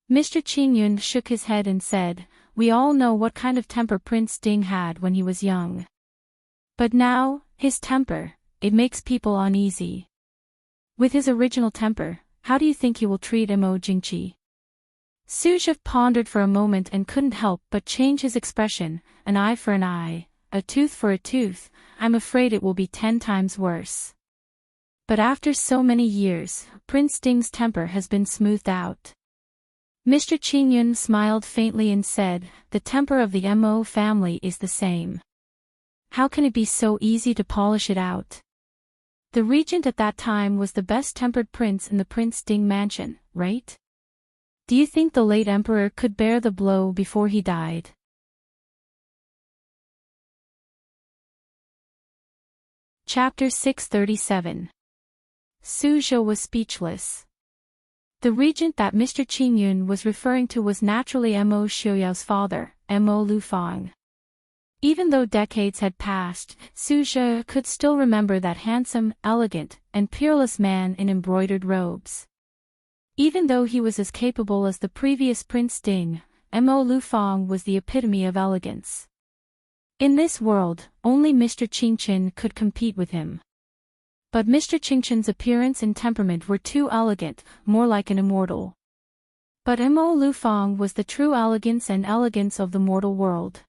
A: Mr. Qingyun shook his head and said, we all know what kind of temper Prince Ding had when he was young. But now, his temper, it makes people uneasy. With his original temper, how do you think he will treat Mo Jingqi? Suja pondered for a moment and couldn't help but change his expression, an eye for an eye, a tooth for a tooth. I'm afraid it will be 10 times worse. But after so many years, Prince Ding's temper has been smoothed out. Mr. Qingyun smiled faintly and said, the temper of the Mo family is the same. How can it be so easy to polish it out? The regent at that time was the best-tempered prince in the Prince Ding mansion, right? Do you think the late emperor could bear the blow before he died? Chapter 637. Suja was speechless. The regent that Mr. Qingyun was referring to was naturally Mo Xiaoyao's father, Mo Lufang. Even though decades had passed, Suja could still remember that handsome, elegant, and peerless man in embroidered robes. Even though he was as capable as the previous Prince Ding, Mo Lufang was the epitome of elegance. In this world, only Mr. Qingchen could compete with him. But Mr. Qingchen's appearance and temperament were too elegant, more like an immortal. But Mo Lufang was the true elegance and elegance of the mortal world.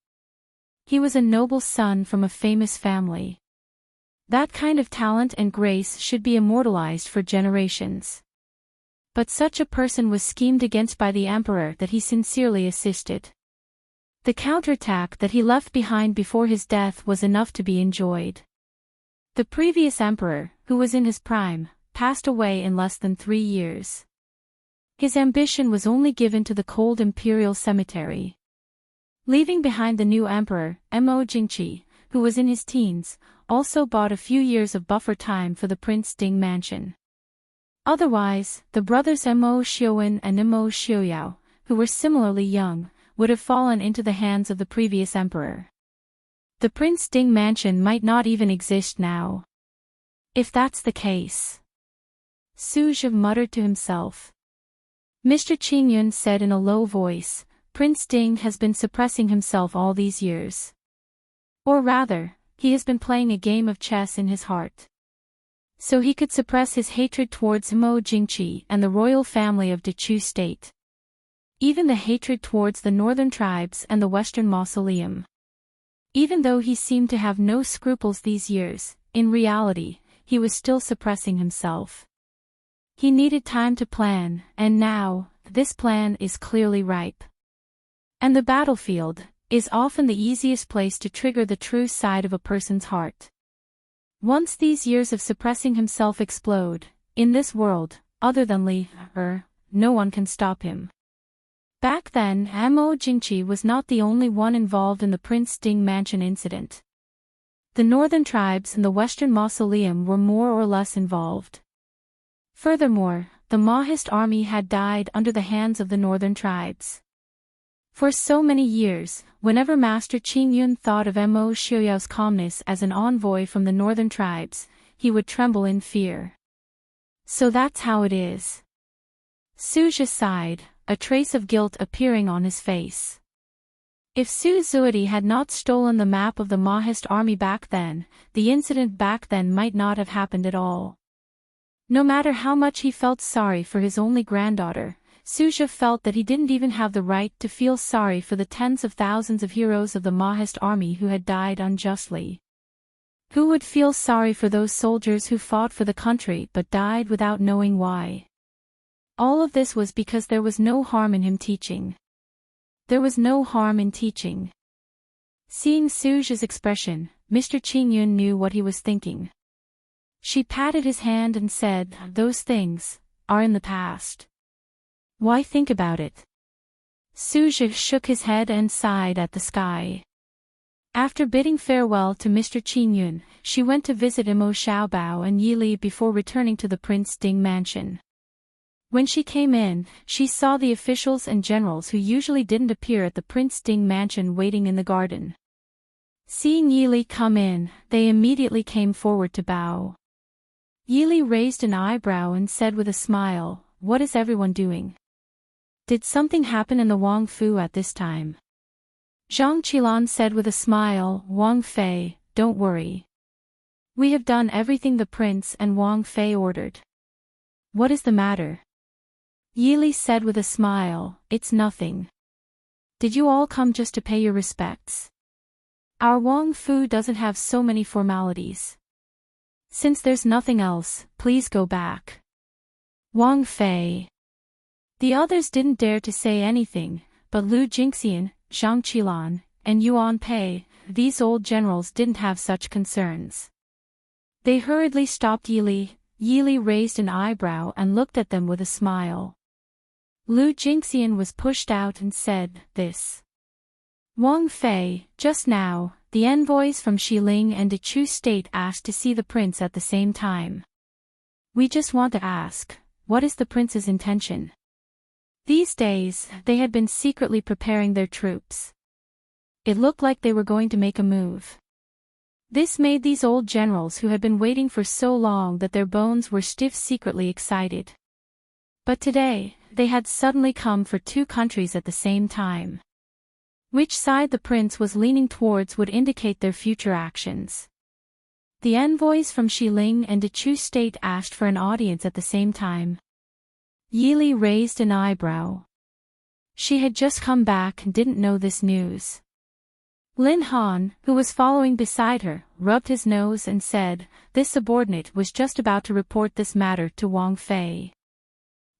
A: He was a noble son from a famous family. That kind of talent and grace should be immortalized for generations. But such a person was schemed against by the emperor that he sincerely assisted. The counterattack that he left behind before his death was enough to be enjoyed. The previous emperor, who was in his prime, passed away in less than 3 years. His ambition was only given to the cold imperial cemetery. Leaving behind the new emperor, Mo Jingqi, who was in his teens, also bought a few years of buffer time for the Prince Ding mansion. Otherwise, the brothers Mo Xiaowen and Mo Xiaoyao, who were similarly young, would have fallen into the hands of the previous emperor. The Prince Ding mansion might not even exist now. If that's the case. Suja muttered to himself. Mr. Qingyun said in a low voice, Prince Ding has been suppressing himself all these years. Or rather, he has been playing a game of chess in his heart. So he could suppress his hatred towards Mo Jingqi and the royal family of Dechu state. Even the hatred towards the northern tribes and the western mausoleum. Even though he seemed to have no scruples these years, in reality, he was still suppressing himself. He needed time to plan, and now, this plan is clearly ripe. And the battlefield is often the easiest place to trigger the true side of a person's heart. Once these years of suppressing himself explode, in this world, other than Li, no one can stop him. Back then, Mo Jingqi was not the only one involved in the Prince Ding mansion incident. The northern tribes and the western mausoleum were more or less involved. Furthermore, the Mahist army had died under the hands of the northern tribes. For so many years, whenever Master Qingyun thought of Mo Xiaoyao's calmness as an envoy from the northern tribes, he would tremble in fear. So that's how it is. Suja sighed, a trace of guilt appearing on his face. If Su Zuidi had not stolen the map of the Mahist army back then, the incident back then might not have happened at all. No matter how much he felt sorry for his only granddaughter, Suja felt that he didn't even have the right to feel sorry for the tens of thousands of heroes of the Mahist army who had died unjustly. Who would feel sorry for those soldiers who fought for the country but died without knowing why? All of this was because there was no harm in him teaching. There was no harm in teaching. Seeing Suja's expression, Mr. Qingyun knew what he was thinking. She patted his hand and said, "Those things are in the past. Why think about it?" Suji shook his head and sighed at the sky. After bidding farewell to Mr. Qingyun, she went to visit Imo Xiaobao and Yili before returning to the Prince Ding mansion. When she came in, she saw the officials and generals who usually didn't appear at the Prince Ding mansion waiting in the garden. Seeing Yili come in, they immediately came forward to bow. Yili raised an eyebrow and said with a smile, "What is everyone doing? Did something happen in the Wang Fu at this time?" Zhang Qilan said with a smile, "Wang Fei, don't worry. We have done everything the prince and Wang Fei ordered." "What is the matter?" Yili said with a smile, "It's nothing. Did you all come just to pay your respects? Our Wang Fu doesn't have so many formalities. Since there's nothing else, please go back." Wang Fei. The others didn't dare to say anything, but Lu Jingxian, Zhang Qilan, and Yuan Pei, these old generals didn't have such concerns. They hurriedly stopped Yili. Yili raised an eyebrow and looked at them with a smile. Lu Jingxian was pushed out and said, "This." Wang Fei, just now, the envoys from Xiling and Dechu State asked to see the prince at the same time. We just want to ask, what is the prince's intention? These days, they had been secretly preparing their troops. It looked like they were going to make a move. This made these old generals who had been waiting for so long that their bones were stiff secretly excited. But today, they had suddenly come for two countries at the same time. Which side the prince was leaning towards would indicate their future actions. The envoys from Xiling and Dechu State asked for an audience at the same time. Yili raised an eyebrow. She had just come back and didn't know this news. Lin Han, who was following beside her, rubbed his nose and said, "This subordinate was just about to report this matter to Wang Fei."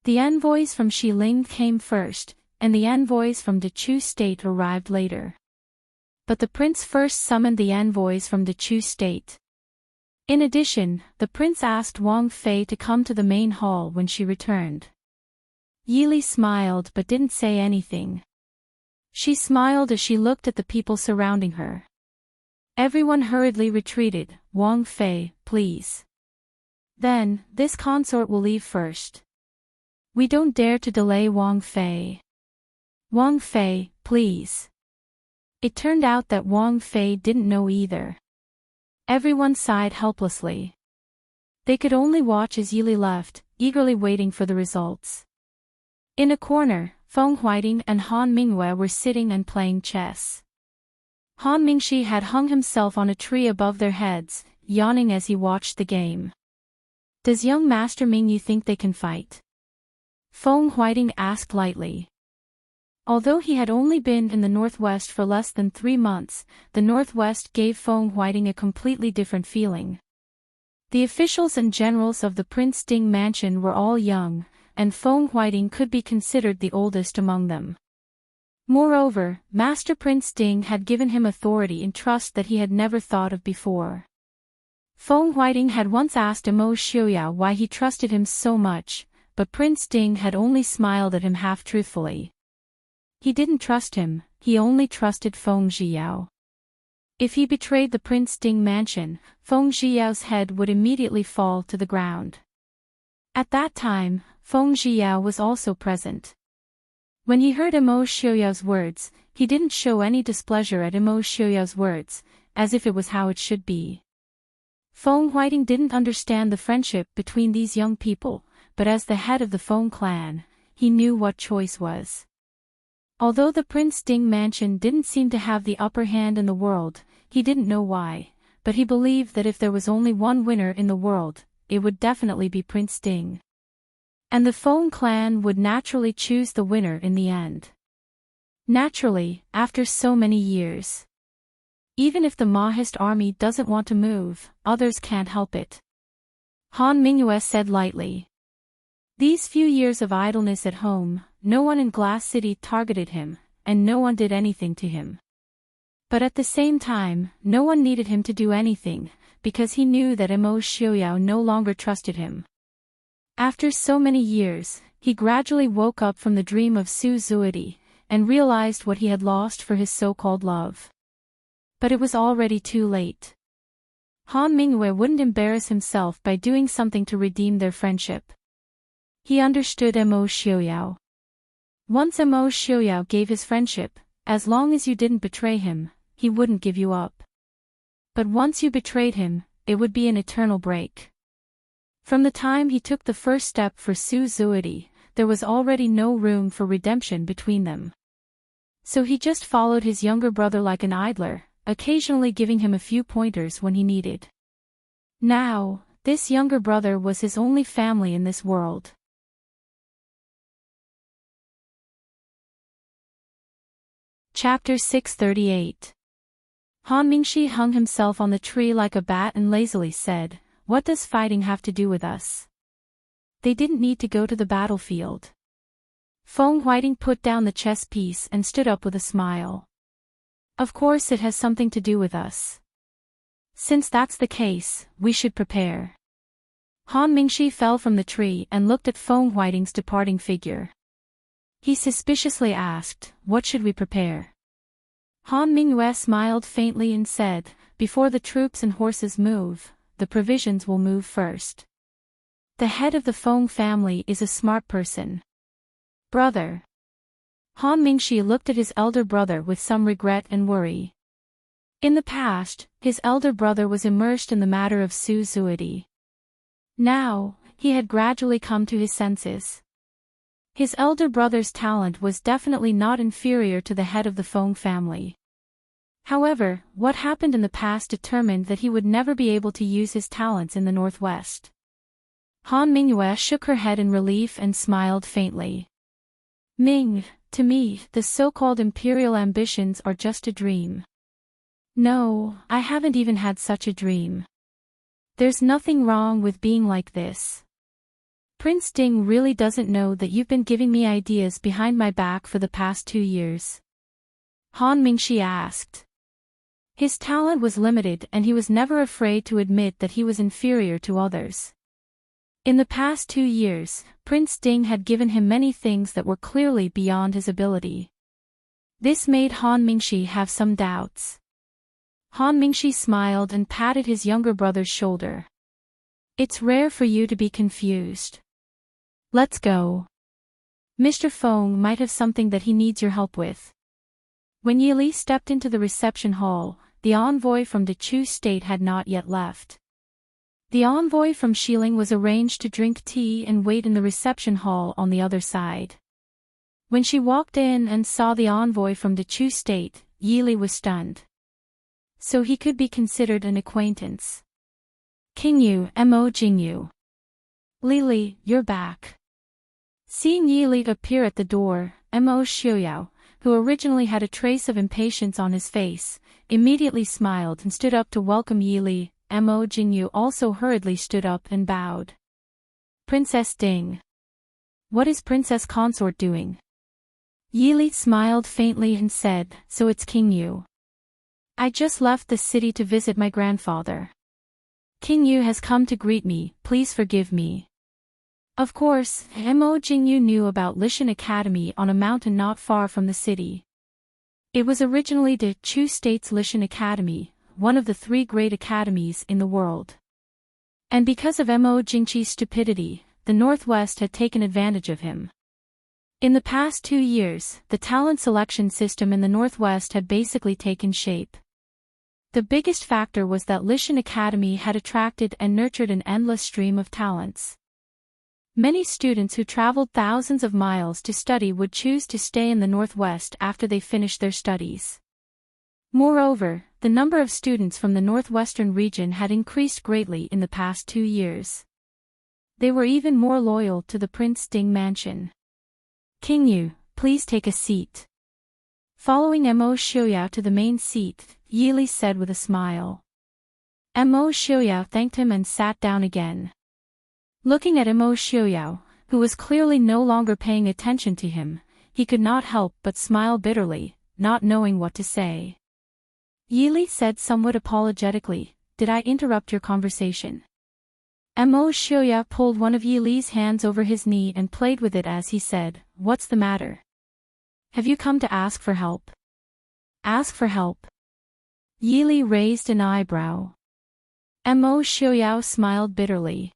A: The envoys from Xiling came first, and the envoys from Dechu State arrived later. But the prince first summoned the envoys from Dechu State. In addition, the prince asked Wang Fei to come to the main hall when she returned. Yili smiled but didn't say anything. She smiled as she looked at the people surrounding her. Everyone hurriedly retreated. "Wang Fei, please. Then, this consort will leave first. We don't dare to delay Wang Fei. Wang Fei, please." It turned out that Wang Fei didn't know either. Everyone sighed helplessly. They could only watch as Yili left, eagerly waiting for the results. In a corner, Feng Huiting and Han Mingyue were sitting and playing chess. Han Mingxi had hung himself on a tree above their heads, yawning as he watched the game. "Does young Master Mingyu think they can fight?" Feng Huiting asked lightly. Although he had only been in the Northwest for less than 3 months, the Northwest gave Feng Huiting a completely different feeling. The officials and generals of the Prince Ding mansion were all young, and Feng Huiting could be considered the oldest among them. Moreover, Master Prince Ding had given him authority and trust that he had never thought of before. Feng Huiting had once asked Imo Xiuyao why he trusted him so much, but Prince Ding had only smiled at him half-truthfully. He didn't trust him, he only trusted Feng Zhiyao. If he betrayed the Prince Ding mansion, Feng Zhiyao's head would immediately fall to the ground. At that time, Feng Zhiyao was also present. When he heard Imo Xiuyao's words, he didn't show any displeasure at Imo Xiuyao's words, as if it was how it should be. Feng Huiting didn't understand the friendship between these young people, but as the head of the Feng clan, he knew what choice was. Although the Prince Ding mansion didn't seem to have the upper hand in the world, he didn't know why, but he believed that if there was only one winner in the world, it would definitely be Prince Ding. And the Feng clan would naturally choose the winner in the end. Naturally, after so many years. Even if the Mahist army doesn't want to move, others can't help it. Han Mingyue said lightly. These few years of idleness at home, no one in Glass City targeted him, and no one did anything to him. But at the same time, no one needed him to do anything, because he knew that Mo Xiaoyao no longer trusted him. After so many years, he gradually woke up from the dream of Su Zuidi, and realized what he had lost for his so-called love. But it was already too late. Han Mingyue wouldn't embarrass himself by doing something to redeem their friendship. He understood Mo Xiaoyao. Once Mo Xiaoyao gave his friendship, as long as you didn't betray him, he wouldn't give you up. But once you betrayed him, it would be an eternal break. From the time he took the first step for Su Zuidi, there was already no room for redemption between them. So he just followed his younger brother like an idler, occasionally giving him a few pointers when he needed. Now, this younger brother was his only family in this world. Chapter 638. Han Mingxi hung himself on the tree like a bat and lazily said, "What does fighting have to do with us? They didn't need to go to the battlefield." Feng Huiting put down the chess piece and stood up with a smile. "Of course it has something to do with us. Since that's the case, we should prepare." Han Mingxi fell from the tree and looked at Feng Huiting's departing figure. He suspiciously asked, "What should we prepare?" Han Mingyue smiled faintly and said, "Before the troops and horses move, the provisions will move first. The head of the Feng family is a smart person." "Brother." Han Mingxi looked at his elder brother with some regret and worry. In the past, his elder brother was immersed in the matter of Su Zuidi. Now, he had gradually come to his senses. His elder brother's talent was definitely not inferior to the head of the Feng family. However, what happened in the past determined that he would never be able to use his talents in the Northwest. Han Mingyue shook her head in relief and smiled faintly. "Ming, to me, the so-called imperial ambitions are just a dream. No, I haven't even had such a dream. There's nothing wrong with being like this. Prince Ding really doesn't know that you've been giving me ideas behind my back for the past 2 years?" Han Mingxi asked. His talent was limited and he was never afraid to admit that he was inferior to others. In the past 2 years, Prince Ding had given him many things that were clearly beyond his ability. This made Han Mingxi have some doubts. Han Mingxi smiled and patted his younger brother's shoulder. "It's rare for you to be confused. Let's go. Mr. Feng might have something that he needs your help with." When Yi Li stepped into the reception hall, the envoy from the Chu state had not yet left. The envoy from Xiling was arranged to drink tea and wait in the reception hall on the other side. When she walked in and saw the envoy from the Chu state, Yi Li was stunned. So he could be considered an acquaintance. "Qingyu, Mo Jingyu. Li, you're back." Seeing Yi Li appear at the door, Mo Xiaoyao, who originally had a trace of impatience on his face, immediately smiled and stood up to welcome Yi Li. Mo Jingyu also hurriedly stood up and bowed. "Princess Ding. What is Princess Consort doing?" Yi Li smiled faintly and said, "So it's Qingyu. I just left the city to visit my grandfather. Qingyu has come to greet me, please forgive me." Of course, Mo Jingyu knew about Lishan Academy on a mountain not far from the city. It was originally the Chu State's Lishan Academy, one of the 3 great academies in the world. And because of Mo Jingqi's stupidity, the Northwest had taken advantage of him. In the past 2 years, the talent selection system in the Northwest had basically taken shape. The biggest factor was that Lishan Academy had attracted and nurtured an endless stream of talents. Many students who traveled thousands of miles to study would choose to stay in the Northwest after they finished their studies. Moreover, the number of students from the Northwestern region had increased greatly in the past 2 years. They were even more loyal to the Prince Ding mansion. "Qingyu, please take a seat." Following Mo Xiaoyao to the main seat, Yi Li said with a smile. Mo Xiaoyao thanked him and sat down again. Looking at Mo Xiaoyao, who was clearly no longer paying attention to him, he could not help but smile bitterly, not knowing what to say. Yi Li said somewhat apologetically, did I interrupt your conversation? Mo Xiuya pulled one of Yi Li's hands over his knee and played with it as he said, "What's the matter? Have you come to ask for help?" Ask for help? Yi Li raised an eyebrow. Mo Xiuyao smiled bitterly.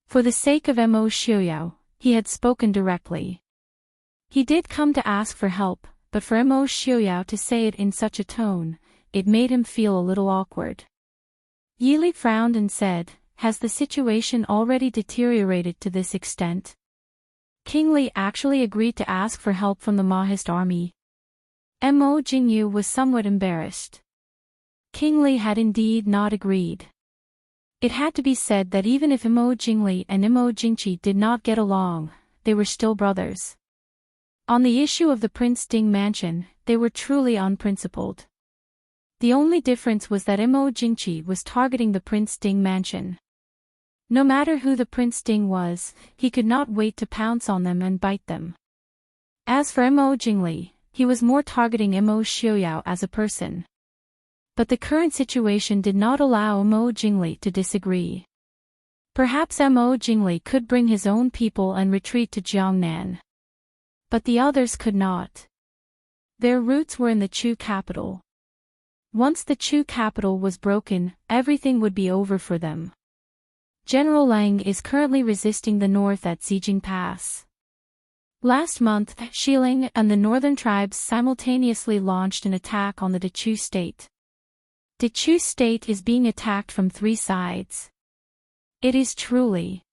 A: For the sake of Mo Xiuyao, he had spoken directly. He did come to ask for help, but for Mo Xiuyao to say it in such a tone, it made him feel a little awkward. Yi Li frowned and said, "Has the situation already deteriorated to this extent?" King Li actually agreed to ask for help from the Mahist army. Mo Jingyu was somewhat embarrassed. King Li had indeed not agreed. It had to be said that even if Mo Jingli and Mo Jingqi did not get along, they were still brothers. On the issue of the Prince Ding mansion, they were truly unprincipled. The only difference was that Mo Jingqi was targeting the Prince Ding mansion. No matter who the Prince Ding was, he could not wait to pounce on them and bite them. As for Mo Jingli, he was more targeting Mo Xiuyao as a person. But the current situation did not allow Mo Jingli to disagree. Perhaps Mo Jingli could bring his own people and retreat to Jiangnan. But the others could not. Their roots were in the Chu capital. Once the Chu capital was broken, everything would be over for them. General Lang is currently resisting the north at Xijing Pass. Last month, Xiling and the northern tribes simultaneously launched an attack on the Dechu state. Dechu state is being attacked from 3 sides. It is truly.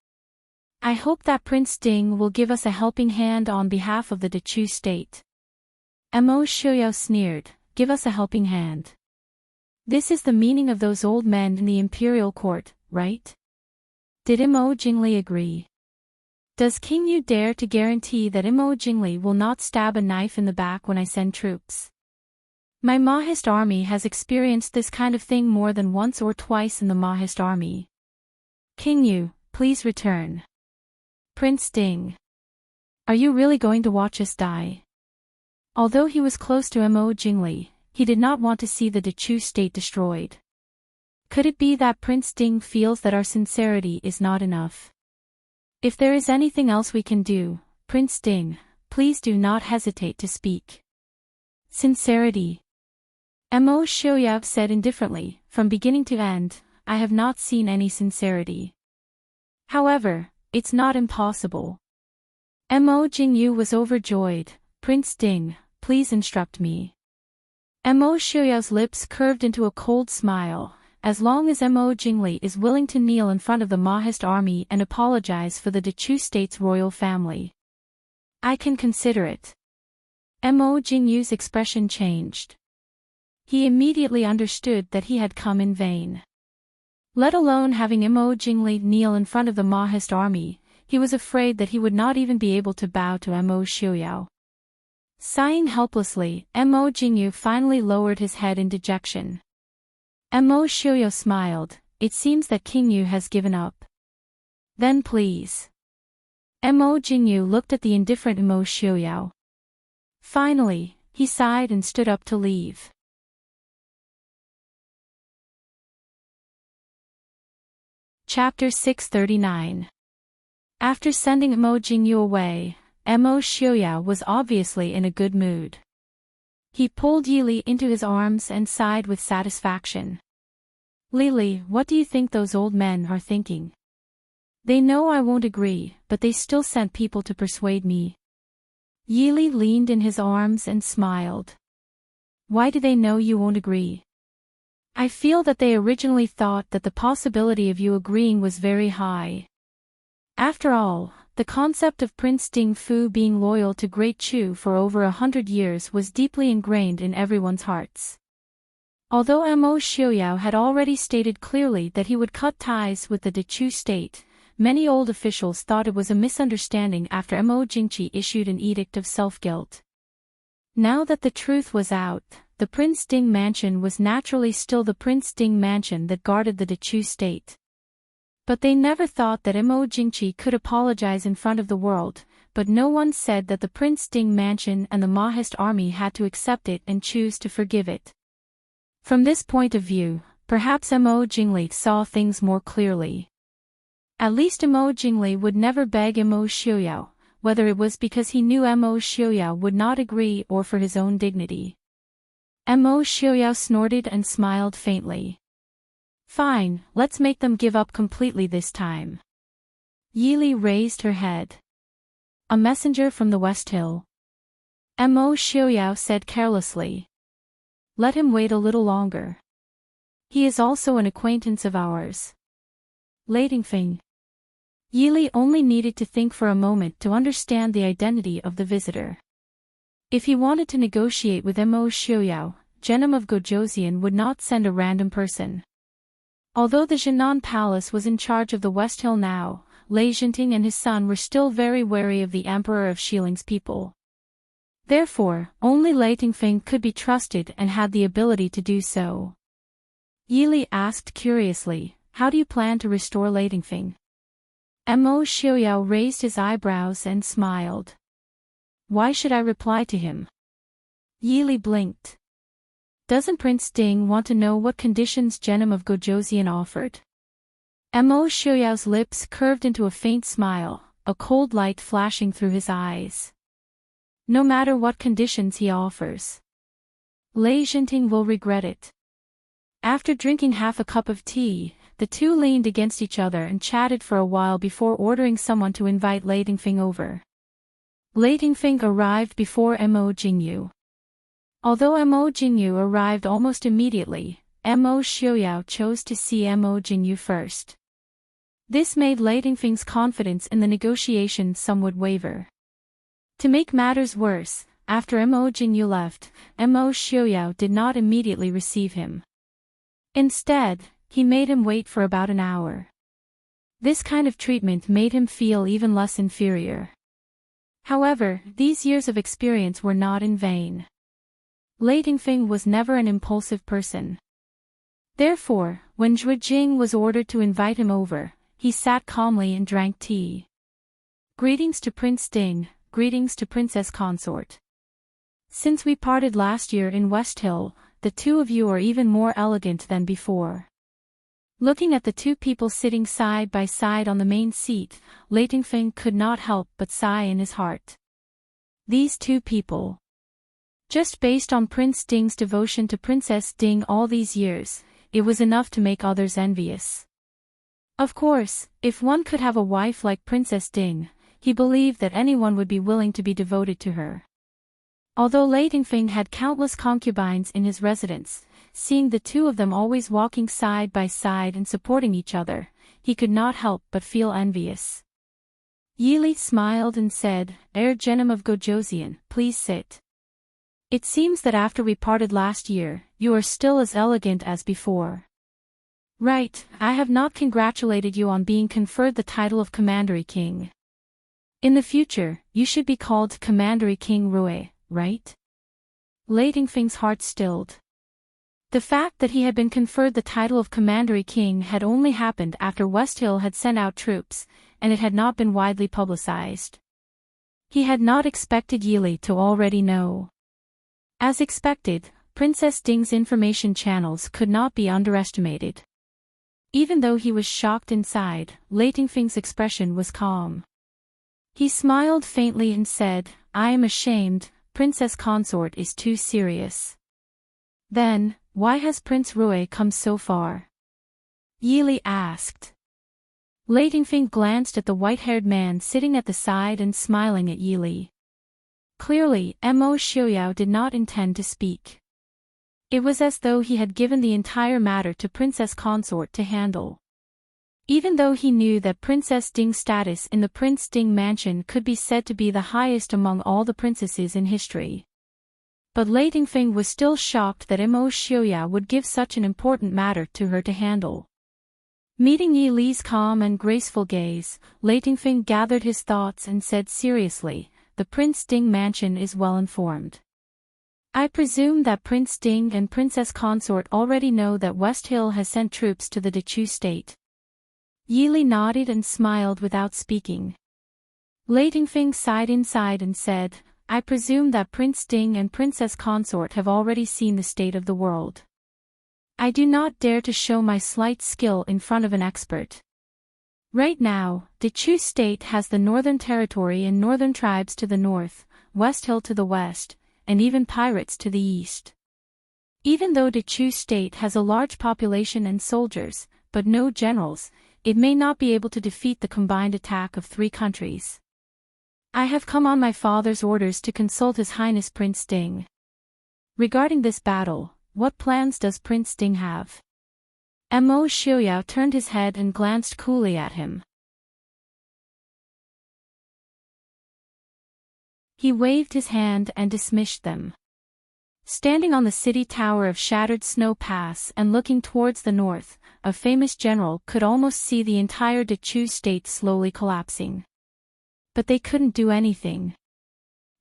A: I hope that Prince Ding will give us a helping hand on behalf of the Dechu state. Mo Xiuyao sneered, "Give us a helping hand. This is the meaning of those old men in the imperial court, right?" Did Mo Jingli agree? Does King Yu dare to guarantee that Mo Jingli will not stab a knife in the back when I send troops? My Mahist army has experienced this kind of thing more than once or twice in the Mahist army. King Yu, please return. Prince Ding. Are you really going to watch us die? Although he was close to Mo Jingli, he did not want to see the Dechu state destroyed. Could it be that Prince Ding feels that our sincerity is not enough? If there is anything else we can do, Prince Ding, please do not hesitate to speak. Sincerity. Mo Xiuyao said indifferently, "From beginning to end, I have not seen any sincerity. However, it's not impossible." Mo Jingyu was overjoyed. "Prince Ding, please instruct me." Mo Xiuyao's lips curved into a cold smile. As long as Mo Jingli is willing to kneel in front of the Mahist army and apologize for the Dechu state's royal family, I can consider it. Mo Jingyu's expression changed. He immediately understood that he had come in vain. Let alone having Mo Jingli kneel in front of the Mahist army, he was afraid that he would not even be able to bow to Mo Xiuyao. Sighing helplessly, Mo Jingyu finally lowered his head in dejection. Mo Xiuyao smiled. "It seems that King Yu has given up. Then please." Mo Jingyu looked at the indifferent Mo Xiuyao. Finally, he sighed and stood up to leave. Chapter 639. After sending Mo Jingyu away, Mo Xiuyao was obviously in a good mood. He pulled Yi Li into his arms and sighed with satisfaction. "Li, what do you think those old men are thinking? They know I won't agree, but they still sent people to persuade me." Yi Li leaned in his arms and smiled. "Why do they know you won't agree?" "I feel that they originally thought that the possibility of you agreeing was very high. After all, the concept of Prince Ding Fu being loyal to Great Chu for over 100 years was deeply ingrained in everyone's hearts." Although Mo Xiuyao had already stated clearly that he would cut ties with the Dechu state, many old officials thought it was a misunderstanding after Mo Jingqi issued an edict of self-guilt. Now that the truth was out, the Prince Ding mansion was naturally still the Prince Ding mansion that guarded the Dechu state. But they never thought that Mo Jingqi could apologize in front of the world, but no one said that the Prince Ding mansion and the Mahist army had to accept it and choose to forgive it. From this point of view, Perhaps Mo Jingli saw things more clearly. At least Mo Jingli would never beg Mo Xiuyao, whether it was because he knew Mo Xiuyao would not agree or for his own dignity. Mo Xiuyao snorted and smiled faintly. Fine, let's make them give up completely this time. Yili raised her head. A messenger from the West Hill. Mo Xiuyao said carelessly. Let him wait a little longer. He is also an acquaintance of ours. Ladingfeng. Yili only needed to think for a moment to understand the identity of the visitor. If he wanted to negotiate with Mo Xiuyao, Genom of Gojoseon would not send a random person. Although the Jinan Palace was in charge of the West Hill now, Enchanting and his son were still very wary of the Emperor of Shiling's people. Therefore, only Ladingfeng could be trusted and had the ability to do so. Yili asked curiously, how do you plan to restore Ladingfeng? Mo Xiuyao raised his eyebrows and smiled. Why should I reply to him? Yili blinked. Doesn't Prince Ding want to know what conditions Genom of Gojoseon offered? Mo Xiuyao's lips curved into a faint smile, a cold light flashing through his eyes. No matter what conditions he offers, Enchanting will regret it. After drinking half a cup of tea, the two leaned against each other and chatted for a while before ordering someone to invite Ladingfeng over. Ladingfeng arrived before Mo Jingyu. Although Mo Jingyu arrived almost immediately, Mo Xiuyao chose to see Mo Jingyu first. This made Ladingfeng's confidence in the negotiation somewhat waver. To make matters worse, after Mo Jingyu left, Mo Xiuyao did not immediately receive him. Instead, he made him wait for about an hour. This kind of treatment made him feel even less inferior. However, these years of experience were not in vain. Ladingfeng was never an impulsive person. Therefore, when Zhui Jing was ordered to invite him over, he sat calmly and drank tea. Greetings to Prince Ding, greetings to Princess Consort. Since we parted last year in West Hill, the two of you are even more elegant than before. Looking at the two people sitting side by side on the main seat, Ladingfeng could not help but sigh in his heart. These two people. Just based on Prince Ding's devotion to Princess Ding all these years, it was enough to make others envious. Of course, if one could have a wife like Princess Ding, he believed that anyone would be willing to be devoted to her. Although Ladingfeng had countless concubines in his residence, seeing the two of them always walking side by side and supporting each other, he could not help but feel envious. Yili smiled and said, Genom of Gojoseon, please sit. It seems that after we parted last year, you are still as elegant as before. Right, I have not congratulated you on being conferred the title of Commandery King. In the future, you should be called Commandery King Rui, right? Ladingfeng's heart stilled. The fact that he had been conferred the title of Commandery King had only happened after West Hill had sent out troops, and it had not been widely publicized. He had not expected Yili to already know. As expected, Princess Ding's information channels could not be underestimated. Even though he was shocked inside, Ladingfeng's expression was calm. He smiled faintly and said, I am ashamed, Princess Consort is too serious. Then, why has Prince Rui come so far? Yili asked. Ladingfeng glanced at the white-haired man sitting at the side and smiling at Yili. Clearly, Mo Xiuyao did not intend to speak. It was as though he had given the entire matter to Princess Consort to handle. Even though he knew that Princess Ding's status in the Prince Ding mansion could be said to be the highest among all the princesses in history. But Ladingfeng was still shocked that Mo Xiuyao would give such an important matter to her to handle. Meeting Yi Li's calm and graceful gaze, Ladingfeng gathered his thoughts and said seriously, the Prince Ding mansion is well informed. I presume that Prince Ding and Princess Consort already know that West Hill has sent troops to the Dechu state. Yili nodded and smiled without speaking. Ladingfeng sighed inside and said, I presume that Prince Ding and Princess Consort have already seen the state of the world. I do not dare to show my slight skill in front of an expert. Right now, Dechu State has the Northern Territory and Northern Tribes to the north, West Hill to the west, and even pirates to the east. Even though Dechu State has a large population and soldiers, but no generals, it may not be able to defeat the combined attack of 3 countries. I have come on my father's orders to consult His Highness Prince Ding. Regarding this battle, what plans does Prince Ding have? Mo Xiuyao turned his head and glanced coolly at him. He waved his hand and dismissed them. Standing on the city tower of Shattered Snow Pass and looking towards the north, a famous general could almost see the entire Dechu State slowly collapsing. But they couldn't do anything.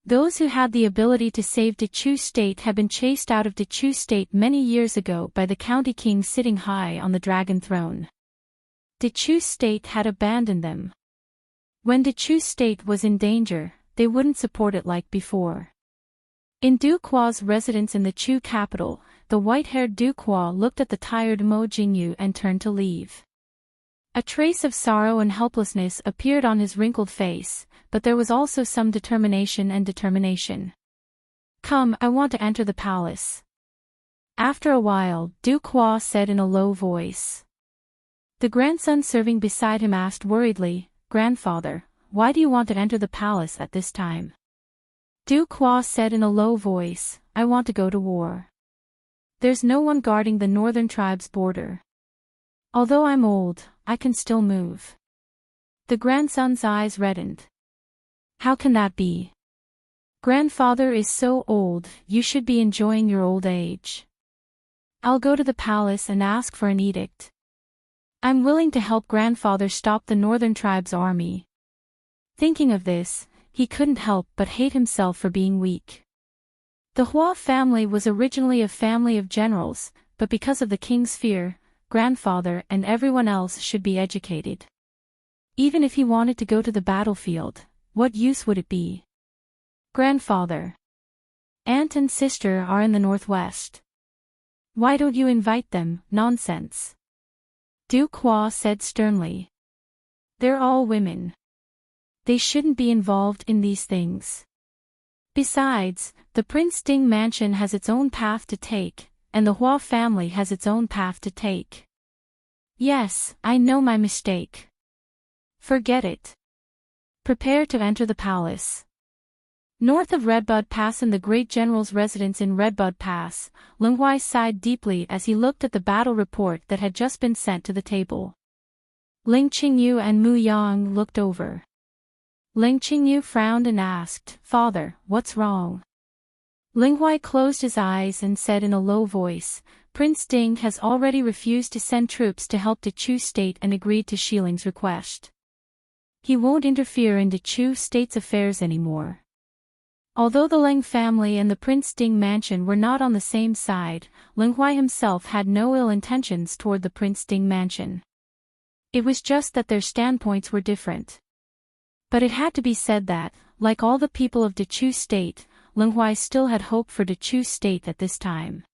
A: Those who had the ability to save Dechu State had been chased out of Dechu State many years ago by the county king sitting high on the dragon throne. Dechu State had abandoned them. When Dechu State was in danger, they wouldn't support it like before. In Duquo's residence in the Chu capital, the white-haired Duquo looked at the tired Mo Jingyu and turned to leave. A trace of sorrow and helplessness appeared on his wrinkled face, but there was also some determination. Come, I want to enter the palace. After a while, Duquo said in a low voice. The grandson serving beside him asked worriedly, Grandfather, why do you want to enter the palace at this time? Duquo said in a low voice, I want to go to war. There's no one guarding the northern tribe's border. Although I'm old, I can still move. The grandson's eyes reddened. How can that be? Grandfather is so old, you should be enjoying your old age. I'll go to the palace and ask for an edict. I'm willing to help grandfather stop the northern tribe's army. Thinking of this, he couldn't help but hate himself for being weak. The Hua family was originally a family of generals, but because of the king's fear, grandfather and everyone else should be educated. Even if he wanted to go to the battlefield, what use would it be? Grandfather. Aunt and sister are in the northwest. Why don't you invite them? Nonsense. Duquo said sternly. They're all women. They shouldn't be involved in these things. Besides, the Prince Ding mansion has its own path to take, and the Hua family has its own path to take. Yes, I know my mistake. Forget it. Prepare to enter the palace. North of Redbud Pass in the great general's residence in Redbud Pass, Lin Huai sighed deeply as he looked at the battle report that had just been sent to the table. Ling Qingyu and Mu Yang looked over. Ling Qingyu frowned and asked, Father, what's wrong? Ling Huai closed his eyes and said in a low voice, Prince Ding has already refused to send troops to help Dechu State and agreed to Shiling's request. He won't interfere in Dechu State's affairs anymore. Although the Ling family and the Prince Ding mansion were not on the same side, Ling Huai himself had no ill intentions toward the Prince Ding mansion. It was just that their standpoints were different. But it had to be said that, like all the people of Dechu State, Ling Huai still had hope for Dechu State at this time.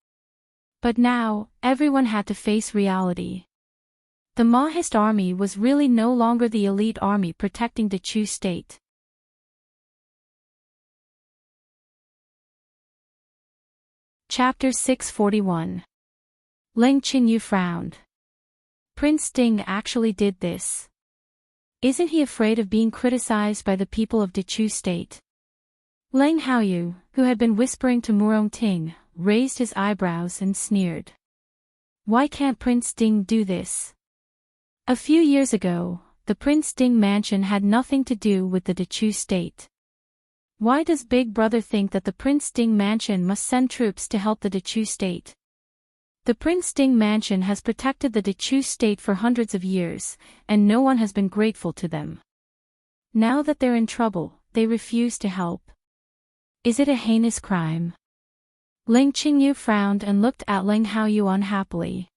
A: But now, everyone had to face reality. The Maoist army was really no longer the elite army protecting Dechu State. Chapter 641. Ling Qingyu frowned. Prince Ding actually did this. Isn't he afraid of being criticized by the people of Dechu State? Lang Haoyu, who had been whispering to Murong Ting, raised his eyebrows and sneered. Why can't Prince Ding do this? A few years ago, the Prince Ding mansion had nothing to do with the Dechu State. Why does Big Brother think that the Prince Ding mansion must send troops to help the Dechu State? The Prince Ding mansion has protected the Dechu State for hundreds of years, and no one has been grateful to them. Now that they're in trouble, they refuse to help. Is it a heinous crime? Ling Qingyu frowned and looked at Ling Haoyu unhappily.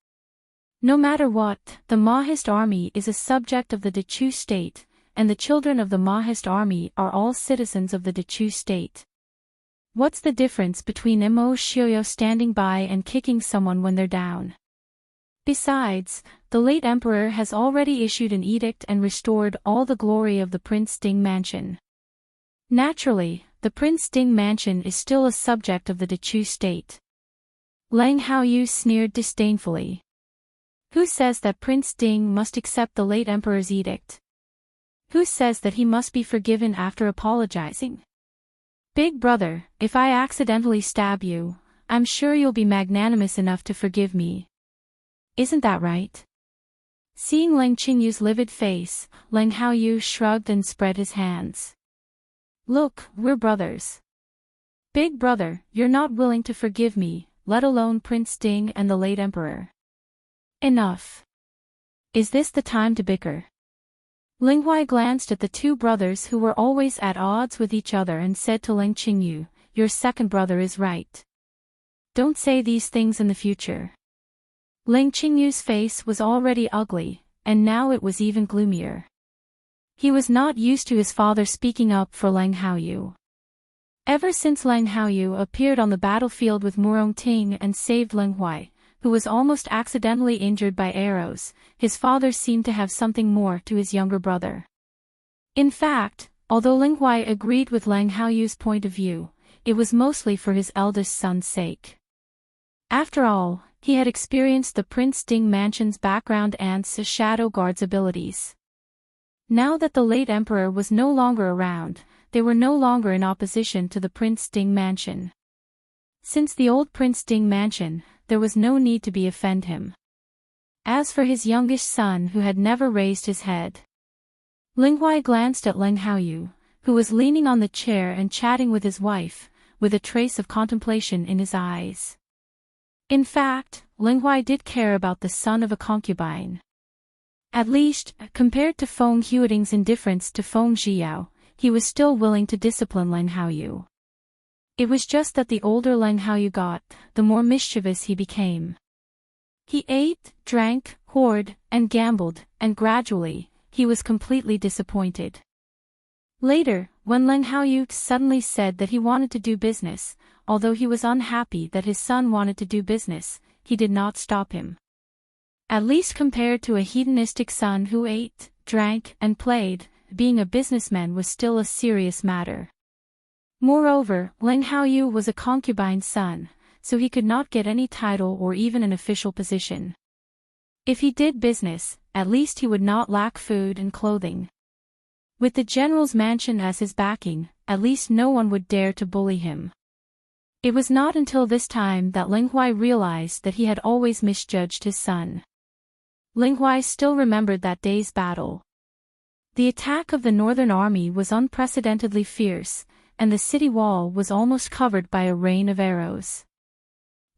A: No matter what, the Maoist army is a subject of the Dechu State, and the children of the Maoist army are all citizens of the Dechu State. What's the difference between Mo Xiuyao standing by and kicking someone when they're down? Besides, the late emperor has already issued an edict and restored all the glory of the Prince Ding mansion. Naturally, the Prince Ding mansion is still a subject of the Dechu state. Lang Haoyu sneered disdainfully. Who says that Prince Ding must accept the late emperor's edict? Who says that he must be forgiven after apologizing? Big brother, if I accidentally stab you, I'm sure you'll be magnanimous enough to forgive me. Isn't that right? Seeing Lang Qingyu's livid face, Lang Haoyu shrugged and spread his hands. Look, we're brothers. Big brother, you're not willing to forgive me, let alone Prince Ding and the late emperor. Enough. Is this the time to bicker? Linghuai glanced at the two brothers who were always at odds with each other and said to Lang Qingyu, your second brother is right. Don't say these things in the future. Lang Qingyu's face was already ugly, and now it was even gloomier. He was not used to his father speaking up for Lang Haoyu. Ever since Lang Haoyu appeared on the battlefield with Murongting and saved Linghuai, who was almost accidentally injured by arrows, his father seemed to have something more to his younger brother. In fact, although Linghuai agreed with Lang Haoyu's point of view, it was mostly for his eldest son's sake. After all, he had experienced the Prince Ding mansion's background and shadow guard's abilities. Now that the late emperor was no longer around, they were no longer in opposition to the Prince Ding mansion. Since the old Prince Ding mansion, there was no need to offend him. As for his youngest son who had never raised his head, Linghuai glanced at Lang Haoyu, who was leaning on the chair and chatting with his wife, with a trace of contemplation in his eyes. In fact, Linghuai did care about the son of a concubine. At least, compared to Feng Huiting's indifference to Feng Zhiyao, he was still willing to discipline Lang Haoyu. It was just that the older Lang Haoyu got, the more mischievous he became. He ate, drank, whored, and gambled, and gradually, he was completely disappointed. Later, when Lang Haoyu suddenly said that he wanted to do business, although he was unhappy that his son wanted to do business, he did not stop him. At least compared to a hedonistic son who ate, drank, and played, being a businessman was still a serious matter. Moreover, Lang Haoyu was a concubine's son, so he could not get any title or even an official position. If he did business, at least he would not lack food and clothing. With the general's mansion as his backing, at least no one would dare to bully him. It was not until this time that Linghuai realized that he had always misjudged his son. Linghuai still remembered that day's battle. The attack of the Northern Army was unprecedentedly fierce, and the city wall was almost covered by a rain of arrows.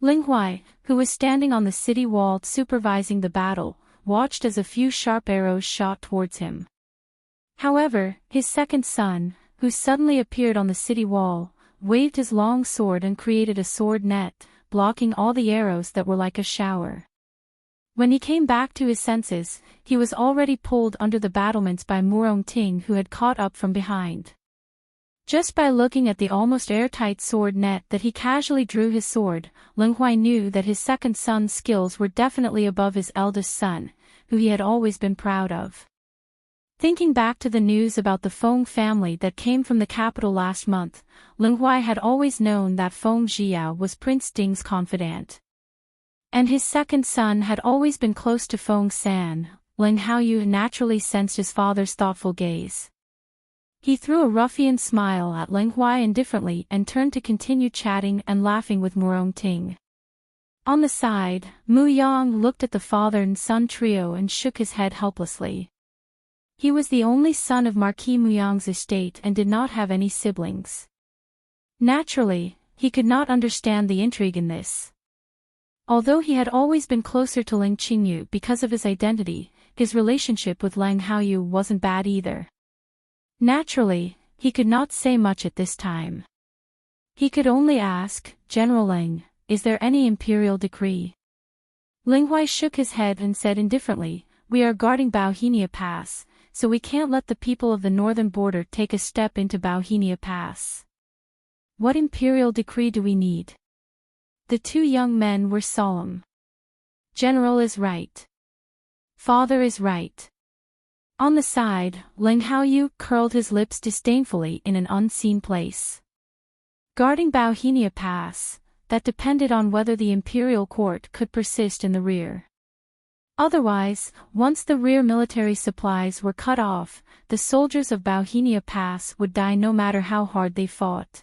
A: Linghuai, who was standing on the city wall supervising the battle, watched as a few sharp arrows shot towards him. However, his second son, who suddenly appeared on the city wall, waved his long sword and created a sword net, blocking all the arrows that were like a shower. When he came back to his senses, he was already pulled under the battlements by Murongting, who had caught up from behind. Just by looking at the almost airtight sword net that he casually drew his sword, Linghuai knew that his second son's skills were definitely above his eldest son, who he had always been proud of. Thinking back to the news about the Feng family that came from the capital last month, Linghuai had always known that Feng Zhiyao was Prince Ding's confidant. And his second son had always been close to Feng San. Lang Haoyu naturally sensed his father's thoughtful gaze. He threw a ruffian smile at Linghuai indifferently and turned to continue chatting and laughing with Murongting. On the side, Mu Yang looked at the father and son trio and shook his head helplessly. He was the only son of Marquis Muyang's estate and did not have any siblings. Naturally, he could not understand the intrigue in this. Although he had always been closer to Lang Qingyu because of his identity, his relationship with Lang Haoyu wasn't bad either. Naturally, he could not say much at this time. He could only ask, General Lang, is there any imperial decree? Linghuai shook his head and said indifferently, we are guarding Bauhinia Pass, so we can't let the people of the northern border take a step into Bauhinia Pass. What imperial decree do we need? The two young men were solemn. General is right. Father is right. On the side, Ling Haoyu curled his lips disdainfully in an unseen place. Guarding Bauhinia Pass, that depended on whether the imperial court could persist in the rear. Otherwise, once the rear military supplies were cut off, the soldiers of Bauhinia Pass would die no matter how hard they fought.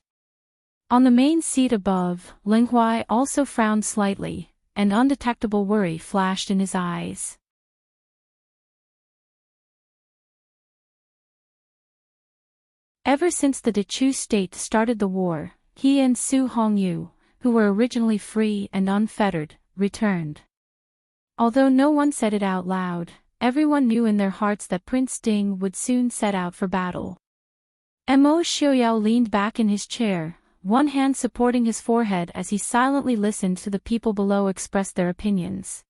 A: On the main seat above, Ling Huai also frowned slightly, and undetectable worry flashed in his eyes. Ever since the Dechu state started the war, he and Su Hongyu, who were originally free and unfettered, returned. Although no one said it out loud, everyone knew in their hearts that Prince Ding would soon set out for battle. Mo Xiaoyao leaned back in his chair, one hand supporting his forehead as he silently listened to the people below express their opinions.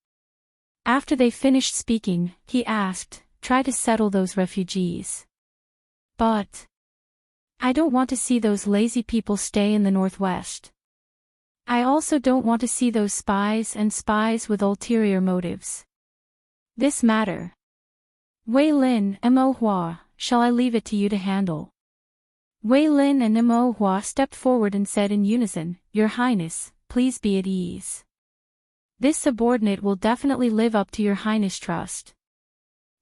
A: After they finished speaking, he asked, "Try to settle those refugees." "But I don't want to see those lazy people stay in the northwest. I also don't want to see those spies with ulterior motives. This matter, Wei Lin and Mo Hua, shall I leave it to you to handle?" Wei Lin and Mo Hua stepped forward and said in unison, "Your Highness, please be at ease. This subordinate will definitely live up to your Highness' trust."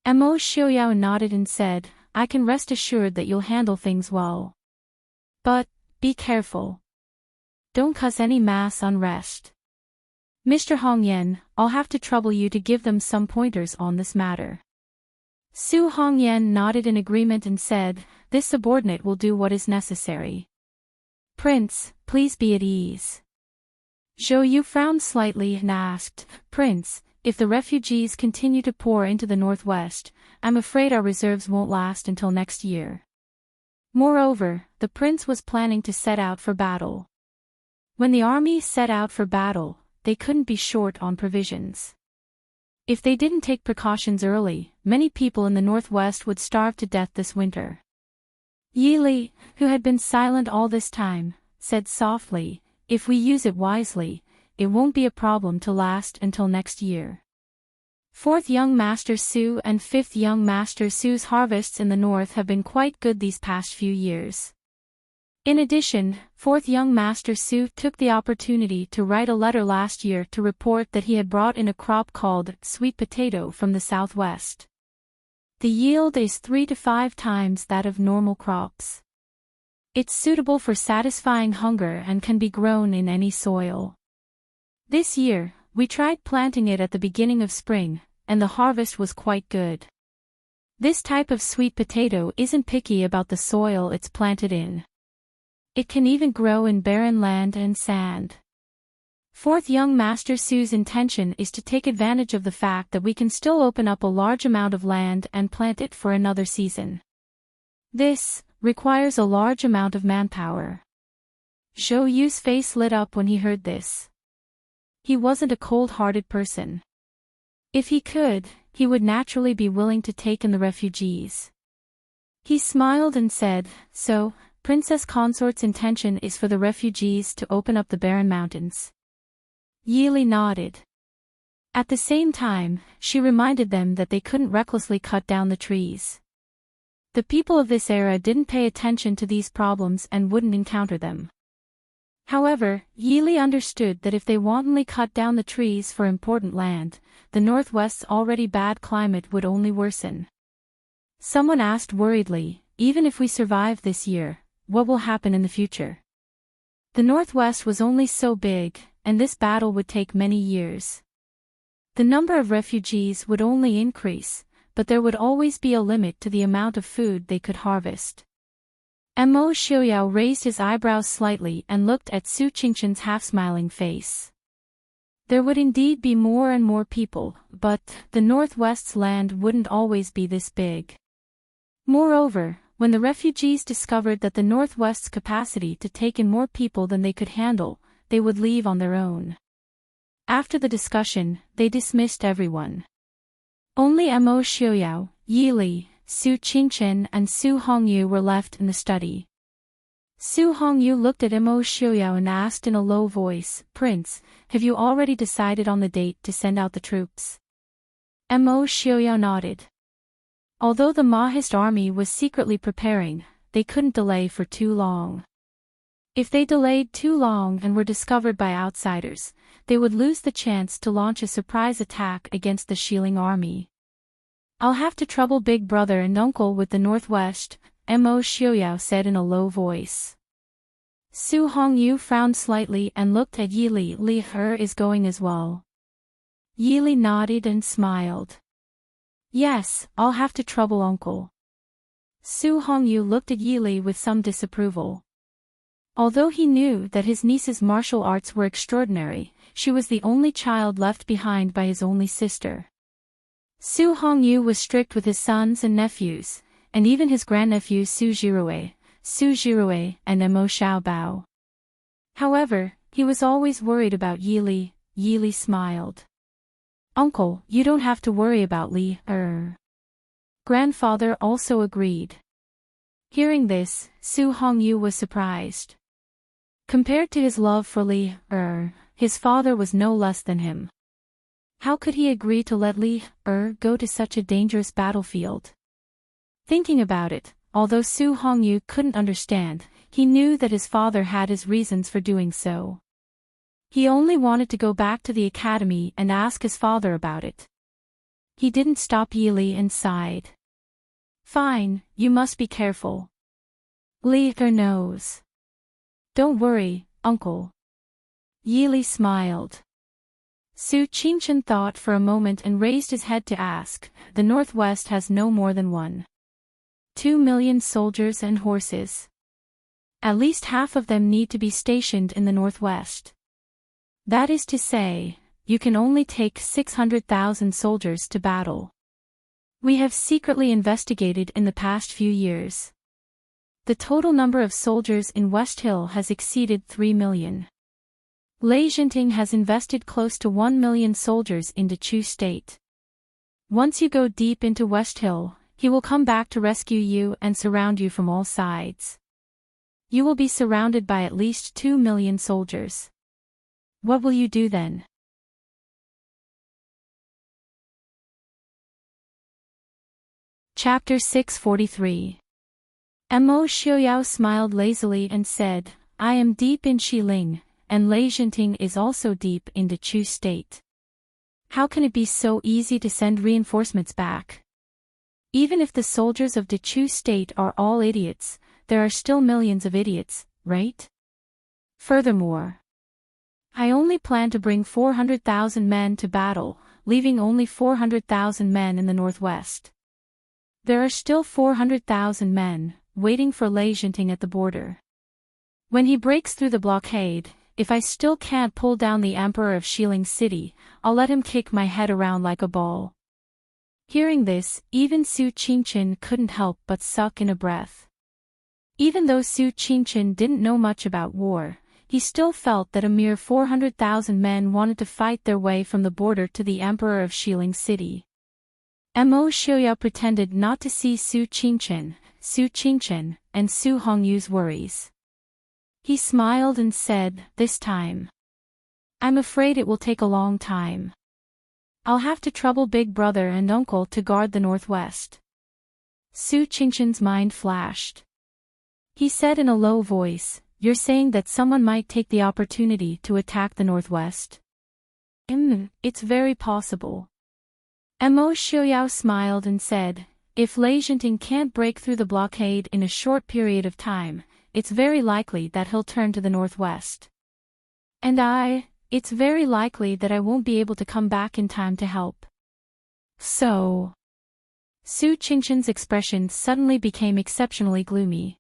A: Mo Xiaoyao nodded and said, "I can rest assured that you'll handle things well. But be careful. Don't cause any mass unrest. Mr. Hongyan, I'll have to trouble you to give them some pointers on this matter." Su Hongyan nodded in agreement and said, "This subordinate will do what is necessary. Prince, please be at ease." Zhou Yu frowned slightly and asked, "Prince, if the refugees continue to pour into the northwest, I'm afraid our reserves won't last until next year." Moreover, the prince was planning to set out for battle. When the army set out for battle, they couldn't be short on provisions. If they didn't take precautions early, many people in the northwest would starve to death this winter. Yi Li, who had been silent all this time, said softly, "If we use it wisely, it won't be a problem to last until next year." Fourth Young Master Su and Fifth Young Master Su's harvests in the north have been quite good these past few years. In addition, Fourth Young Master Su took the opportunity to write a letter last year to report that he had brought in a crop called sweet potato from the southwest. The yield is 3 to 5 times that of normal crops. It's suitable for satisfying hunger and can be grown in any soil. This year, we tried planting it at the beginning of spring, and the harvest was quite good. This type of sweet potato isn't picky about the soil it's planted in. It can even grow in barren land and sand. Fourth Young Master Su's intention is to take advantage of the fact that we can still open up a large amount of land and plant it for another season. This requires a large amount of manpower. Zhou Yu's face lit up when he heard this. He wasn't a cold-hearted person. If he could, he would naturally be willing to take in the refugees. He smiled and said, "So, Princess Consort's intention is for the refugees to open up the barren mountains." Yi Li nodded. At the same time, she reminded them that they couldn't recklessly cut down the trees. The people of this era didn't pay attention to these problems and wouldn't encounter them. However, Yi Li understood that if they wantonly cut down the trees for important land, the northwest's already bad climate would only worsen. Someone asked worriedly, "Even if we survive this year, what will happen in the future?" The northwest was only so big, and this battle would take many years. The number of refugees would only increase, but there would always be a limit to the amount of food they could harvest. Mo Xiaoyao raised his eyebrows slightly and looked at Su Qingqian's half-smiling face. There would indeed be more and more people, but the northwest's land wouldn't always be this big. Moreover, when the refugees discovered that the northwest's capacity to take in more people than they could handle, they would leave on their own. After the discussion, they dismissed everyone. Only Mo Xiaoyao, Yi Li, Su Qingqian and Su Hongyu were left in the study. Su Hongyu looked at Mo Xiaoyao and asked in a low voice, Prince, have you already decided on the date to send out the troops? Mo Xiaoyao nodded. Although the Mahist army was secretly preparing, they couldn't delay for too long. If they delayed too long and were discovered by outsiders, they would lose the chance to launch a surprise attack against the Xiling army. I'll have to trouble Big Brother and Uncle with the Northwest, Mo Xiaoyao said in a low voice. Su Hongyu frowned slightly and looked at Yi Li. Li is going as well. Yi Li nodded and smiled. Yes, I'll have to trouble Uncle. Su Hongyu looked at Yi Li with some disapproval. Although he knew that his niece's martial arts were extraordinary, she was the only child left behind by his only sister. Su Hongyu was strict with his sons and nephews, and even his grandnephews Su Jirue, and Mo Xiaobao. However, he was always worried about Yi Li. Yi Li smiled. Uncle, you don't have to worry about Li. Grandfather also agreed. Hearing this, Su Hongyu was surprised. Compared to his love for Li, his father was no less than him. How could he agree to let Li, go to such a dangerous battlefield? Thinking about it, although Su Hongyu couldn't understand, he knew that his father had his reasons for doing so. He only wanted to go back to the academy and ask his father about it. He didn't stop Yi Li and sighed. Fine, you must be careful. Li knows. Don't worry, Uncle. Yi Li smiled. Su Qingchen thought for a moment and raised his head to ask, the Northwest has no more than 2 million soldiers and horses. At least half of them need to be stationed in the Northwest. That is to say, you can only take 600,000 soldiers to battle. We have secretly investigated in the past few years. The total number of soldiers in West Hill has exceeded 3 million. Enchanting has invested close to 1 million soldiers into Chu State. Once you go deep into West Hill, he will come back to rescue you and surround you from all sides. You will be surrounded by at least 2 million soldiers. What will you do then? Chapter 643. Mo Xiaoyao smiled lazily and said, I am deep in Xiling, and Enchanting is also deep into Chu State. How can it be so easy to send reinforcements back? Even if the soldiers of the Chu State are all idiots, there are still millions of idiots, right? Furthermore, I only plan to bring 400,000 men to battle, leaving only 400,000 men in the Northwest. There are still 400,000 men, waiting for Enchanting at the border. When he breaks through the blockade, if I still can't pull down the Emperor of Xiling City, I'll let him kick my head around like a ball. Hearing this, even Su Qingchen couldn't help but suck in a breath. Even though Su Qingchen didn't know much about war, he still felt that a mere 400,000 men wanted to fight their way from the border to the Emperor of Xiling City. Mo Xiaoyao pretended not to see Su Qingchen, and Su Hongyu's worries. He smiled and said, this time. I'm afraid it will take a long time. I'll have to trouble Big Brother and Uncle to guard the Northwest. Su Qingchen's mind flashed. He said in a low voice, you're saying that someone might take the opportunity to attack the Northwest? It's very possible. Mo Xiaoyao smiled and said, if Enchanting can't break through the blockade in a short period of time, it's very likely that he'll turn to the Northwest. And it's very likely that I won't be able to come back in time to help. So... Su Qingchen's expression suddenly became exceptionally gloomy.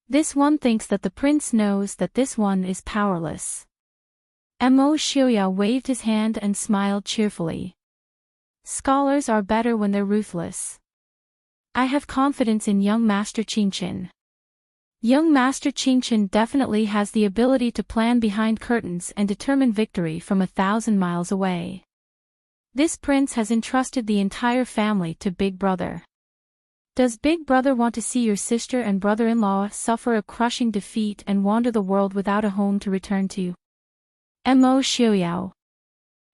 A: This one thinks that the prince knows that this one is powerless. Mo Xiaoyao waved his hand and smiled cheerfully. Scholars are better when they're ruthless. I have confidence in young Master Qingchen. Young Master Qingchen definitely has the ability to plan behind curtains and determine victory from 1,000 miles away. This prince has entrusted the entire family to Big Brother. Does Big Brother want to see your sister and brother-in-law suffer a crushing defeat and wander the world without a home to return to? Mo Xiaoyao.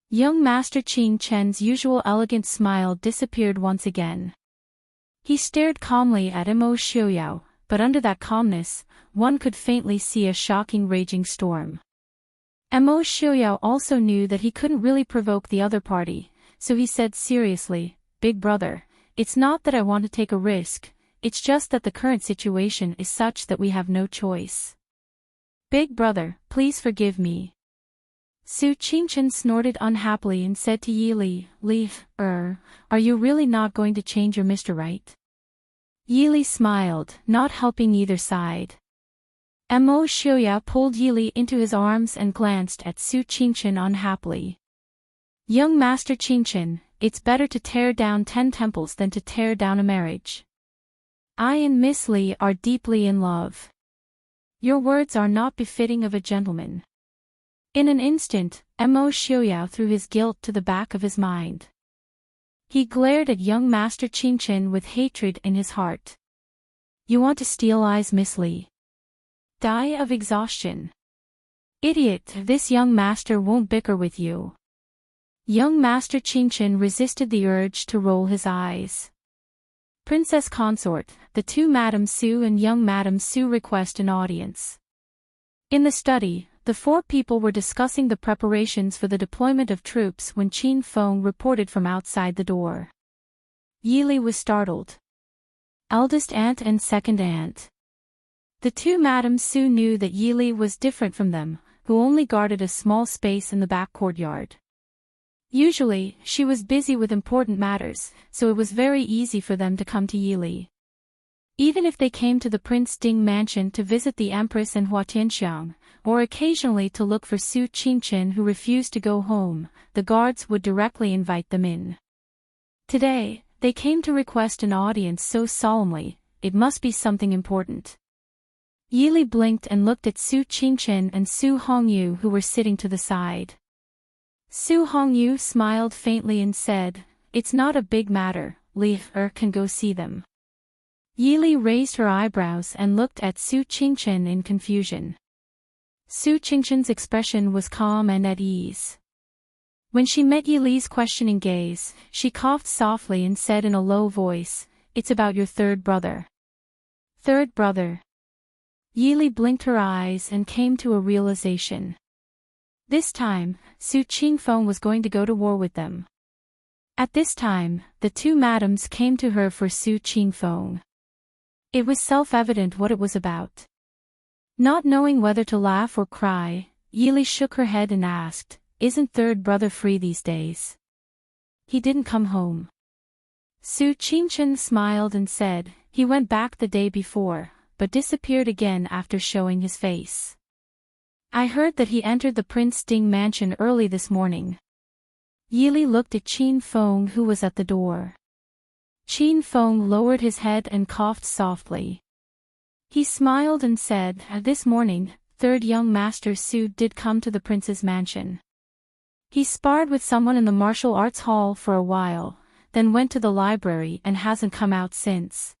A: Young Master Qin Chen's usual elegant smile disappeared once again. He stared calmly at Mo Xiaoyao, but under that calmness, one could faintly see a shocking raging storm. Mo Xiaoyao also knew that he couldn't really provoke the other party, so he said seriously, "Big Brother, it's not that I want to take a risk, it's just that the current situation is such that we have no choice. Big Brother, please forgive me." Su Qingchen snorted unhappily and said to Yi Li, are you really not going to change your Mr. Right? Yi Li smiled, not helping either side. Mo Xiaoyao pulled Yi Li into his arms and glanced at Su Qingchen unhappily. "Young Master Qingchen, it's better to tear down 10 temples than to tear down a marriage. I and Miss Li are deeply in love. Your words are not befitting of a gentleman." In an instant, Mo Xiaoyao threw his guilt to the back of his mind. He glared at young Master Qingchen with hatred in his heart. "You want to stealize Miss Li? Die of exhaustion. Idiot, this young master won't bicker with you." Young Master Qingchen resisted the urge to roll his eyes. "Princess Consort, the two Madame Su and young Madame Su request an audience." In the study, the 4 people were discussing the preparations for the deployment of troops when Qin Feng reported from outside the door. Yi Li was startled. Eldest aunt and second aunt. The two Madame Su knew that Yi Li was different from them, who only guarded a small space in the back courtyard. Usually, she was busy with important matters, so it was very easy for them to come to Yi Li. Even if they came to the Prince Ding mansion to visit the Empress and Hua Tianxiang, or occasionally to look for Su Qingchen who refused to go home, the guards would directly invite them in. Today, they came to request an audience so solemnly, it must be something important. Yi Li blinked and looked at Su Qingchen and Su Hongyu who were sitting to the side. Su Hongyu smiled faintly and said, "It's not a big matter, Li can go see them." Yi Li raised her eyebrows and looked at Su Qingchen in confusion. Su Qingchen's expression was calm and at ease. When she met Yi Li's questioning gaze, she coughed softly and said in a low voice, "It's about your third brother." "Third brother?" Yi Li blinked her eyes and came to a realization. This time, Su Qingfeng was going to go to war with them. At this time, the two madams came to her for Su Qingfeng. It was self-evident what it was about. Not knowing whether to laugh or cry, Yi Li shook her head and asked, "Isn't third brother free these days?" "He didn't come home." Su Qingchen smiled and said, "He went back the day before, but disappeared again after showing his face. I heard that he entered the Prince Ding mansion early this morning." Yi Li looked at Qin Feng who was at the door. Qin Feng lowered his head and coughed softly. He smiled and said, "This morning, third young Master Su did come to the prince's mansion. He sparred with someone in the martial arts hall for a while, then went to the library and hasn't come out since."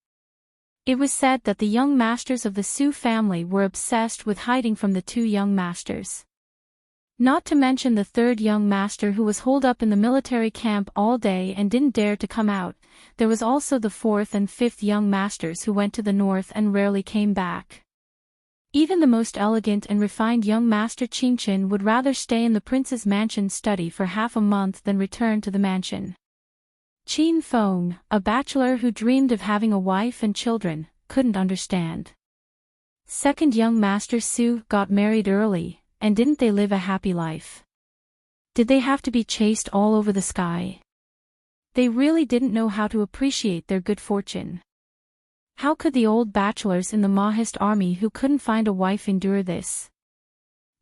A: It was said that the young masters of the Su family were obsessed with hiding from the two young masters. Not to mention the third young master who was holed up in the military camp all day and didn't dare to come out, there was also the fourth and fifth young masters who went to the north and rarely came back. Even the most elegant and refined young Master Qingchen would rather stay in the prince's mansion study for half a month than return to the mansion. Qin Feng, a bachelor who dreamed of having a wife and children, couldn't understand. Second young Master Su got married early, and didn't they live a happy life? Did they have to be chased all over the sky? They really didn't know how to appreciate their good fortune. How could the old bachelors in the Mahist army who couldn't find a wife endure this?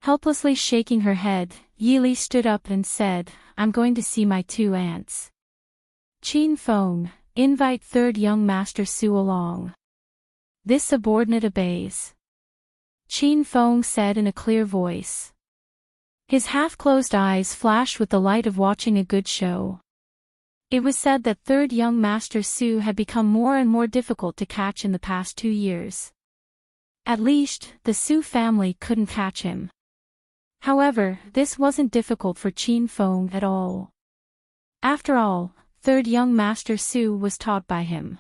A: Helplessly shaking her head, Yi Li stood up and said, "I'm going to see my two aunts." Qin Feng, invite third young Master Su along. This subordinate obeys. Qin Feng said in a clear voice. His half-closed eyes flashed with the light of watching a good show. It was said that third young Master Su had become more and more difficult to catch in the past 2 years. At least, the Su family couldn't catch him. However, this wasn't difficult for Qin Feng at all. After all, third young Master Su was taught by him.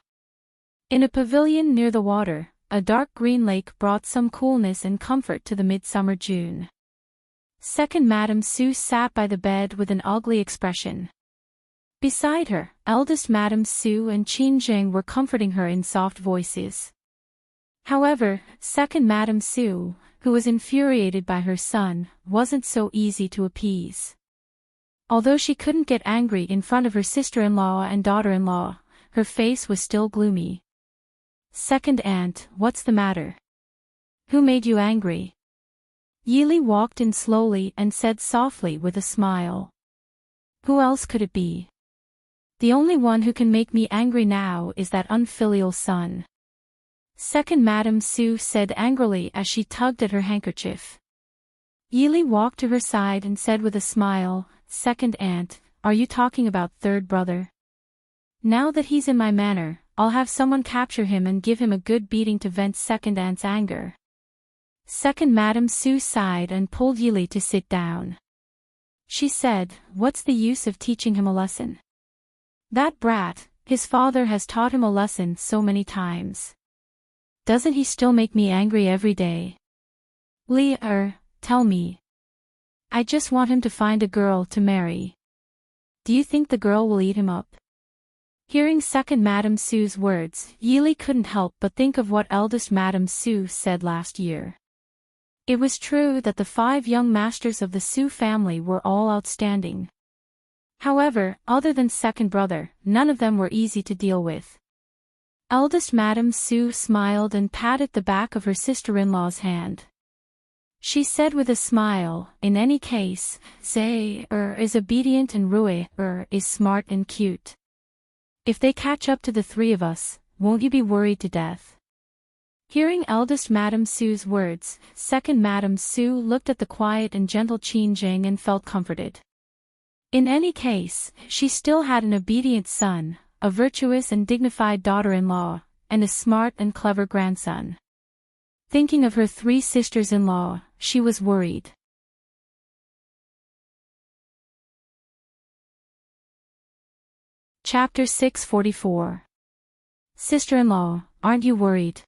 A: In a pavilion near the water, a dark green lake brought some coolness and comfort to the midsummer June. Second Madame Su sat by the bed with an ugly expression. Beside her, eldest Madame Su and Qin Zheng were comforting her in soft voices. However, second Madame Su, who was infuriated by her son, wasn't so easy to appease. Although she couldn't get angry in front of her sister-in-law and daughter-in-law, her face was still gloomy. Second aunt, what's the matter? Who made you angry? Yili walked in slowly and said softly with a smile. Who else could it be? The only one who can make me angry now is that unfilial son. Second Madame Su said angrily as she tugged at her handkerchief. Yili walked to her side and said with a smile, Second aunt, are you talking about third brother? Now that he's in my manor, I'll have someone capture him and give him a good beating to vent second aunt's anger. Second Madame Su sighed and pulled Yili to sit down. She said, what's the use of teaching him a lesson? That brat, his father has taught him a lesson so many times. Doesn't he still make me angry every day? Tell me. I just want him to find a girl to marry. Do you think the girl will eat him up? Hearing second Madame Su's words, Yili couldn't help but think of what eldest Madame Su said last year. It was true that the 5 young masters of the Su family were all outstanding. However, other than second brother, none of them were easy to deal with. Eldest Madame Su smiled and patted the back of her sister-in-law's hand. She said with a smile, in any case, Zhe is obedient and Rui is smart and cute. If they catch up to the 3 of us, won't you be worried to death? Hearing eldest Madame Su's words, second Madame Su looked at the quiet and gentle Qin Zheng and felt comforted. In any case, she still had an obedient son, a virtuous and dignified daughter-in-law, and a smart and clever grandson. Thinking of her 3 sisters-in-law, she was worried. Chapter 644. Sister-in-law, aren't you worried?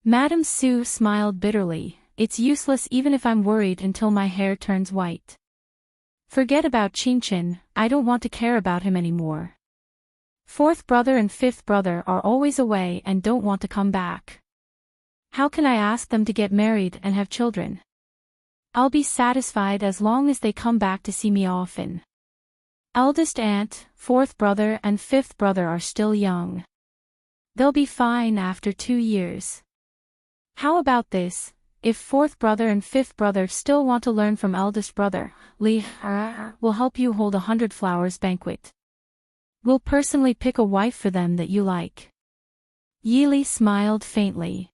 A: Madame Su smiled bitterly, it's useless even if I'm worried until my hair turns white. Forget about Qin, I don't want to care about him anymore. 4th brother and 5th brother are always away and don't want to come back. How can I ask them to get married and have children? I'll be satisfied as long as they come back to see me often. Eldest aunt, 4th brother and 5th brother are still young. They'll be fine after 2 years. How about this? If 4th brother and 5th brother still want to learn from eldest brother, will help you hold 100 flowers banquet. We'll personally pick a wife for them that you like. Yili smiled faintly.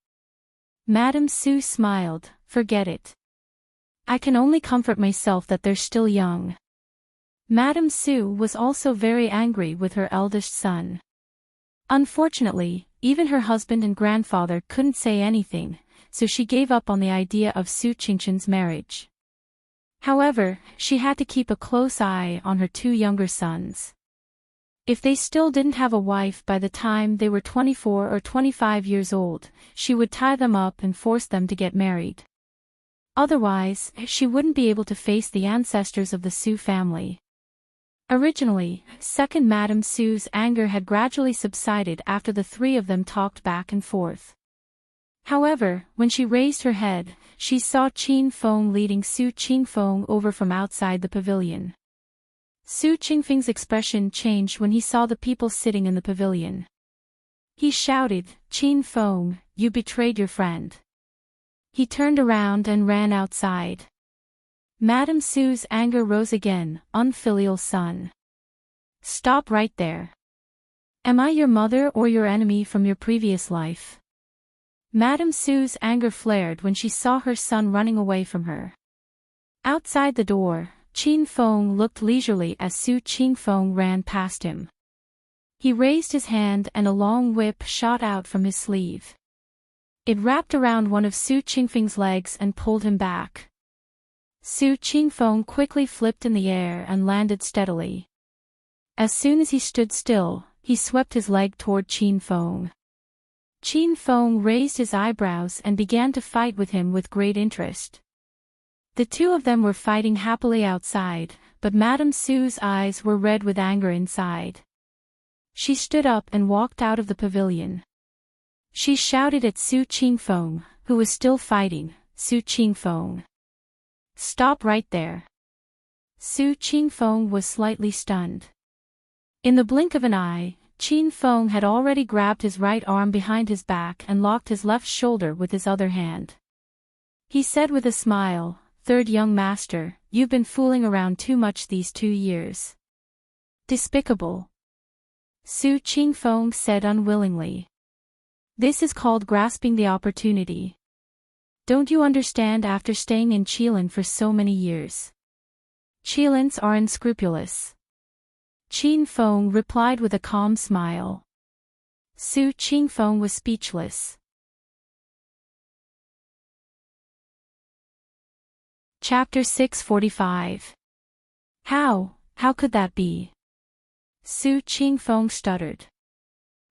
A: Madame Su smiled, forget it. I can only comfort myself that they're still young. Madame Su was also very angry with her eldest son. Unfortunately, even her husband and grandfather couldn't say anything, so she gave up on the idea of Su Qingshan's marriage. However, she had to keep a close eye on her 2 younger sons. If they still didn't have a wife by the time they were 24 or 25 years old, she would tie them up and force them to get married. Otherwise, she wouldn't be able to face the ancestors of the Su family. Originally, second Madame Su's anger had gradually subsided after the 3 of them talked back and forth. However, when she raised her head, she saw Qin Feng leading Su Qingfeng over from outside the pavilion. Su Qingfeng's expression changed when he saw the people sitting in the pavilion. He shouted, Qin Feng, you betrayed your friend. He turned around and ran outside. Madame Su's anger rose again, unfilial son. Stop right there. Am I your mother or your enemy from your previous life? Madame Su's anger flared when she saw her son running away from her. Outside the door, Qin Feng looked leisurely as Su Qingfeng ran past him. He raised his hand and a long whip shot out from his sleeve. It wrapped around one of Su Qingfeng's legs and pulled him back. Su Qingfeng quickly flipped in the air and landed steadily. As soon as he stood still, he swept his leg toward Qingfeng. Qingfeng raised his eyebrows and began to fight with him with great interest. The two of them were fighting happily outside, but Madame Su's eyes were red with anger inside. She stood up and walked out of the pavilion. She shouted at Su Qingfeng, who was still fighting, "Su Qingfeng! Stop right there!" Su Qingfeng was slightly stunned. In the blink of an eye, Qingfeng had already grabbed his right arm behind his back and locked his left shoulder with his other hand. He said with a smile, "Third young master, you've been fooling around too much these 2 years. Despicable." Su Qingfeng said unwillingly. "This is called grasping the opportunity. Don't you understand after staying in Qilin for so many years? Qilins are unscrupulous." Qingfeng replied with a calm smile. Su Qingfeng was speechless. Chapter 645. How could that be? Su Qingfeng stuttered.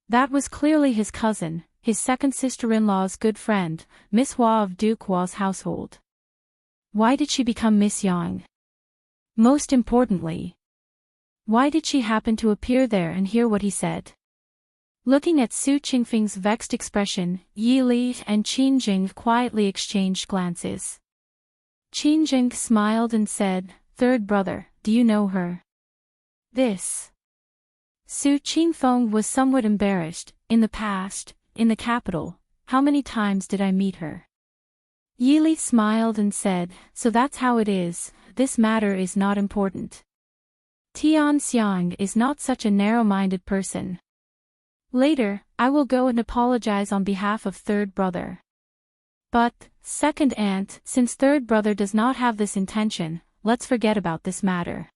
A: That was clearly his cousin, his second sister-in-law's good friend, Miss Hua of Duke Hua's household. Why did she become Miss Yang? Most importantly, why did she happen to appear there and hear what he said? Looking at Su Qingfeng's vexed expression, Yi Li and Qin Jing quietly exchanged glances. Qin Jing smiled and said, "Third brother, do you know her?" This. Su Qingfeng was somewhat embarrassed. In the past, in the capital, how many times did I meet her? Yi Li smiled and said, "So that's how it is, this matter is not important. Tian Xiang is not such a narrow-minded person. Later, I will go and apologize on behalf of third brother. But, second aunt, since third brother does not have this intention, let's forget about this matter."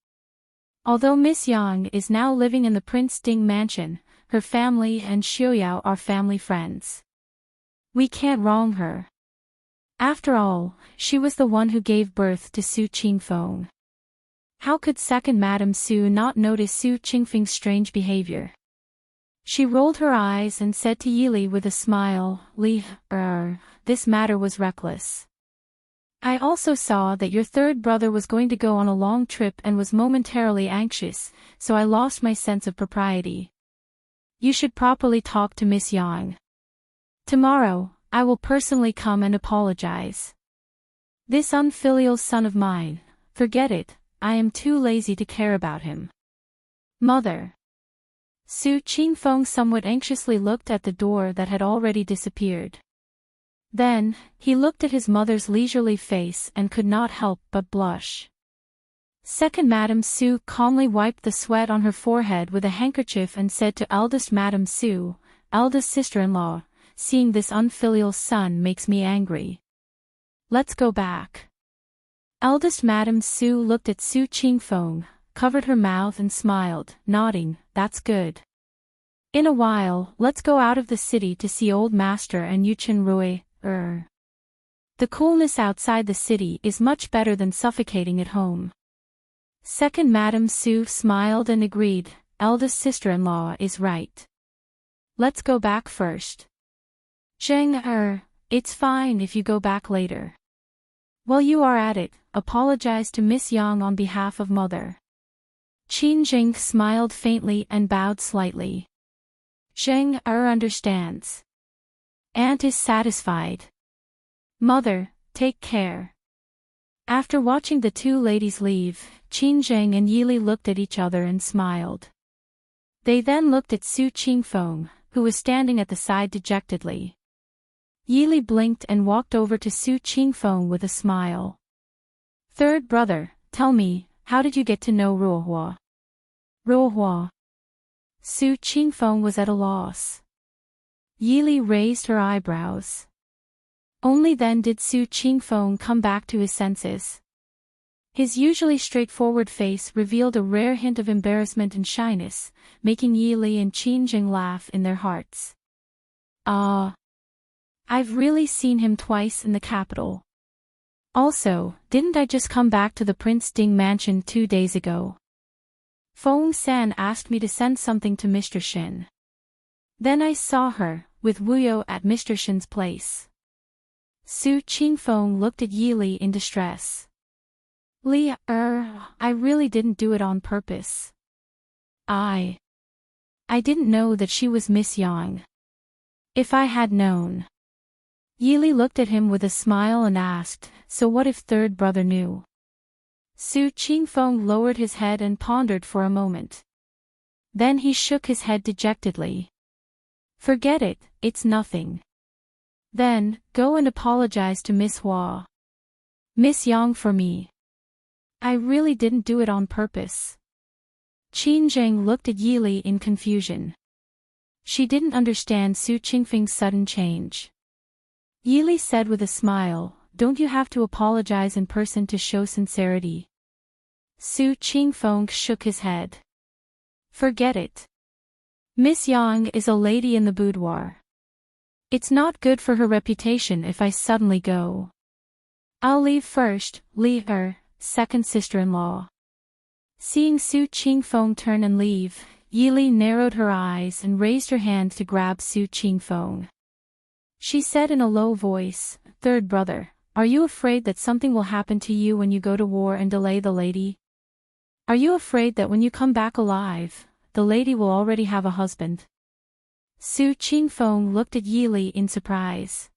A: Although Miss Yang is now living in the Prince Ding mansion, her family and Xiuyao are family friends. We can't wrong her. After all, she was the one who gave birth to Su Qingfeng. How could second Madame Su not notice Su Qingfeng's strange behavior? She rolled her eyes and said to Yi Li with a smile, "This matter was reckless. I also saw that your third brother was going to go on a long trip and was momentarily anxious, so I lost my sense of propriety. You should properly talk to Miss Yang. Tomorrow, I will personally come and apologize. This unfilial son of mine, forget it, I am too lazy to care about him." Mother. Su Qingfeng somewhat anxiously looked at the door that had already disappeared. Then, he looked at his mother's leisurely face and could not help but blush. Second Madame Su calmly wiped the sweat on her forehead with a handkerchief and said to eldest Madame Su, "Eldest sister-in-law, seeing this unfilial son makes me angry. Let's go back." Eldest Madame Su looked at Su Qingfeng, covered her mouth and smiled, nodding, "That's good. In a while, let's go out of the city to see Old Master and Yuchen Rui. The coolness outside the city is much better than suffocating at home." Second Madame Su smiled and agreed, "Eldest sister-in-law is right. Let's go back first." Zheng, it's fine if you go back later. While you are at it, apologize to Miss Yang on behalf of mother. Qin Jing smiled faintly and bowed slightly. Zheng understands. Aunt is satisfied. Mother, take care. After watching the two ladies leave, Qin Jing and Yi Li looked at each other and smiled. They then looked at Su Qingfeng, who was standing at the side dejectedly. Yi Li blinked and walked over to Su Qingfeng with a smile. "Third brother, tell me, how did you get to know Ruohua?" Ruohua. Su Qingfeng was at a loss. Yi Li raised her eyebrows. Only then did Su Qingfeng come back to his senses. His usually straightforward face revealed a rare hint of embarrassment and shyness, making Yi Li and Qin Jing laugh in their hearts. Ah. I've really seen him twice in the capital. Also, didn't I just come back to the Prince Ding mansion 2 days ago? Feng San asked me to send something to Mr. Shin. Then I saw her, with Wuyo at Mr. Shin's place. Su Qingfeng looked at Yi Li in distress. I really didn't do it on purpose. I didn't know that she was Miss Yang. If I had known. Yi Li looked at him with a smile and asked, so what if third brother knew? Su Qingfeng lowered his head and pondered for a moment. Then he shook his head dejectedly. Forget it, it's nothing. Then, go and apologize to Miss Hua. Miss Yang for me. I really didn't do it on purpose. Qin Jing looked at Yi Li in confusion. She didn't understand Su Qingfeng's sudden change. Yi Li said with a smile, don't you have to apologize in person to show sincerity? Su Qingfeng shook his head. Forget it. Miss Yang is a lady in the boudoir. It's not good for her reputation if I suddenly go. I'll leave first, leave her, second sister-in-law. Seeing Su Qingfeng turn and leave, Yi Li narrowed her eyes and raised her hand to grab Su Qingfeng. She said in a low voice, third brother, are you afraid that something will happen to you when you go to war and delay the lady? Are you afraid that when you come back alive, the lady will already have a husband? Su Qingfeng looked at Yi Li in surprise.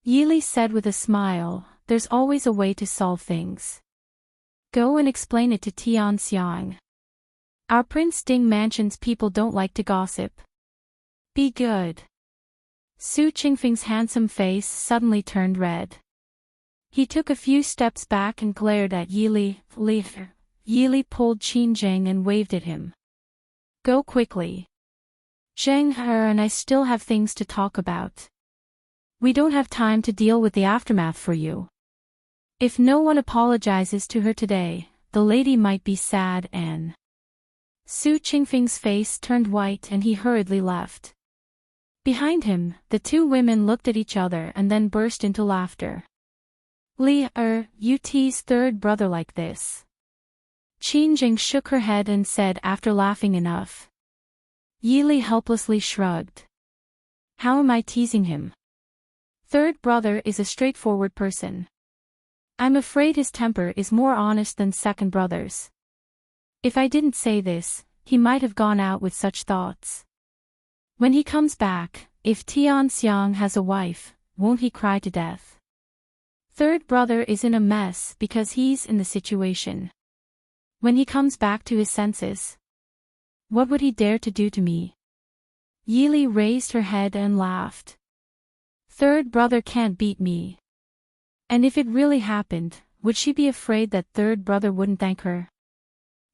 A: Yi Li said with a smile, there's always a way to solve things. Go and explain it to Tian Xiang. Our Prince Ding mansion's people don't like to gossip. Be good. Su Qingfeng's handsome face suddenly turned red. He took a few steps back and glared at Yi Li. Yi Li pulled Qin Jing and waved at him. Go quickly. Zheng He and I still have things to talk about. We don't have time to deal with the aftermath for you. If no one apologizes to her today, the lady might be sad and... Su Qingfeng's face turned white and he hurriedly left. Behind him, the two women looked at each other and then burst into laughter. You tease third brother like this. Qin Jing shook her head and said after laughing enough. Yi Li helplessly shrugged. How am I teasing him? Third brother is a straightforward person. I'm afraid his temper is more honest than second brother's. If I didn't say this, he might have gone out with such thoughts. When he comes back, if Tian Xiang has a wife, won't he cry to death? Third brother is in a mess because he's in the situation. When he comes back to his senses, what would he dare to do to me? Yi Li raised her head and laughed. Third brother can't beat me. And if it really happened, would she be afraid that third brother wouldn't thank her?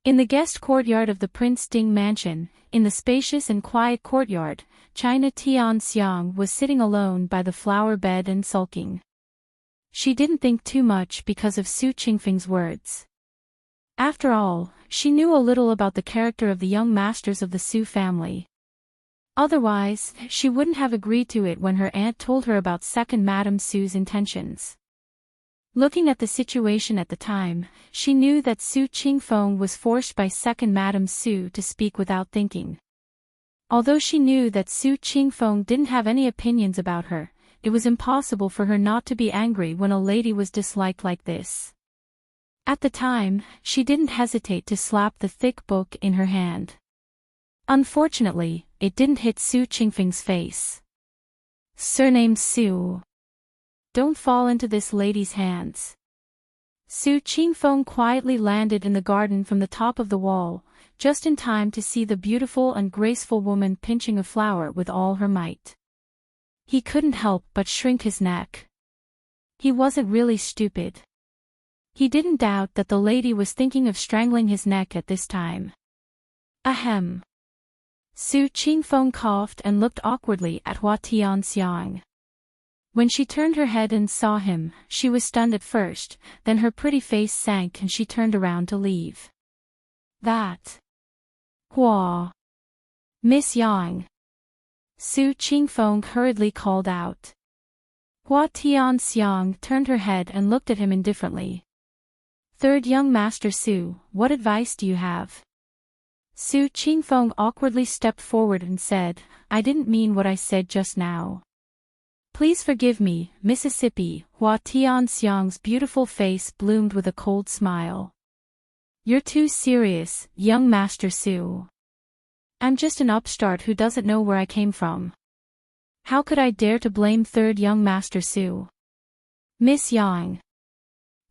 A: In the guest courtyard of the Prince Ding mansion, in the spacious and quiet courtyard, China Tian Xiang was sitting alone by the flower bed and sulking. She didn't think too much because of Su Qingfeng's words. After all, she knew a little about the character of the young masters of the Su family. Otherwise, she wouldn't have agreed to it when her aunt told her about second Madame Su's intentions. Looking at the situation at the time, she knew that Su Qingfeng was forced by second Madame Su to speak without thinking. Although she knew that Su Qingfeng didn't have any opinions about her, it was impossible for her not to be angry when a lady was disliked like this. At the time, she didn't hesitate to slap the thick book in her hand. Unfortunately, it didn't hit Su Qingfeng's face. Surname Su. Don't fall into this lady's hands. Su Qingfeng quietly landed in the garden from the top of the wall, just in time to see the beautiful and graceful woman pinching a flower with all her might. He couldn't help but shrink his neck. He wasn't really stupid. He didn't doubt that the lady was thinking of strangling his neck at this time. Ahem. Su Qingfeng coughed and looked awkwardly at Hua Tian Xiang. When she turned her head and saw him, she was stunned at first, then her pretty face sank and she turned around to leave. That. Hua. Miss Yang. Su Qingfeng hurriedly called out. Hua Tianxiang turned her head and looked at him indifferently. Third young Master Su, what advice do you have? Su Qingfeng awkwardly stepped forward and said, I didn't mean what I said just now. Please forgive me, Mississippi. Hua Tianxiang's beautiful face bloomed with a cold smile. You're too serious, young Master Su. I'm just an upstart who doesn't know where I came from. How could I dare to blame third young Master Su? Miss Yang.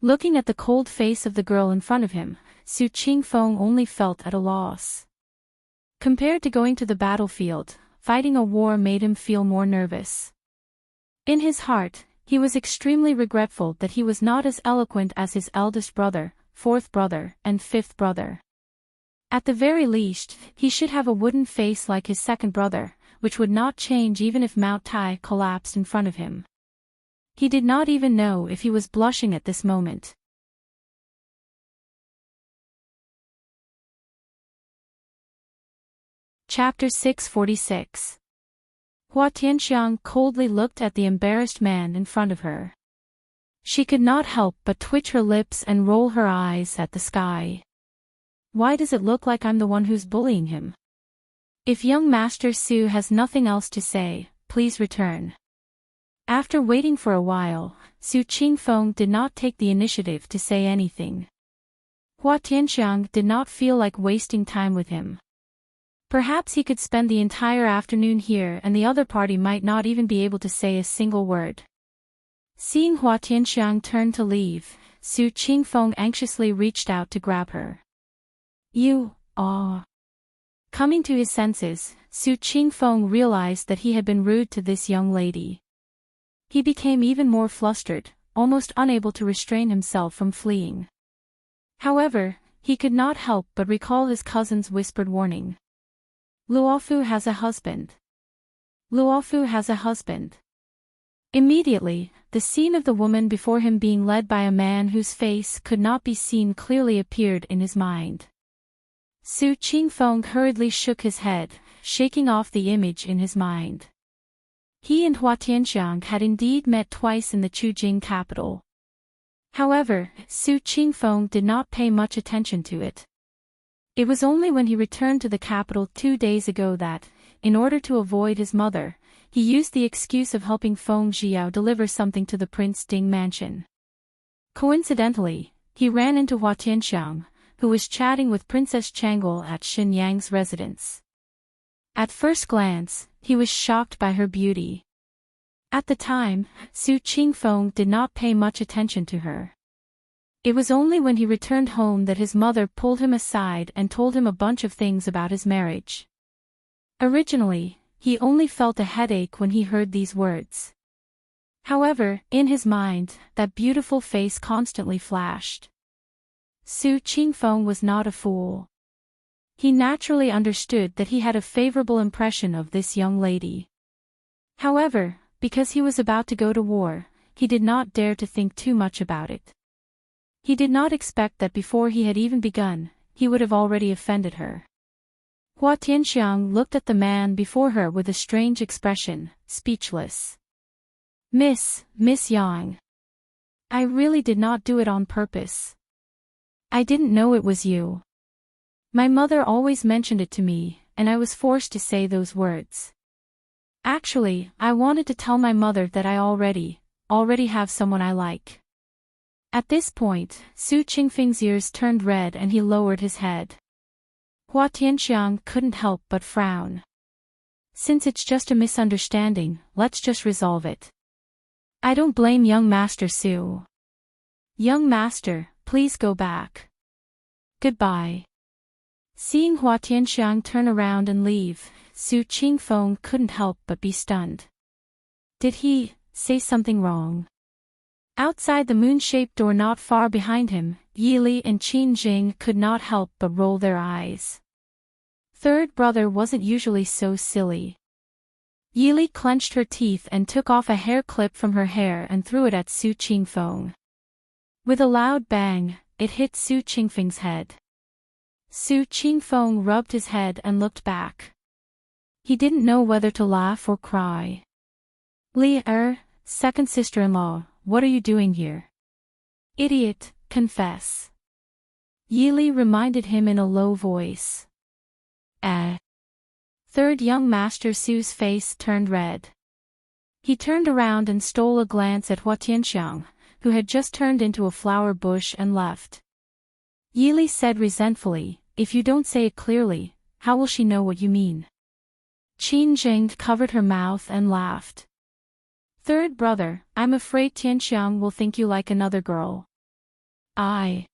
A: Looking at the cold face of the girl in front of him, Su Qingfeng only felt at a loss. Compared to going to the battlefield, fighting a war made him feel more nervous. In his heart, he was extremely regretful that he was not as eloquent as his eldest brother, fourth brother, and fifth brother. At the very least, he should have a wooden face like his second brother, which would not change even if Mount Tai collapsed in front of him. He did not even know if he was blushing at this moment. Chapter 646. Hua Tianxiang coldly looked at the embarrassed man in front of her. She could not help but twitch her lips and roll her eyes at the sky. Why does it look like I'm the one who's bullying him? If young Master Su has nothing else to say, please return. After waiting for a while, Su Qingfeng did not take the initiative to say anything. Hua Tianxiang did not feel like wasting time with him. Perhaps he could spend the entire afternoon here and the other party might not even be able to say a single word. Seeing Hua Tianxiang turn to leave, Su Qingfeng anxiously reached out to grab her. You, ah. Coming to his senses, Su Qingfeng realized that he had been rude to this young lady. He became even more flustered, almost unable to restrain himself from fleeing. However, he could not help but recall his cousin's whispered warning. Luofu has a husband. Luofu has a husband. Immediately, the scene of the woman before him being led by a man whose face could not be seen clearly appeared in his mind. Su Qingfeng hurriedly shook his head, shaking off the image in his mind. He and Hua Tianxiang had indeed met twice in the Chujing capital. However, Su Qingfeng did not pay much attention to it. It was only when he returned to the capital 2 days ago that, in order to avoid his mother, he used the excuse of helping Feng Xiao deliver something to the Prince Ding mansion. Coincidentally, he ran into Hua Tianxiang, who was chatting with Princess Chang'e at Xin Yang's residence. At first glance, he was shocked by her beauty. At the time, Su Qingfeng did not pay much attention to her. It was only when he returned home that his mother pulled him aside and told him a bunch of things about his marriage. Originally, he only felt a headache when he heard these words. However, in his mind, that beautiful face constantly flashed. Su Qingfeng was not a fool. He naturally understood that he had a favorable impression of this young lady. However, because he was about to go to war, he did not dare to think too much about it. He did not expect that before he had even begun, he would have already offended her. Hua Tianxiang looked at the man before her with a strange expression, speechless. Miss Yang. I really did not do it on purpose. I didn't know it was you. My mother always mentioned it to me, and I was forced to say those words. Actually, I wanted to tell my mother that I already have someone I like. At this point, Su Qingfeng's ears turned red and he lowered his head. Hua Tianxiang couldn't help but frown. Since it's just a misunderstanding, let's just resolve it. I don't blame young Master Su. Young Master, please go back. Goodbye. Seeing Hua Tianxiang turn around and leave, Su Qingfeng couldn't help but be stunned. Did he say something wrong? Outside the moon-shaped door not far behind him, Yili and Qin Jing could not help but roll their eyes. Third brother wasn't usually so silly. Yili clenched her teeth and took off a hair clip from her hair and threw it at Su Qingfeng. With a loud bang, it hit Su Qingfeng's head. Su Qingfeng rubbed his head and looked back. He didn't know whether to laugh or cry. Li second sister-in-law, what are you doing here? Idiot, confess. Yili reminded him in a low voice. Third young master Su's face turned red. He turned around and stole a glance at Hua Tianxiang, who had just turned into a flower bush and left. Yili said resentfully, if you don't say it clearly, how will she know what you mean? Qin Jing covered her mouth and laughed. Third brother, I'm afraid Tianxiang will think you like another girl. I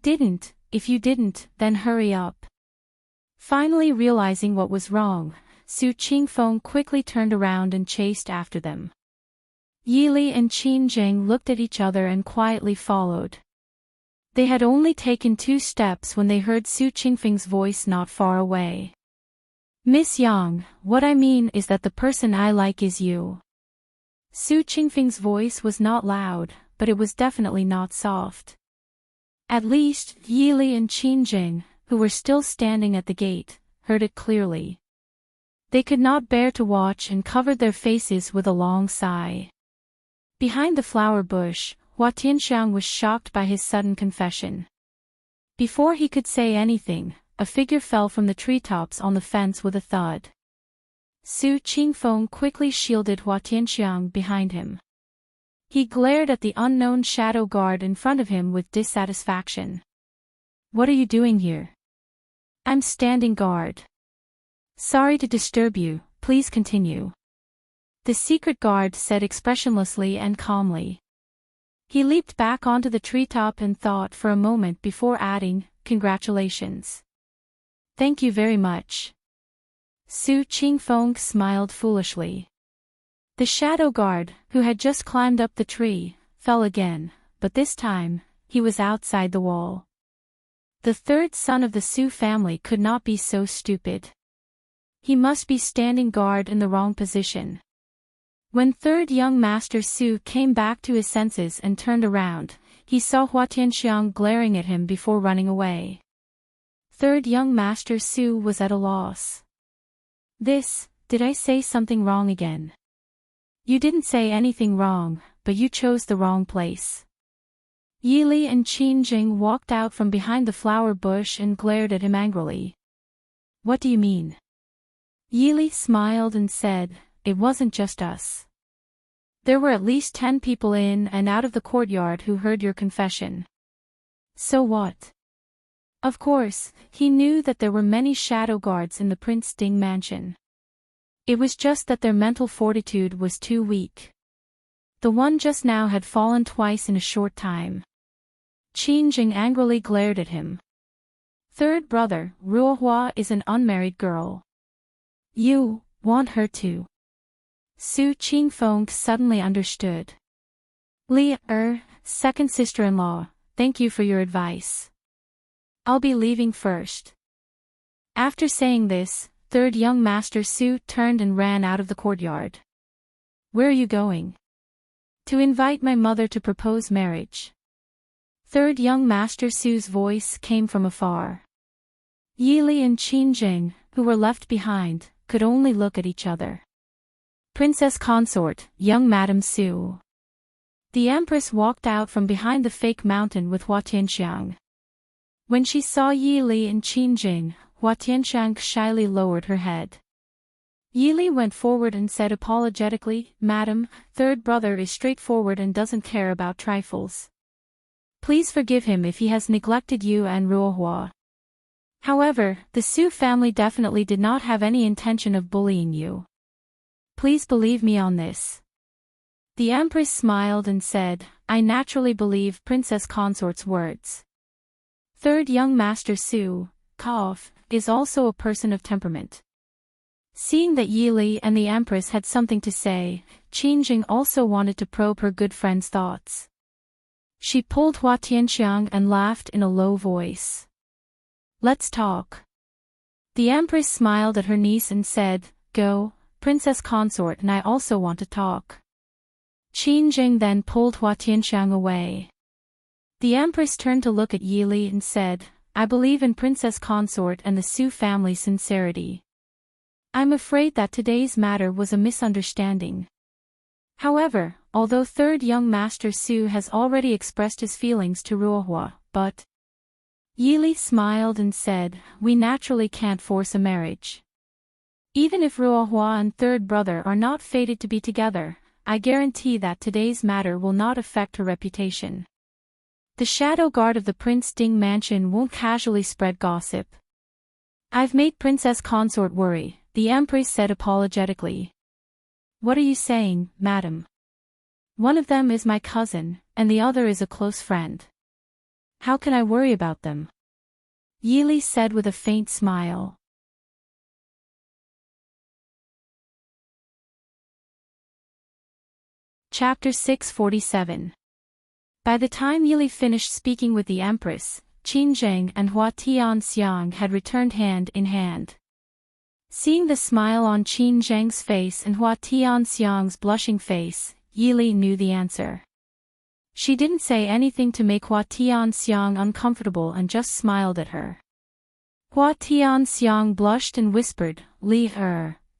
A: didn't. If you didn't, then hurry up. Finally realizing what was wrong, Su Qingfeng quickly turned around and chased after them. Yili and Qin Jing looked at each other and quietly followed. They had only taken 2 steps when they heard Su Qingfeng's voice not far away. Miss Yang, what I mean is that the person I like is you. Su Qingfeng's voice was not loud, but it was definitely not soft. At least, Yili and Qin Jing, who were still standing at the gate, heard it clearly. They could not bear to watch and covered their faces with a long sigh. Behind the flower bush, Hua Tianxiang was shocked by his sudden confession. Before he could say anything, a figure fell from the treetops on the fence with a thud. Su Qingfeng quickly shielded Hua Tianxiang behind him. He glared at the unknown shadow guard in front of him with dissatisfaction. What are you doing here? I'm standing guard. Sorry to disturb you, please continue. The secret guard said expressionlessly and calmly. He leaped back onto the treetop and thought for a moment before adding, congratulations. Thank you very much. Su Qingfeng smiled foolishly. The shadow guard, who had just climbed up the tree, fell again, but this time, he was outside the wall. The third son of the Su family could not be so stupid. He must be standing guard in the wrong position. When third young master Su came back to his senses and turned around, he saw Hua Tianxiang glaring at him before running away. Third young master Su was at a loss. Did I say something wrong again? You didn't say anything wrong, but you chose the wrong place. Yili and Qin Jing walked out from behind the flower bush and glared at him angrily. What do you mean? Yili smiled and said, it wasn't just us. There were at least 10 people in and out of the courtyard who heard your confession. So what? Of course, he knew that there were many shadow guards in the Prince Ding mansion. It was just that their mental fortitude was too weak. The one just now had fallen twice in a short time. Qin Jing angrily glared at him. Third brother, Ruohua is an unmarried girl. You want her to. Su Qingfeng suddenly understood. Li second sister-in-law, thank you for your advice. I'll be leaving first. After saying this, third young master Su turned and ran out of the courtyard. Where are you going? To invite my mother to propose marriage. Third young master Su's voice came from afar. Yili and Qin Jing, who were left behind, could only look at each other. Princess consort, young Madam Su. The Empress walked out from behind the fake mountain with Hua Tianxiang. When she saw Yili and Qin Jing, Hua Tianxiang shyly lowered her head. Yili went forward and said apologetically, Madam, third brother is straightforward and doesn't care about trifles. Please forgive him if he has neglected you and Ruohua. However, the Su family definitely did not have any intention of bullying you. Please believe me on this. The Empress smiled and said, I naturally believe Princess Consort's words. Third young master Su, is also a person of temperament. Seeing that Yili and the Empress had something to say, Qin Jing also wanted to probe her good friend's thoughts. She pulled Hua Tianxiang and laughed in a low voice. Let's talk. The Empress smiled at her niece and said, Go, Princess Consort and I also want to talk. Qin Jing then pulled Hua Tianxiang away. The Empress turned to look at Yi Li and said, I believe in Princess Consort and the Su family's sincerity. I'm afraid that today's matter was a misunderstanding. However, although third young Master Su has already expressed his feelings to Ruohua, but Yi Li smiled and said, we naturally can't force a marriage. Even if Ruohua and third brother are not fated to be together, I guarantee that today's matter will not affect her reputation. The shadow guard of the Prince Ding mansion won't casually spread gossip. I've made Princess Consort worry, the Empress said apologetically. What are you saying, madam? One of them is my cousin, and the other is a close friend. How can I worry about them? Yi Li said with a faint smile. Chapter 647. By the time Yi Li finished speaking with the Empress, Qin Zheng and Hua Tianxiang had returned hand in hand. Seeing the smile on Qin Zheng's face and Hua Tianxiang's blushing face, Yi Li knew the answer. She didn't say anything to make Hua Tianxiang uncomfortable and just smiled at her. Hua Tianxiang blushed and whispered, Li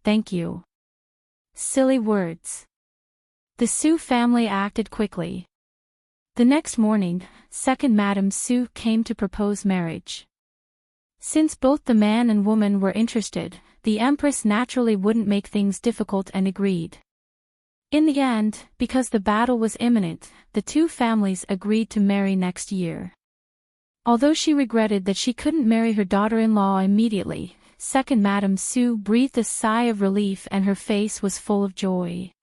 A: thank you. Silly words. The Su family acted quickly. The next morning, second Madame Su came to propose marriage. Since both the man and woman were interested, the Empress naturally wouldn't make things difficult and agreed. In the end, because the battle was imminent, the two families agreed to marry next year. Although she regretted that she couldn't marry her daughter-in-law immediately, second Madame Su breathed a sigh of relief and her face was full of joy.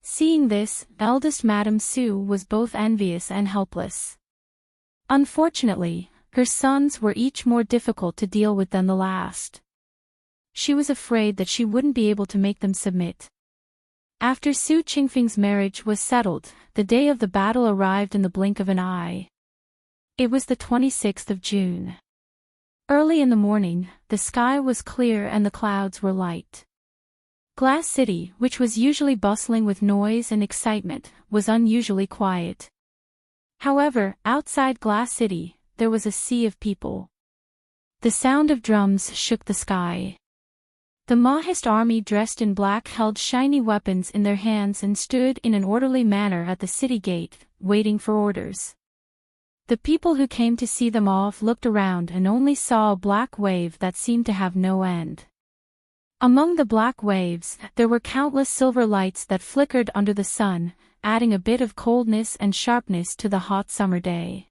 A: Seeing this, eldest Madame Su was both envious and helpless. Unfortunately, her sons were each more difficult to deal with than the last. She was afraid that she wouldn't be able to make them submit. After Su Qingfeng's marriage was settled, the day of the battle arrived in the blink of an eye. It was the 26th of June. Early in the morning, the sky was clear and the clouds were light. Glass City, which was usually bustling with noise and excitement, was unusually quiet. However, outside Glass City, there was a sea of people. The sound of drums shook the sky. The Mahist army dressed in black held shiny weapons in their hands and stood in an orderly manner at the city gate, waiting for orders. The people who came to see them off looked around and only saw a black wave that seemed to have no end. Among the black waves, there were countless silver lights that flickered under the sun, adding a bit of coldness and sharpness to the hot summer day.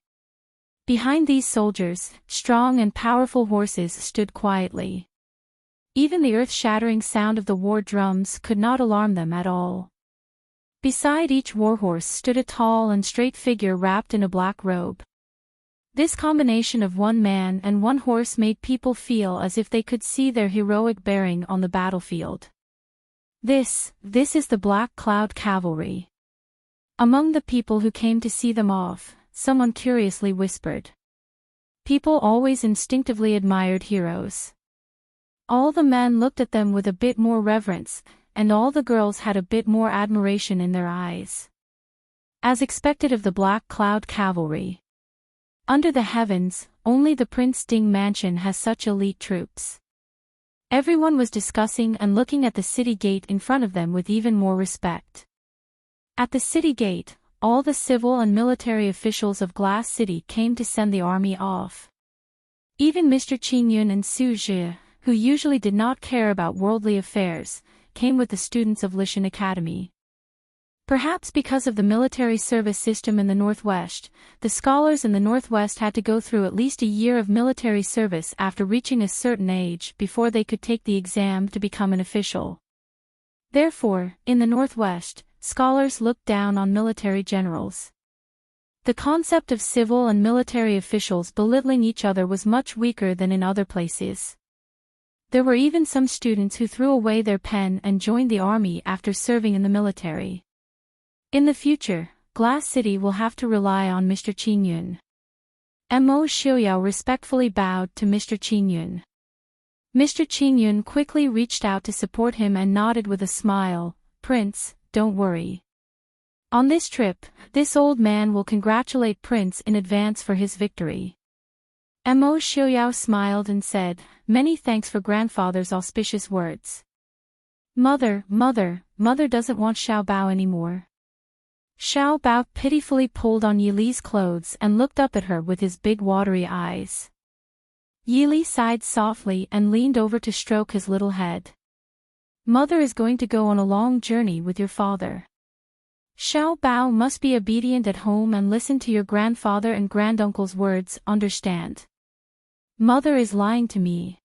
A: Behind these soldiers, strong and powerful horses stood quietly. Even the earth-shattering sound of the war drums could not alarm them at all. Beside each warhorse stood a tall and straight figure wrapped in a black robe. This combination of one man and one horse made people feel as if they could see their heroic bearing on the battlefield. This is the Black Cloud Cavalry. Among the people who came to see them off, someone curiously whispered. People always instinctively admired heroes. All the men looked at them with a bit more reverence, and all the girls had a bit more admiration in their eyes. As expected of the Black Cloud Cavalry. Under the heavens, only the Prince Ding mansion has such elite troops. Everyone was discussing and looking at the city gate in front of them with even more respect. At the city gate, all the civil and military officials of Glass City came to send the army off. Even Mr. Qingyun and Su Zhi, who usually did not care about worldly affairs, came with the students of Lishan Academy. Perhaps because of the military service system in the Northwest, the scholars in the Northwest had to go through at least a year of military service after reaching a certain age before they could take the exam to become an official. Therefore, in the Northwest, scholars looked down on military generals. The concept of civil and military officials belittling each other was much weaker than in other places. There were even some students who threw away their pen and joined the army after serving in the military. In the future, Glass City will have to rely on Mr. Qingyun. Mo Xiuyao respectfully bowed to Mr. Qingyun. Mr. Qingyun quickly reached out to support him and nodded with a smile. Prince, don't worry. On this trip, this old man will congratulate Prince in advance for his victory. Mo Xiaoyao smiled and said, many thanks for grandfather's auspicious words. Mother doesn't want Xiao Bao anymore. Xiao Bao pitifully pulled on Yi Li's clothes and looked up at her with his big watery eyes. Yi Li sighed softly and leaned over to stroke his little head. Mother is going to go on a long journey with your father. Xiao Bao must be obedient at home and listen to your grandfather and granduncle's words, understand? Mother is lying to me.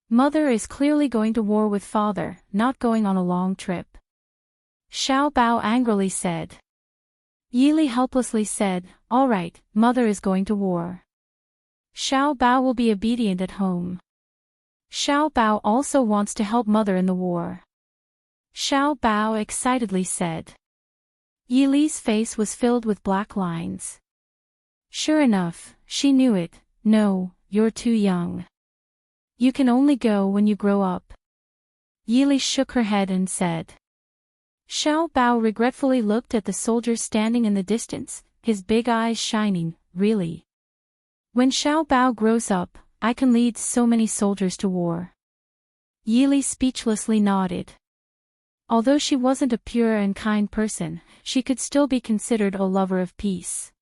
A: Mother is clearly going to war with father, not going on a long trip. Xiao Bao angrily said. Yi Li helplessly said, all right, mother is going to war. Xiao Bao will be obedient at home. Xiao Bao also wants to help mother in the war. Xiao Bao excitedly said. Yi Li's face was filled with black lines. Sure enough, she knew it. No, you're too young. You can only go when you grow up. Yi Li shook her head and said. Xiao Bao regretfully looked at the soldier standing in the distance, his big eyes shining. Really? When Xiao Bao grows up, I can lead so many soldiers to war. Yi Li speechlessly nodded. Although she wasn't a pure and kind person, she could still be considered a lover of peace.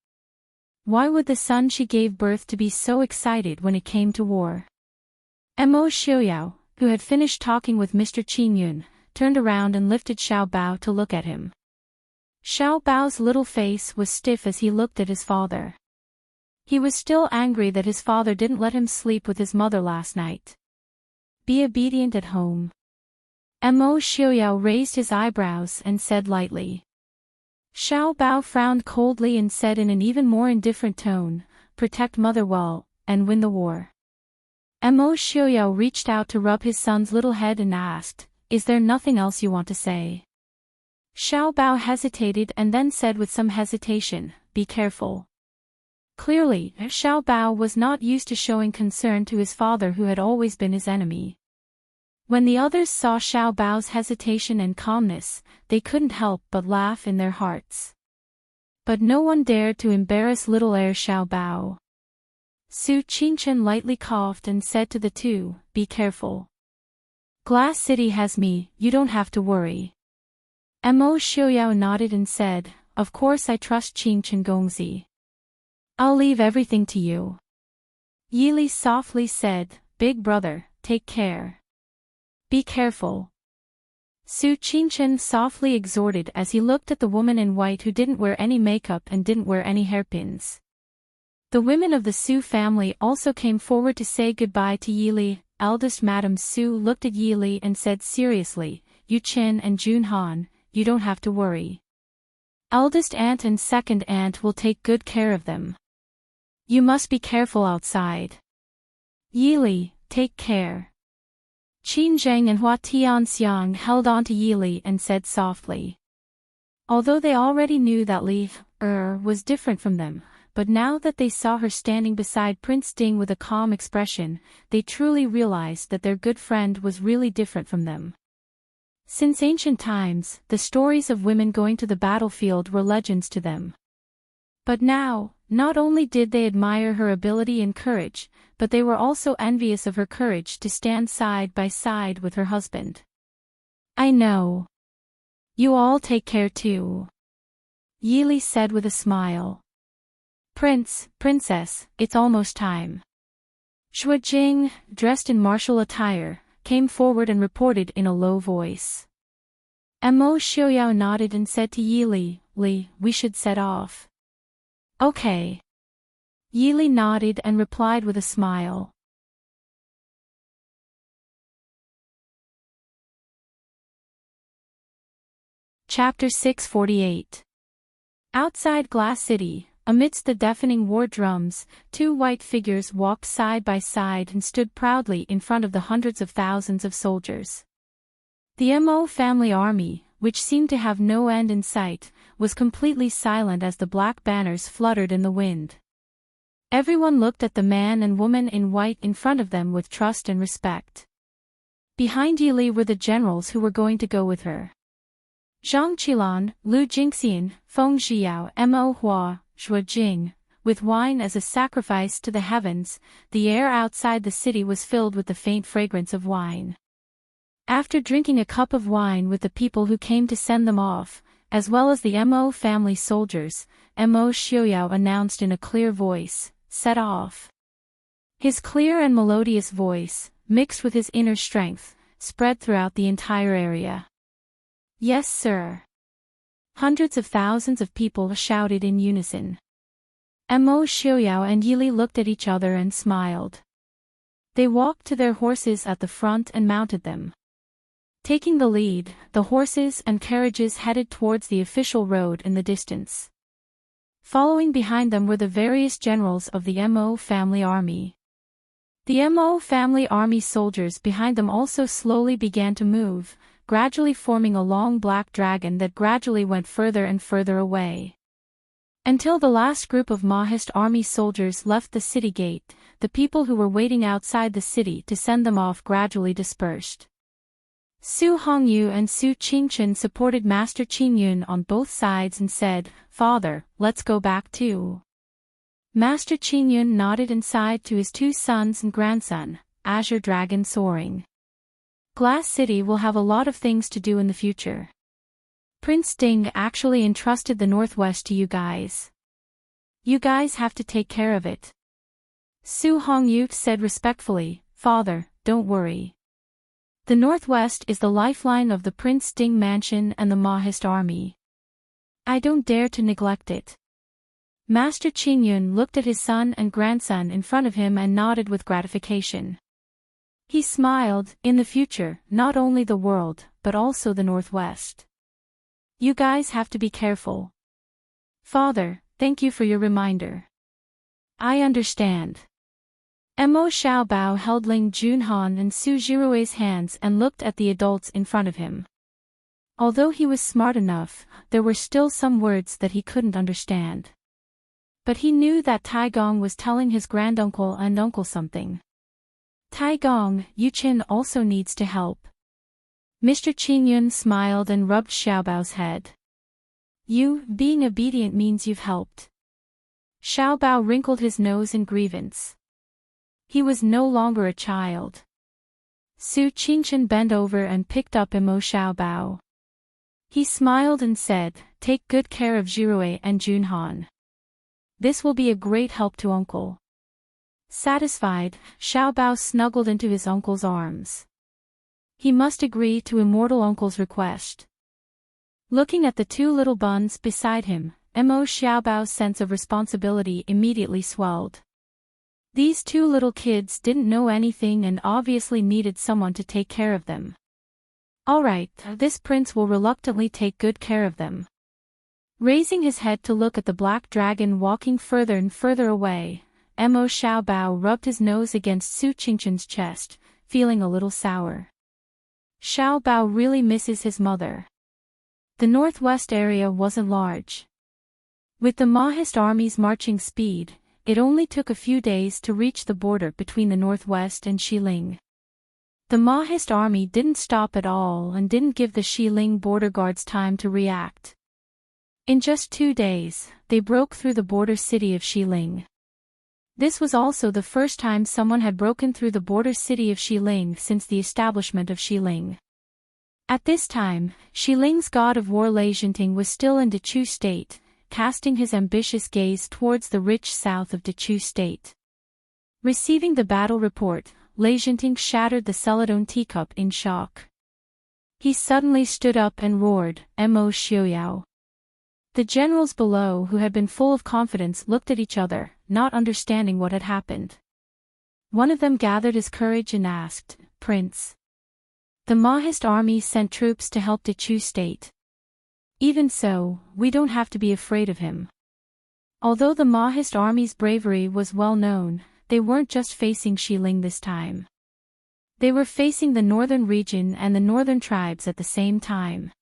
A: Why would the son she gave birth to be so excited when it came to war? Mo Xiaoyao, who had finished talking with Mr. Qingyun, turned around and lifted Xiao Bao to look at him. Xiao Bao's little face was stiff as he looked at his father. He was still angry that his father didn't let him sleep with his mother last night. Be obedient at home. Mo Xiaoyao raised his eyebrows and said lightly. Xiao Bao frowned coldly and said in an even more indifferent tone, protect mother well, and win the war. Mo Xiaoyao reached out to rub his son's little head and asked, is there nothing else you want to say? Xiao Bao hesitated and then said with some hesitation, be careful. Clearly, Xiao Bao was not used to showing concern to his father who had always been his enemy. When the others saw Xiao Bao's hesitation and calmness, they couldn't help but laugh in their hearts. But no one dared to embarrass little heir Xiao Bao. Su Qingchen lightly coughed and said to the two, be careful. Glass City has me, you don't have to worry. Mo Xiaoyao nodded and said, of course I trust Qingchen Gongzi. I'll leave everything to you. Yi Li softly said, big brother, take care. Be careful. Su Qingchen softly exhorted as he looked at the woman in white who didn't wear any makeup and didn't wear any hairpins. The women of the Su family also came forward to say goodbye to Yi Li. Eldest Madame Su looked at Yi Li and said seriously, Yu Qin and Jun Han, you don't have to worry. Eldest aunt and second aunt will take good care of them. You must be careful outside. Yi Li, take care. Qin Zheng and Hua Tianxiang held on to Yi Li and said softly. Although they already knew that Li was different from them, but now that they saw her standing beside Prince Ding with a calm expression, they truly realized that their good friend was really different from them. Since ancient times, the stories of women going to the battlefield were legends to them. But now, not only did they admire her ability and courage, but they were also envious of her courage to stand side by side with her husband. I know. You all take care too. Yi Li said with a smile. Princess, it's almost time. Xue Jing, dressed in martial attire, came forward and reported in a low voice. Mo Xiaoyao nodded and said to Yi Li, we should set off. Okay. Yi Li nodded and replied with a smile. Chapter 648. Outside Glass City, amidst the deafening war drums, two white figures walked side by side and stood proudly in front of the hundreds of thousands of soldiers. The Mo family army, which seemed to have no end in sight, was completely silent as the black banners fluttered in the wind. Everyone looked at the man and woman in white in front of them with trust and respect. Behind Yili were the generals who were going to go with her. Zhang Qilan, Lu Jingxian, Feng Zhiyao, Mo Hua, Zhua Jing. With wine as a sacrifice to the heavens, the air outside the city was filled with the faint fragrance of wine. After drinking a cup of wine with the people who came to send them off, as well as the Mo family soldiers, Mo Xiaoyao announced in a clear voice, "Set off." His clear and melodious voice, mixed with his inner strength, spread throughout the entire area. "Yes, sir." Hundreds of thousands of people shouted in unison. Mo Xiaoyao and Yili looked at each other and smiled. They walked to their horses at the front and mounted them. Taking the lead, the horses and carriages headed towards the official road in the distance. Following behind them were the various generals of the Mo family army. The Mo family army soldiers behind them also slowly began to move, gradually forming a long black dragon that gradually went further and further away. Until the last group of Mahist army soldiers left the city gate, the people who were waiting outside the city to send them off gradually dispersed. Su Hongyu and Su Qingchen supported Master Qingyun on both sides and said, "Father, let's go back too." Master Qingyun nodded and sighed to his two sons and grandson, Azure Dragon soaring. Glass City will have a lot of things to do in the future. Prince Ding actually entrusted the Northwest to you guys. You guys have to take care of it. Su Hongyu said respectfully, "Father, don't worry. The Northwest is the lifeline of the Prince Ding mansion and the Mahist army. I don't dare to neglect it." Master Qingyun looked at his son and grandson in front of him and nodded with gratification. He smiled, "In the future, not only the world, but also the Northwest. You guys have to be careful." "Father, thank you for your reminder. I understand." Mo Xiaobao held Ling Junhan and Su Jirui's hands and looked at the adults in front of him. Although he was smart enough, there were still some words that he couldn't understand. But he knew that Tai Gong was telling his granduncle and uncle something. "Tai Gong, Yuqin also needs to help." Mr. Qingyun smiled and rubbed Xiaobao's head. "You, being obedient means you've helped." Xiaobao wrinkled his nose in grievance. He was no longer a child. Su Qingchen bent over and picked up Mo Xiaobao. He smiled and said, "Take good care of Jirue and Junhan. This will be a great help to uncle." Satisfied, Xiaobao snuggled into his uncle's arms. He must agree to immortal uncle's request. Looking at the two little buns beside him, Mo Xiaobao's sense of responsibility immediately swelled. These two little kids didn't know anything and obviously needed someone to take care of them. All right, this prince will reluctantly take good care of them. Raising his head to look at the black dragon walking further and further away, Mo Xiaobao rubbed his nose against Su Qingchen's chest, feeling a little sour. Xiaobao really misses his mother. The northwest area wasn't large. With the Mahist army's marching speed, it only took a few days to reach the border between the northwest and Xiling. The Mahist army didn't stop at all and didn't give the Xiling border guards time to react. In just 2 days, they broke through the border city of Xiling. This was also the first time someone had broken through the border city of Xiling since the establishment of Xiling. At this time, Xiling's god of war Enchanting was still in Dechu State, casting his ambitious gaze towards the rich south of Dechu State. Receiving the battle report, Enchanting shattered the Celadon teacup in shock. He suddenly stood up and roared, "Mo Xiaoyao." The generals below who had been full of confidence looked at each other, not understanding what had happened. One of them gathered his courage and asked, "Prince, the Mahist army sent troops to help Dechu State. Even so, we don't have to be afraid of him." Although the Mahist army's bravery was well known, they weren't just facing Xiling this time. They were facing the northern region and the northern tribes at the same time.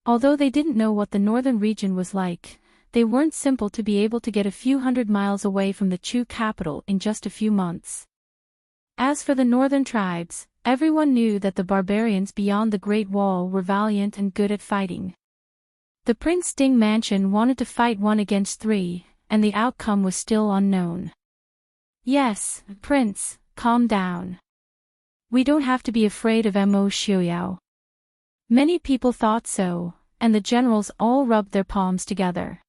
A: Although they didn't know what the northern region was like, they weren't simple to be able to get a few hundred miles away from the Chu capital in just a few months. As for the northern tribes, everyone knew that the barbarians beyond the Great Wall were valiant and good at fighting. The Prince Ding Mansion wanted to fight 1 against 3, and the outcome was still unknown. Yes, Prince, calm down. We don't have to be afraid of Mo Xiuyao. Many people thought so, and the generals all rubbed their palms together.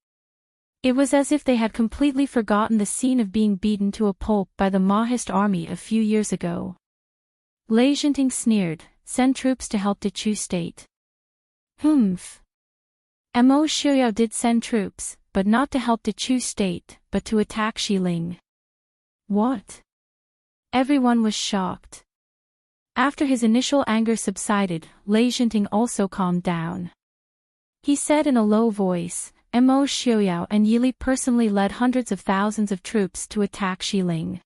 A: It was as if they had completely forgotten the scene of being beaten to a pulp by the Mahist army a few years ago. Enchanting sneered, "Send troops to help the Chu state." Humph. Mo Xiuyao did send troops, but not to help the Chu state, but to attack Xiling. What? Everyone was shocked. After his initial anger subsided, Enchanting also calmed down. He said in a low voice, Mo Xiuyao and Yili personally led hundreds of thousands of troops to attack Xiling.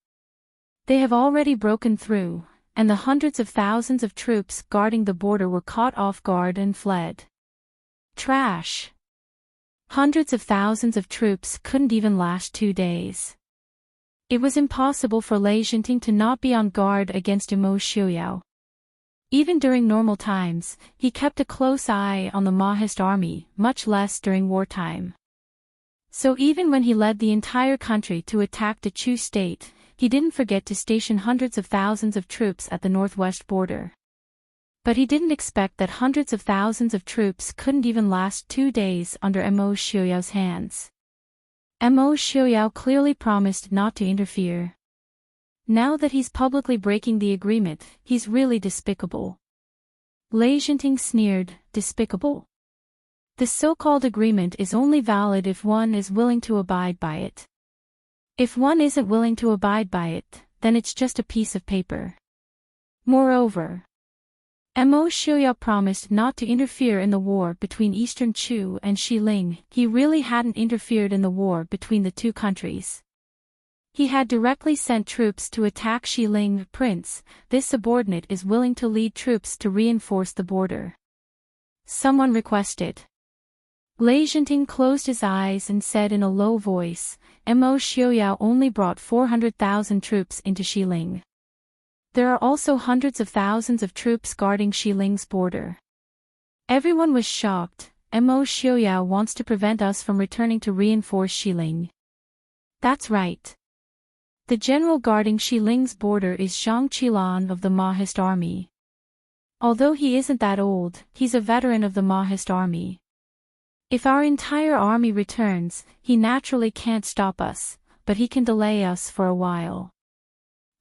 A: They have already broken through, and the hundreds of thousands of troops guarding the border were caught off guard and fled. Trash. Hundreds of thousands of troops couldn't even last 2 days. It was impossible for Enchanting to not be on guard against Mo Xiuyao. Even during normal times, he kept a close eye on the Mahist army, much less during wartime. So even when he led the entire country to attack the Chu state, he didn't forget to station hundreds of thousands of troops at the northwest border. But he didn't expect that hundreds of thousands of troops couldn't even last 2 days under Mo Xiuyao's hands. Mo Xiuyao clearly promised not to interfere. Now that he's publicly breaking the agreement, he's really despicable. Enchanting sneered, "Despicable? The so-called agreement is only valid if one is willing to abide by it. If one isn't willing to abide by it, then it's just a piece of paper." Moreover, Mo Xiuyao promised not to interfere in the war between Eastern Chu and Xiling. He really hadn't interfered in the war between the two countries. He had directly sent troops to attack Xiling. "Prince, this subordinate is willing to lead troops to reinforce the border," someone requested. Enchanting closed his eyes and said in a low voice, Mo Xiuyao only brought 400,000 troops into Xiling. There are also hundreds of thousands of troops guarding Xiling's border. Everyone was shocked. Mo Xiuyao wants to prevent us from returning to reinforce Xiling. That's right. The general guarding Xiling's border is Zhang Qilan of the Mahist army. Although he isn't that old, he's a veteran of the Mahist army. If our entire army returns, he naturally can't stop us, but he can delay us for a while.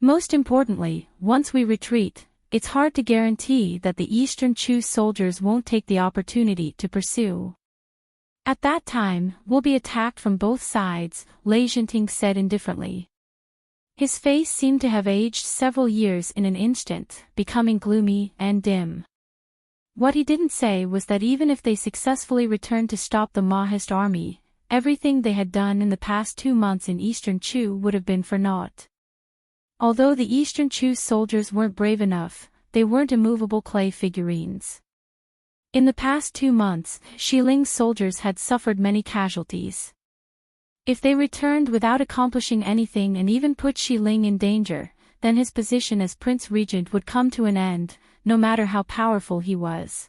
A: Most importantly, once we retreat, it's hard to guarantee that the Eastern Chu soldiers won't take the opportunity to pursue. At that time, we'll be attacked from both sides, Enchanting said indifferently. His face seemed to have aged several years in an instant, becoming gloomy and dim. What he didn't say was that even if they successfully returned to stop the Mahist army, everything they had done in the past 2 months in Eastern Chu would have been for naught. Although the Eastern Chu soldiers weren't brave enough, they weren't immovable clay figurines. In the past 2 months, Xiling's soldiers had suffered many casualties. If they returned without accomplishing anything and even put Xiling in danger, then his position as Prince Regent would come to an end, no matter how powerful he was.